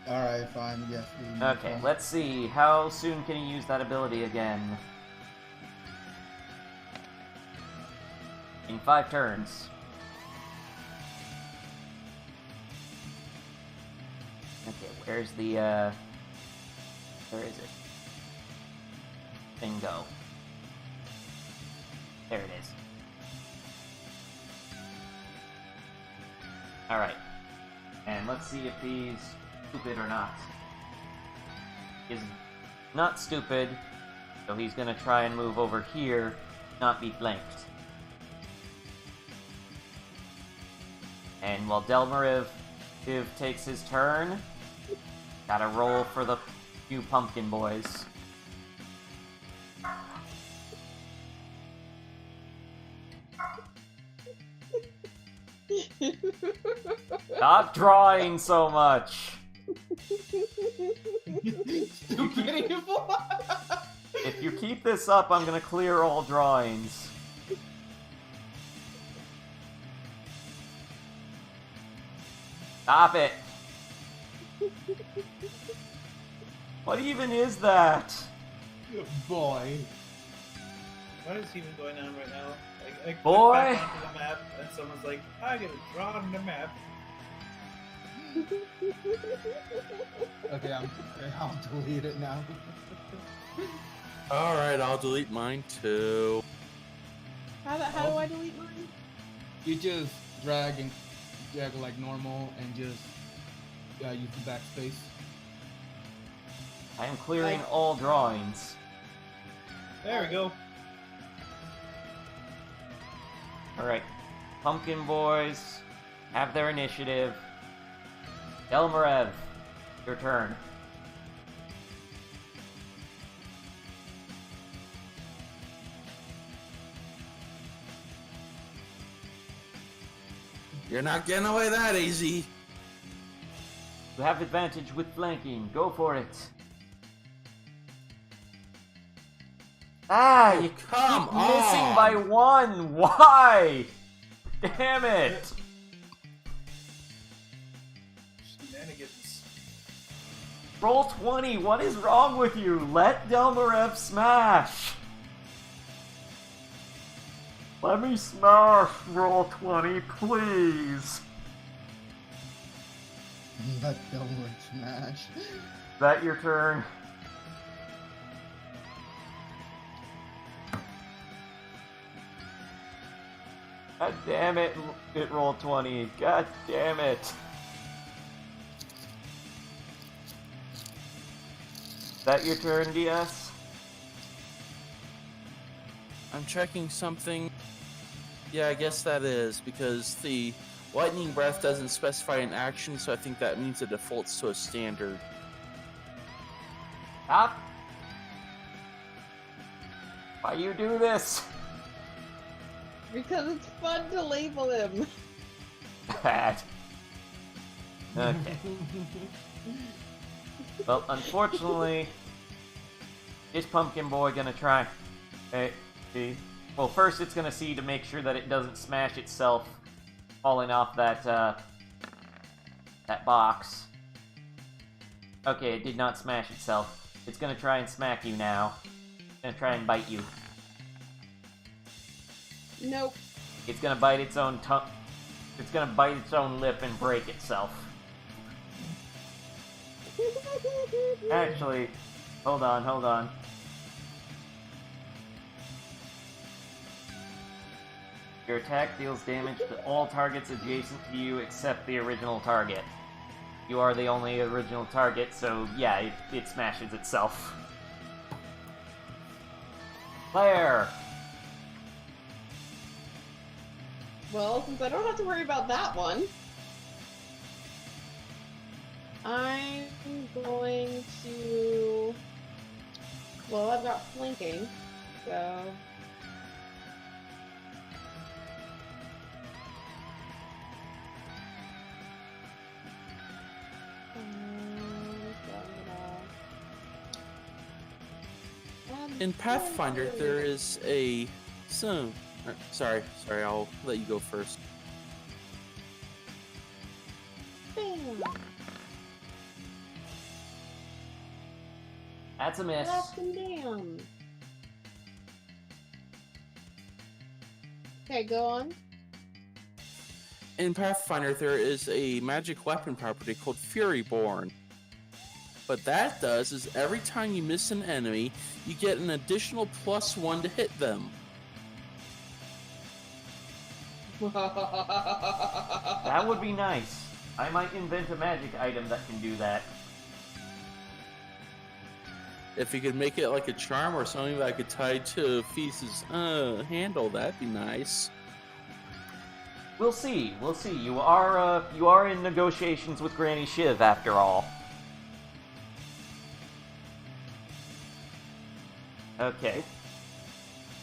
Alright, fine, yes. Okay, let's see. How soon can he use that ability again? In 5 turns. Okay, where's the, where is it? Thing go. There it is. Alright. And let's see if he's stupid or not. He's not stupid, so he's gonna try and move over here, not be flanked. And while Delmariv takes his turn, gotta roll for the few pumpkin boys. Stop drawing so much! Stupid evil. If you keep this up, I'm gonna clear all drawings. Stop it! What even is that? Good boy. What is even going on right now? I click Boy. back onto the map, and someone's like, I gotta draw on the map. Okay, I'll delete it now. Alright, I'll delete mine too. How do I delete mine? You just drag like normal and just use the backspace. I am clearing all drawings. There we go. Alright. Pumpkin Boys have their initiative. Elmarev, your turn. You're not getting away that easy. You have advantage with flanking. Go for it. Ah, you Come keep missing on. by one. Why? Damn it. Shenanigans. Roll 20. What is wrong with you? Let Delmarev smash. Let me smash roll 20, please. Let Delmar smash. Is that your turn? God damn it, it rolled 20. God damn it. Is that your turn, DS? I'm checking something. Yeah, I guess that is, because the lightning breath doesn't specify an action, so I think that means it defaults to a standard. Stop. Why you do this? Because it's fun to label him. Bad. Okay. Well, unfortunately, is Pumpkin Boy gonna try? See. Well, first it's gonna see to make sure that it doesn't smash itself, falling off that that box. Okay, it did not smash itself. It's gonna try and smack you now. It's gonna try and bite you. Nope. It's gonna bite its own tongue. It's gonna bite its own lip and break itself. Actually, hold on. Your attack deals damage to all targets adjacent to you except the original target. You are the only original target, so yeah, it smashes itself. Claire! Well, since I don't have to worry about that one, I'm going to... Well, I've got flanking, so... In Pathfinder, there is a... Sorry, I'll let you go first. Bam. That's a miss. Blast him down. Okay, go on. In Pathfinder, there is a magic weapon property called Furyborn. What that does is every time you miss an enemy, you get an additional +1 to hit them. That would be nice. I might invent a magic item that can do that. If you could make it like a charm or something that I could tie to Feast's handle, that'd be nice. We'll see. You are in negotiations with Granny Shiv after all. Okay.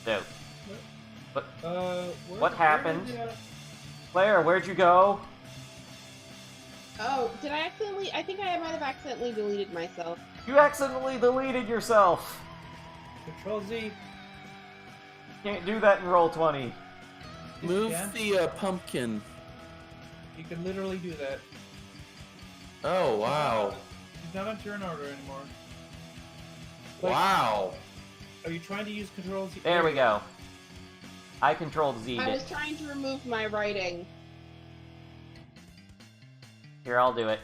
So, what happened? Claire, where'd you go? Oh, did I accidentally... I think I might have accidentally deleted myself. You accidentally deleted yourself. Control Z. Can't do that in roll 20. Move can. the pumpkin. You can literally do that. Oh, wow. She's not on turn order anymore. Wow. Are you trying to use Control Z? There we go. I controlled Z. I was trying to remove my writing. Here, I'll do it.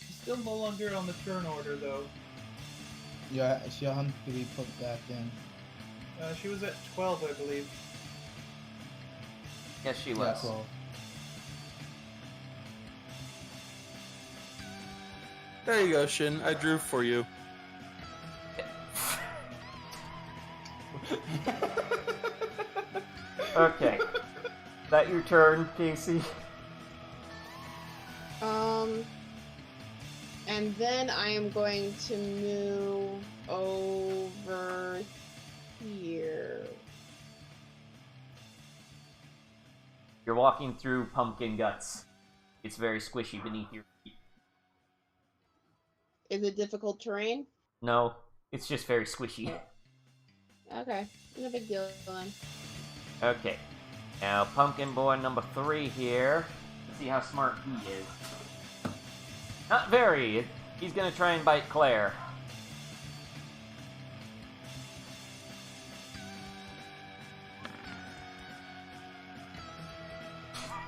She's still no longer on the turn order, though. Yeah, she'll have to be put back in. She was at 12, I believe. Yes, she Yeah, was. cool. There you go, Shin. I drew for you. Okay. That your turn, Casey? And then I am going to move over here. You're walking through pumpkin guts. It's very squishy beneath your feet. Is it difficult terrain? No, it's just very squishy. Okay, no big deal then. Okay. Now, pumpkin boy number 3 here. Let's see how smart he is. Not very. He's gonna try and bite Claire.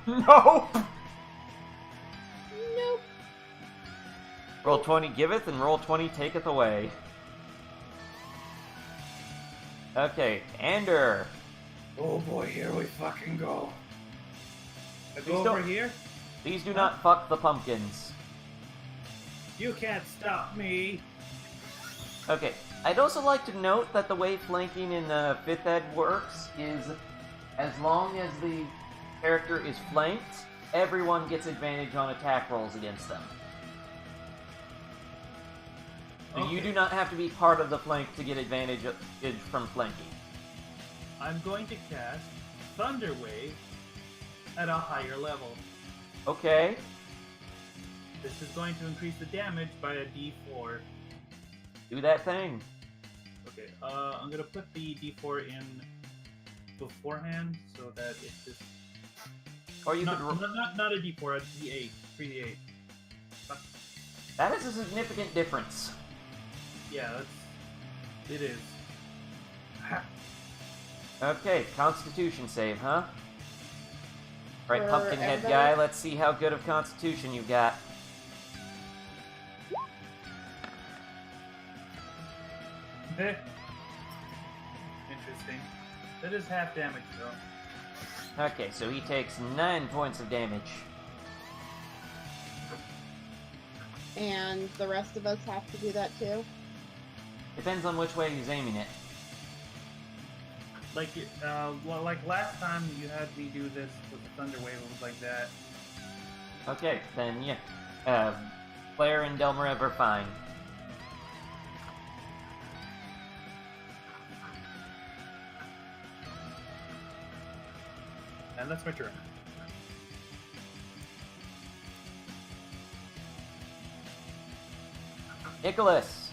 Nope! Nope. Roll 20 giveth, and roll 20 taketh away. Okay, Ander. Oh boy, here we fucking go. I Please go over don't- here. Please do not fuck the pumpkins. You can't stop me. Okay, I'd also like to note that the way flanking in 5th Ed works is as long as the character is flanked, everyone gets advantage on attack rolls against them. So you Okay. do not have to be part of the flank to get advantage from flanking. I'm going to cast Thunder Wave at a higher level. Okay, This is going to increase the damage by a D4. do that thing. Okay, I'm gonna put the D4 in beforehand so that it just Or you not, could. not a D4, a D8, 3D8. That is a significant difference. Yeah, it is. Okay, Constitution save, huh? Right, For Pumpkinhead everybody? guy, let's see how good of Constitution you got. Interesting. That is half damage though. Okay, so he takes 9 points of damage. And the rest of us have to do that too? Depends on which way he's aiming it. Like, well, like last time you had me do this with the Thunder Wave, it was like that. Okay, then yeah. Claire and Delmarev are fine. And that's my turn. Nicholas!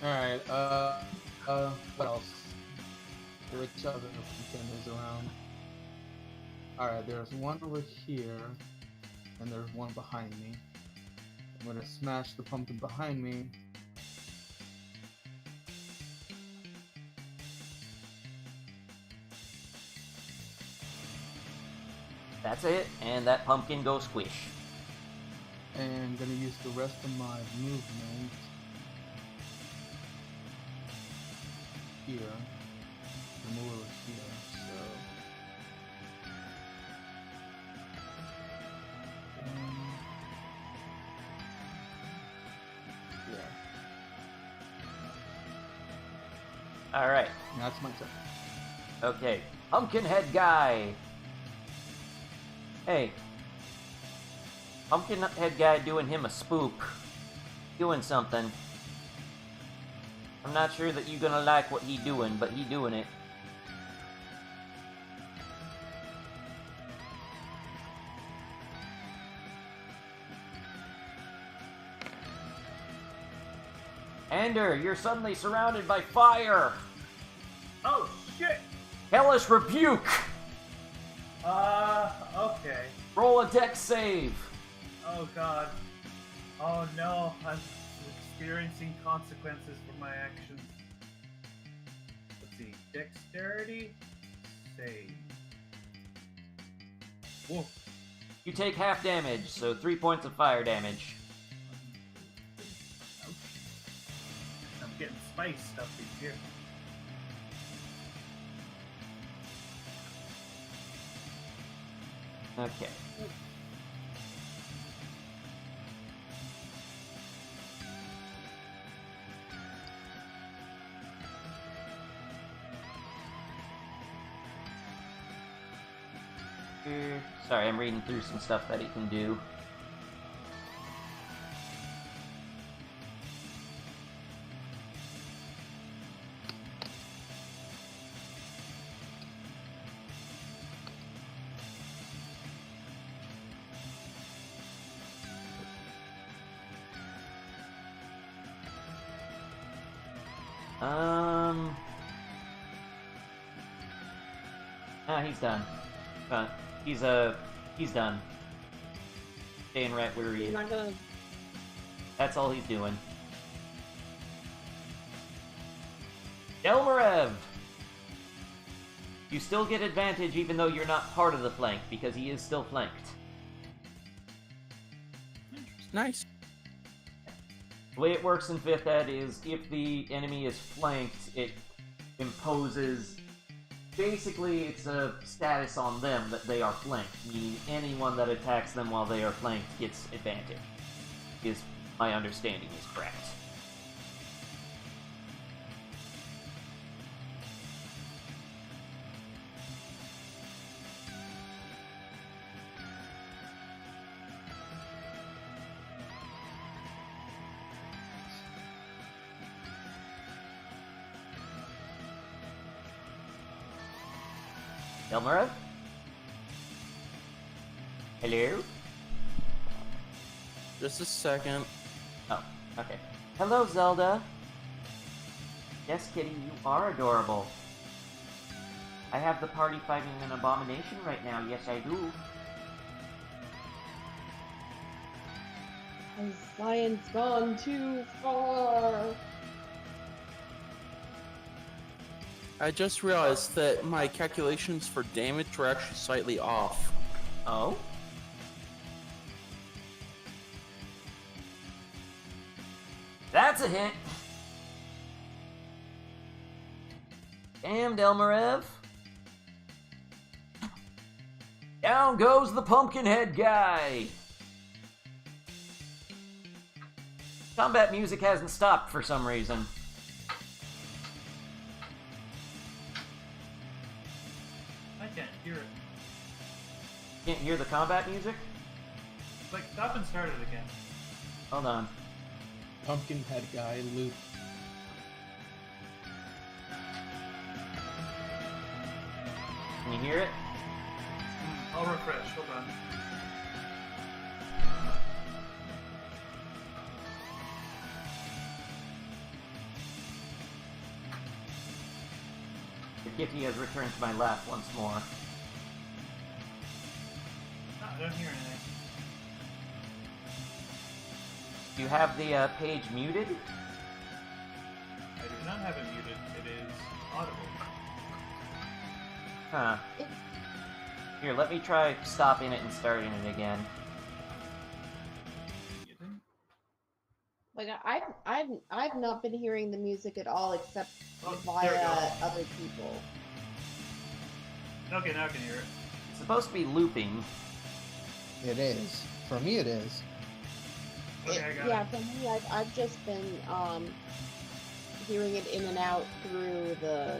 Alright, what else? Which other pumpkin is around? Alright, there's one over here, and there's one behind me. I'm gonna smash the pumpkin behind me. That's it, and that pumpkin goes squish. And I'm gonna use the rest of my movement here. To move over here, so. Yeah, Alright, that's my turn. okay. Pumpkinhead guy! Hey. Pumpkinhead guy doing him a spook. Doing something. I'm not sure that you gonna like what he doing, but he doing it. Ander, you're suddenly surrounded by fire. Oh shit! Hellish Rebuke. Okay. Roll a dex save. Oh god. Oh no, I'm experiencing consequences for my actions. Let's see. Dexterity save. Whoa. You take half damage, so 3 points of fire damage. Ouch. I'm getting spiced up in here. Okay. Sorry, I'm reading through some stuff that he can do. He's done. He's done. Staying right where he He's is. not gonna. That's all he's doing. Elmarev! You still get advantage even though you're not part of the flank, because he is still flanked. Nice. The way it works in 5th Ed is if the enemy is flanked, it imposes... Basically, it's a status on them that they are flanked, meaning anyone that attacks them while they are flanked gets advantage. Is my understanding is correct. Elmarev? Hello? Just a second. Oh, okay. Hello, Zelda. Yes, Kitty, you are adorable. I have the party fighting an abomination right now. Yes, I do. Has science gone too far? I just realized that my calculations for damage were actually slightly off. Oh? That's a hint. Damn, Elmarev. Down goes the Pumpkinhead guy. Combat music hasn't stopped for some reason. I can't hear it. Can't hear the combat music? Like, stop and start it again. Hold on. Pumpkinhead guy, loop. Can you hear it? I'll refresh, hold on. The kitty has returned to my lap once more. No, I don't hear anything. Do you have the page muted? I do not have it muted. It is audible. Huh. Here, let me try stopping it and starting it again. Muted? Like I've not been hearing the music at all except Oh, via there we go. other people. Okay, now I can hear it. It's supposed to be looping. It is. For me, it is. Okay, I got Yeah, it. for me, I've just been hearing it in and out through the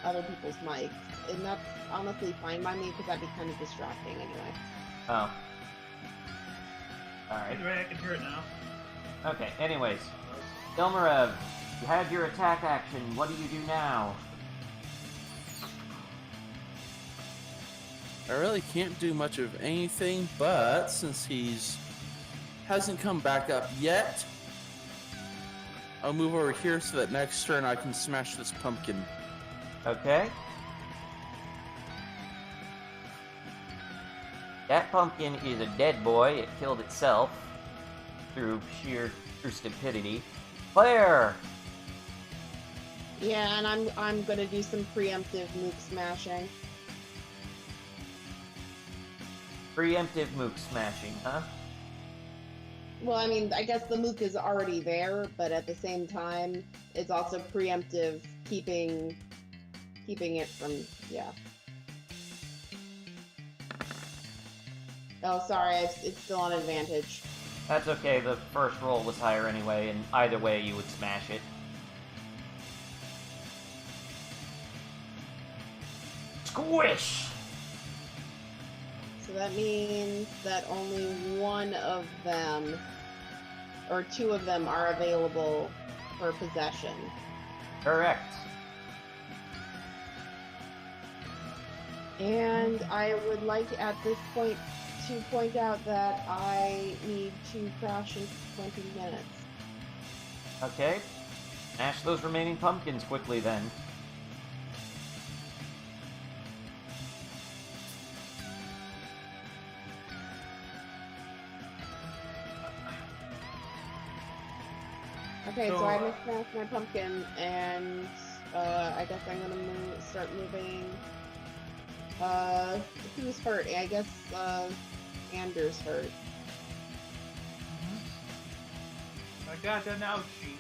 other people's mics, and that's honestly fine by me because that'd be kind of distracting anyway. Oh. Alright. Either way, I can hear it now. Okay, anyways. Elmarev, you had your attack action. What do you do now? I really can't do much of anything, but since he's hasn't come back up yet, I'll move over here so that next turn I can smash this pumpkin. Okay. That pumpkin is a dead boy. It killed itself through sheer stupidity. Claire! Yeah, and I'm gonna do some preemptive mook smashing. Preemptive mook smashing, huh? Well, I mean, I guess the mook is already there, but at the same time, it's also preemptive, keeping it from, yeah. Oh, sorry, it's still on advantage. That's okay, the first roll was higher anyway, and either way you would smash it. Squish! So that means that only one of them, or two of them, are available for possession. Correct. And I would like at this point to point out that I need to crash in 20 minutes. Okay. Smash those remaining pumpkins quickly then. Okay, so I mismatched my pumpkin, and I guess I'm gonna start moving. Who's hurt? I guess Anders hurt. I got an ouchie.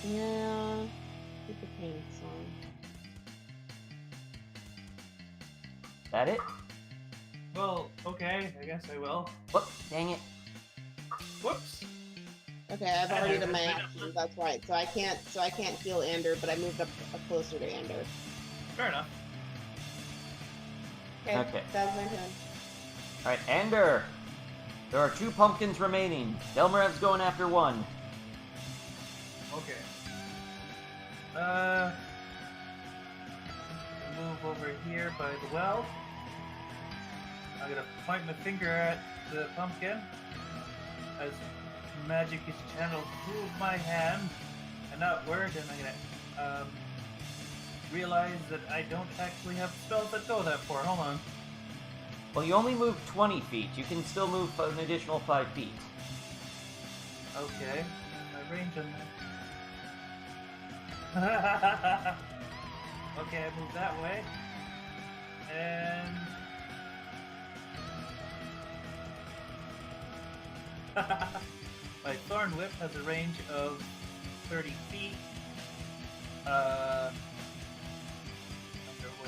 Yeah, keep the pants on. That it? Well, okay, I guess I will. Whoop, dang it. Whoops. Okay, I've already done my action. That's right. So I can't heal Ander, but I moved up closer to Ander. Fair enough. Okay. That's my turn. Alright, Ander! There are 2 pumpkins remaining. Delmarev's going after one. Okay. Move over here by the well. I'm gonna point my finger at the pumpkin as magic is channeled through my hand and outward, and I'm gonna realize that I don't actually have spells that go that far. Hold on. Well, you only moved 20 feet. You can still move an additional 5 feet. Okay. My range on that. Okay, I move that way. And my Thorn Whip has a range of 30 feet. Underway,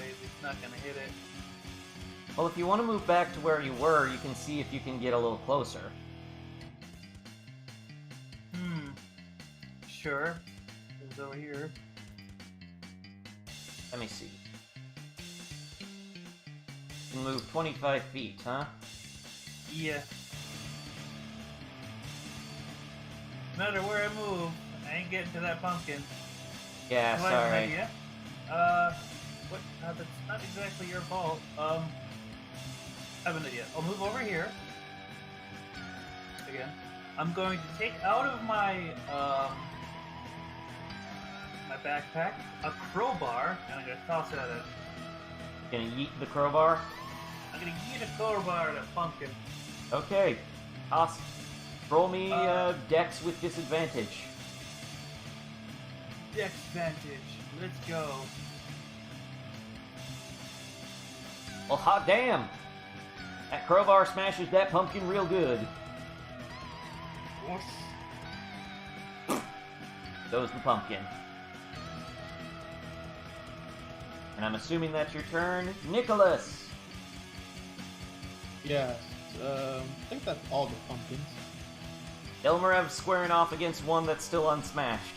it's not gonna hit it. Well, if you want to move back to where you were, you can see if you can get a little closer. Sure. It's over here. Let me see. You can move 25 feet, huh? Yeah. No matter where I move, I ain't getting to that pumpkin. Yeah, Do I have an sorry. idea? What? That's not exactly your fault. I have an idea. I'll move over here. Again. I'm going to take out of my, my backpack a crowbar, and I'm going to toss it at it. Gonna yeet the crowbar? I'm going to yeet a crowbar at a pumpkin. Okay. Toss. Roll me dex with disadvantage. Dex advantage. Let's go. Well, hot damn! That crowbar smashes that pumpkin real good. Whoosh. Goes the pumpkin. And I'm assuming that's your turn. Nicholas! Yes. I think that's all the pumpkins. Elmarev's squaring off against one that's still unsmashed.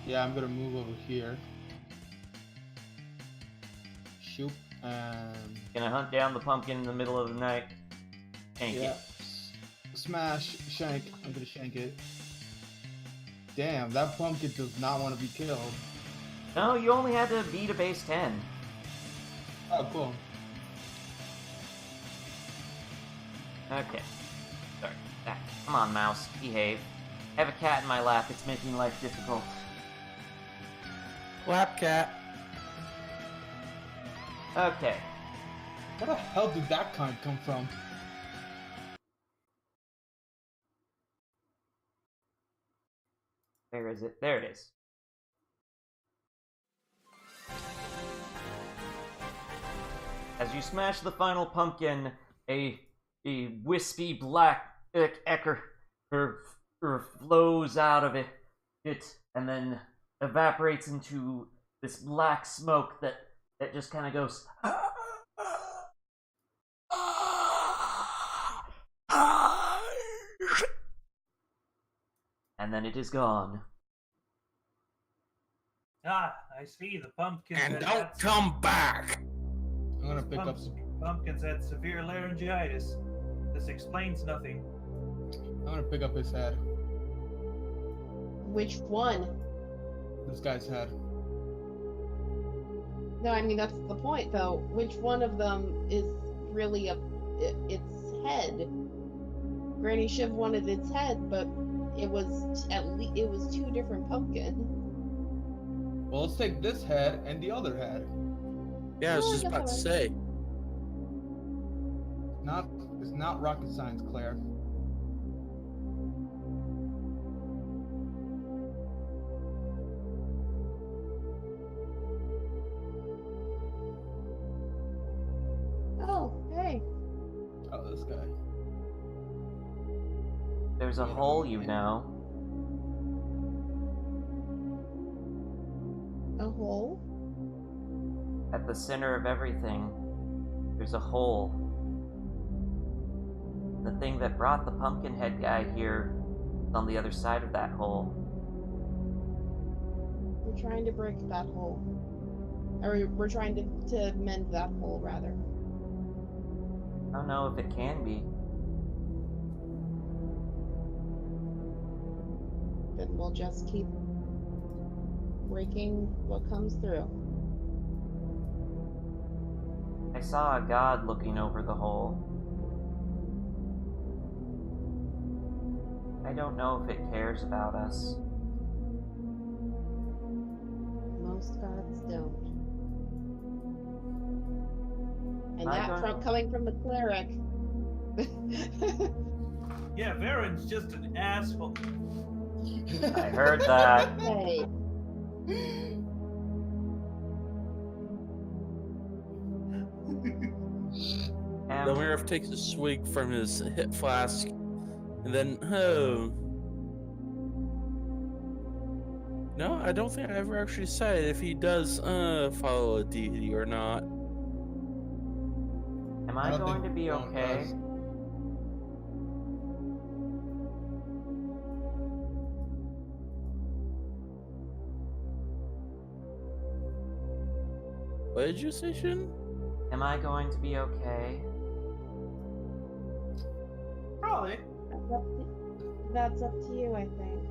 Yeah, I'm gonna move over here. Shoot, and Gonna hunt down the pumpkin in the middle of the night. Shank yeah, it. smash, shank. I'm gonna shank it. Damn, that pumpkin does not want to be killed. No, you only had to beat a base 10. Oh, cool. Okay. Come on, mouse. Behave. I have a cat in my lap. It's making life difficult. Lap cat. Okay. Where the hell did that kind come from? Where is it? There it is. As you smash the final pumpkin, a wispy black ichor flows out of it, and then evaporates into this black smoke that just kind of goes. And then it is gone. Ah, I see. The pumpkin. And don't come back! I'm gonna pick up. Pumpkins had severe laryngitis. This explains nothing. I'm gonna pick up his head. Which one? This guy's head. No, I mean that's the point, though. Which one of them is really its head? Granny Shiv wanted its head, but it was it was two different pumpkins. Well, let's take this head and the other head. Yeah, I was Oh, just about to that's say. It's not rocket science, Claire. Oh, hey. Oh, this guy. There's a hole, you know. A hole? At the center of everything, there's a hole. The thing that brought the Pumpkinhead guy here is on the other side of that hole. We're trying to break that hole. Or we're trying to mend that hole, rather. I don't know if it can be. Then we'll just keep breaking what comes through. I saw a god looking over the hole. I don't know if it cares about us. Most gods don't. And I that don't- coming from the cleric. Yeah, Varen's just an asshole. I heard that. Hey, The Mirror takes a swig from his hip flask, and then, oh. No, I don't think I ever actually decided if he does follow a deity or not. Am I don't going think to be one okay? does. What did you say, Shin? Am I going to be okay? Probably. that's up to you, I think.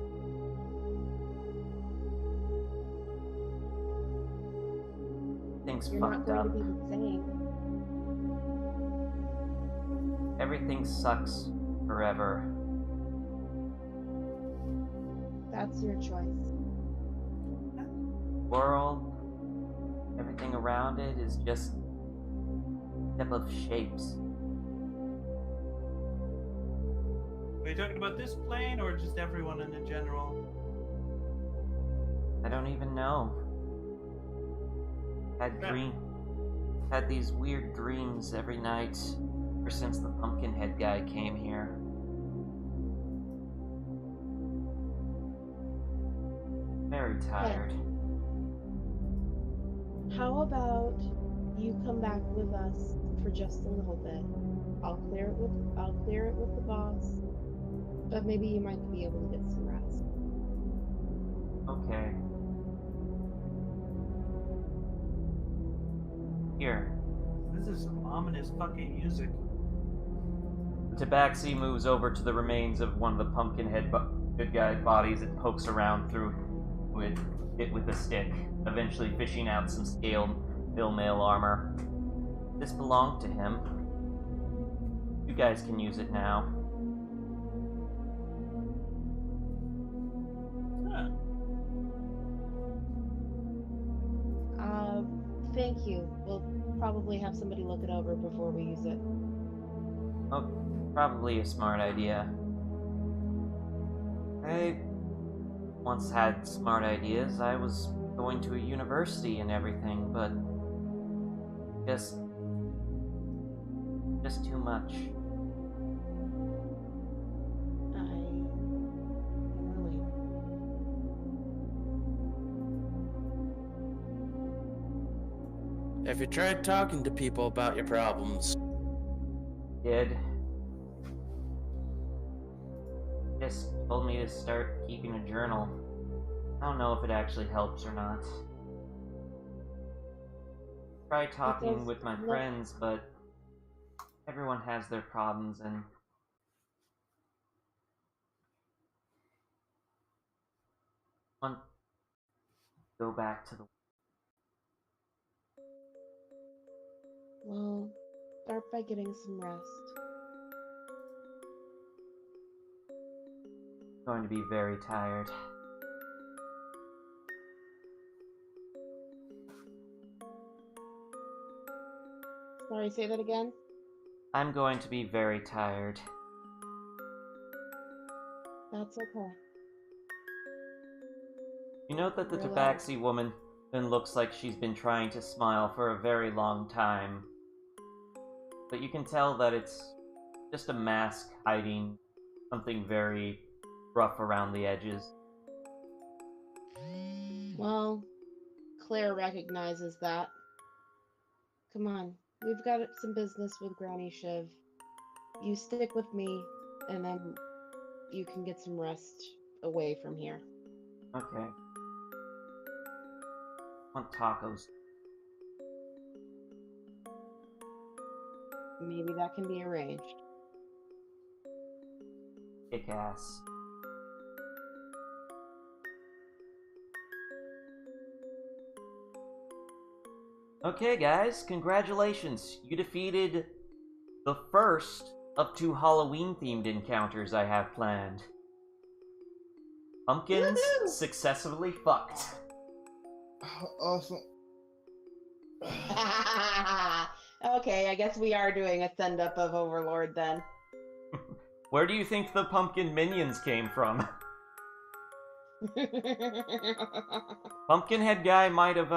Things You're not fucked going up. to be the same. Everything sucks forever. That's your choice. World, everything around it is just made up of shapes. Are you talking about this plane or just everyone in general? I don't even know. Had these weird dreams every night ever since the Pumpkinhead guy came here. Very tired. How about you come back with us for just a little bit? I'll clear it with the boss. But maybe you might be able to get some rest. Okay. Here. This is some ominous fucking music. Tabaxi moves over to the remains of one of the Pumpkinhead good guy bodies and pokes around through it with a stick, eventually fishing out some scaled mail armor. This belonged to him. You guys can use it now. thank you. We'll probably have somebody look it over before we use it. Oh, probably a smart idea. I once had smart ideas. I was going to a university and everything, but just too much. Really. Have you tried talking to people about your problems? Did. Just told me to start keeping a journal. I don't know if it actually helps or not. Try talking with my friends, but everyone has their problems and want to go back to the Well, start by getting some rest. going to be very tired. Sorry, say that again? I'm going to be very tired. That's okay. You note that the Relax. Tabaxi woman then looks like she's been trying to smile for a very long time. But you can tell that it's just a mask hiding something very rough around the edges. Well, Claire recognizes that. Come on, we've got some business with Granny Shiv. You stick with me, and then you can get some rest away from here. Okay. Want tacos. Maybe that can be arranged. Kick ass. Okay, guys, congratulations. You defeated the first of 2 Halloween-themed encounters I have planned. Pumpkins Woohoo! successfully fucked. Awesome. Okay, I guess we are doing a send-up of Overlord then. Where do you think the pumpkin minions came from? Pumpkinhead guy might have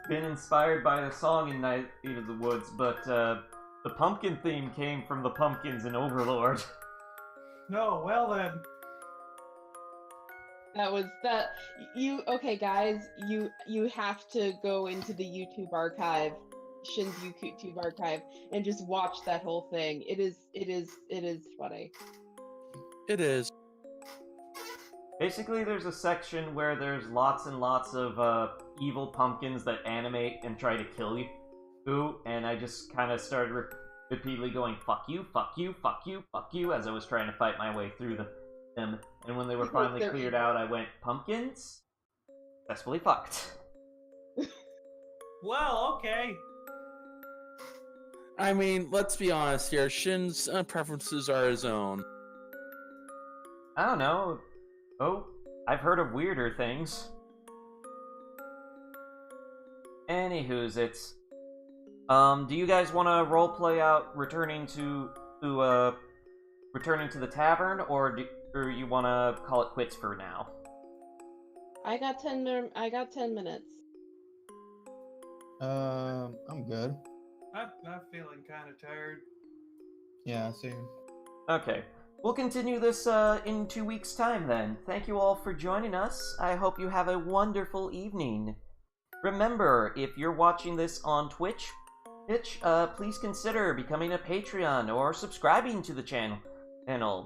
been inspired by the song in Night of the Woods, but the pumpkin theme came from the pumpkins in Overlord. No, well then. That was that. Okay, guys? You have to go into the YouTube archive, Shin's YouTube archive, and just watch that whole thing. It is funny. It is. Basically, there's a section where there's lots and lots of evil pumpkins that animate and try to kill you. And I just kind of started repeatedly going, fuck you, fuck you, fuck you, fuck you, as I was trying to fight my way through them. And when they were finally cleared out, I went, pumpkins? Successfully fucked. Well, okay. I mean, let's be honest here. Shin's preferences are his own. I don't know. Oh, I've heard of weirder things. Anywho's, it's... do you guys want to roleplay out returning to the tavern, or you want to call it quits for now? I got 10 minutes. I'm good. I'm feeling kind of tired. Yeah, same. Okay. We'll continue this in 2 weeks' time then. Thank you all for joining us. I hope you have a wonderful evening. Remember, if you're watching this on Twitch, please consider becoming a Patreon or subscribing to the channel.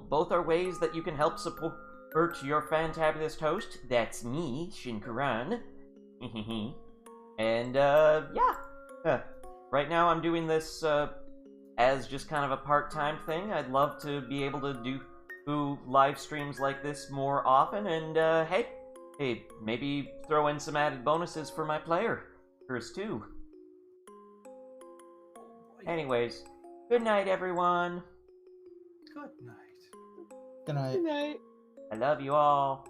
Both are ways that you can help support your fantabulous host. That's me, Shin Kuran. And, yeah. Right now I'm doing this, as just kind of a part-time thing. I'd love to be able to do live streams like this more often, and hey, maybe throw in some added bonuses for my players too. Anyways, good night, everyone. Good night. Good night. Good night. I love you all.